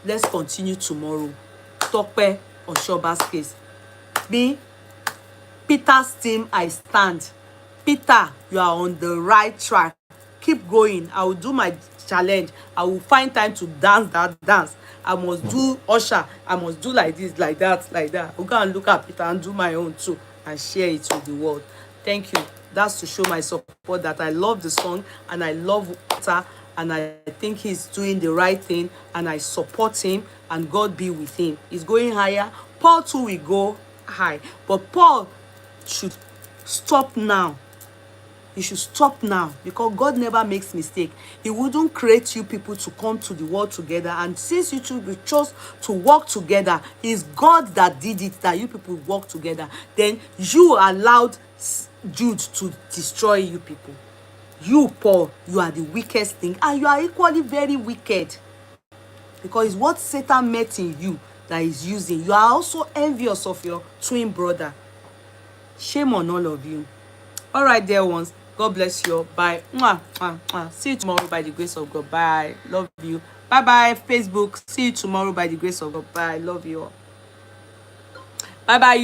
Let's continue tomorrow. Tope Osoba's case. Me, Peter's team, I stand. Peter, you are on the right track. Keep going. I will do my challenge. I will find time to dance that dance. I must do usher. I must do like this, like that, like that. I'll go and look at Peter and do my own too and share it with the world. Thank you. That's to show my support that I love the song and I love Peter and I think he's doing the right thing and I support him and God be with him. He's going higher. Paul too will go high. But Paul should stop now. You should stop now because God never makes mistake. He wouldn't create you people to come to the world together, and since you two chose to work together, it's God that did it, that you people work together. Then you allowed Jude to destroy you people. You, Paul, you are the weakest thing, and you are equally very wicked because it's what Satan met in you that is using. You are also envious of your twin brother. Shame on all of you. All right, dear ones. God bless you. Bye. Mwah, mwah, mwah. See you tomorrow by the grace of God. Bye. Love you. Bye bye, Facebook. See you tomorrow by the grace of God. Bye. Love you all. Bye bye.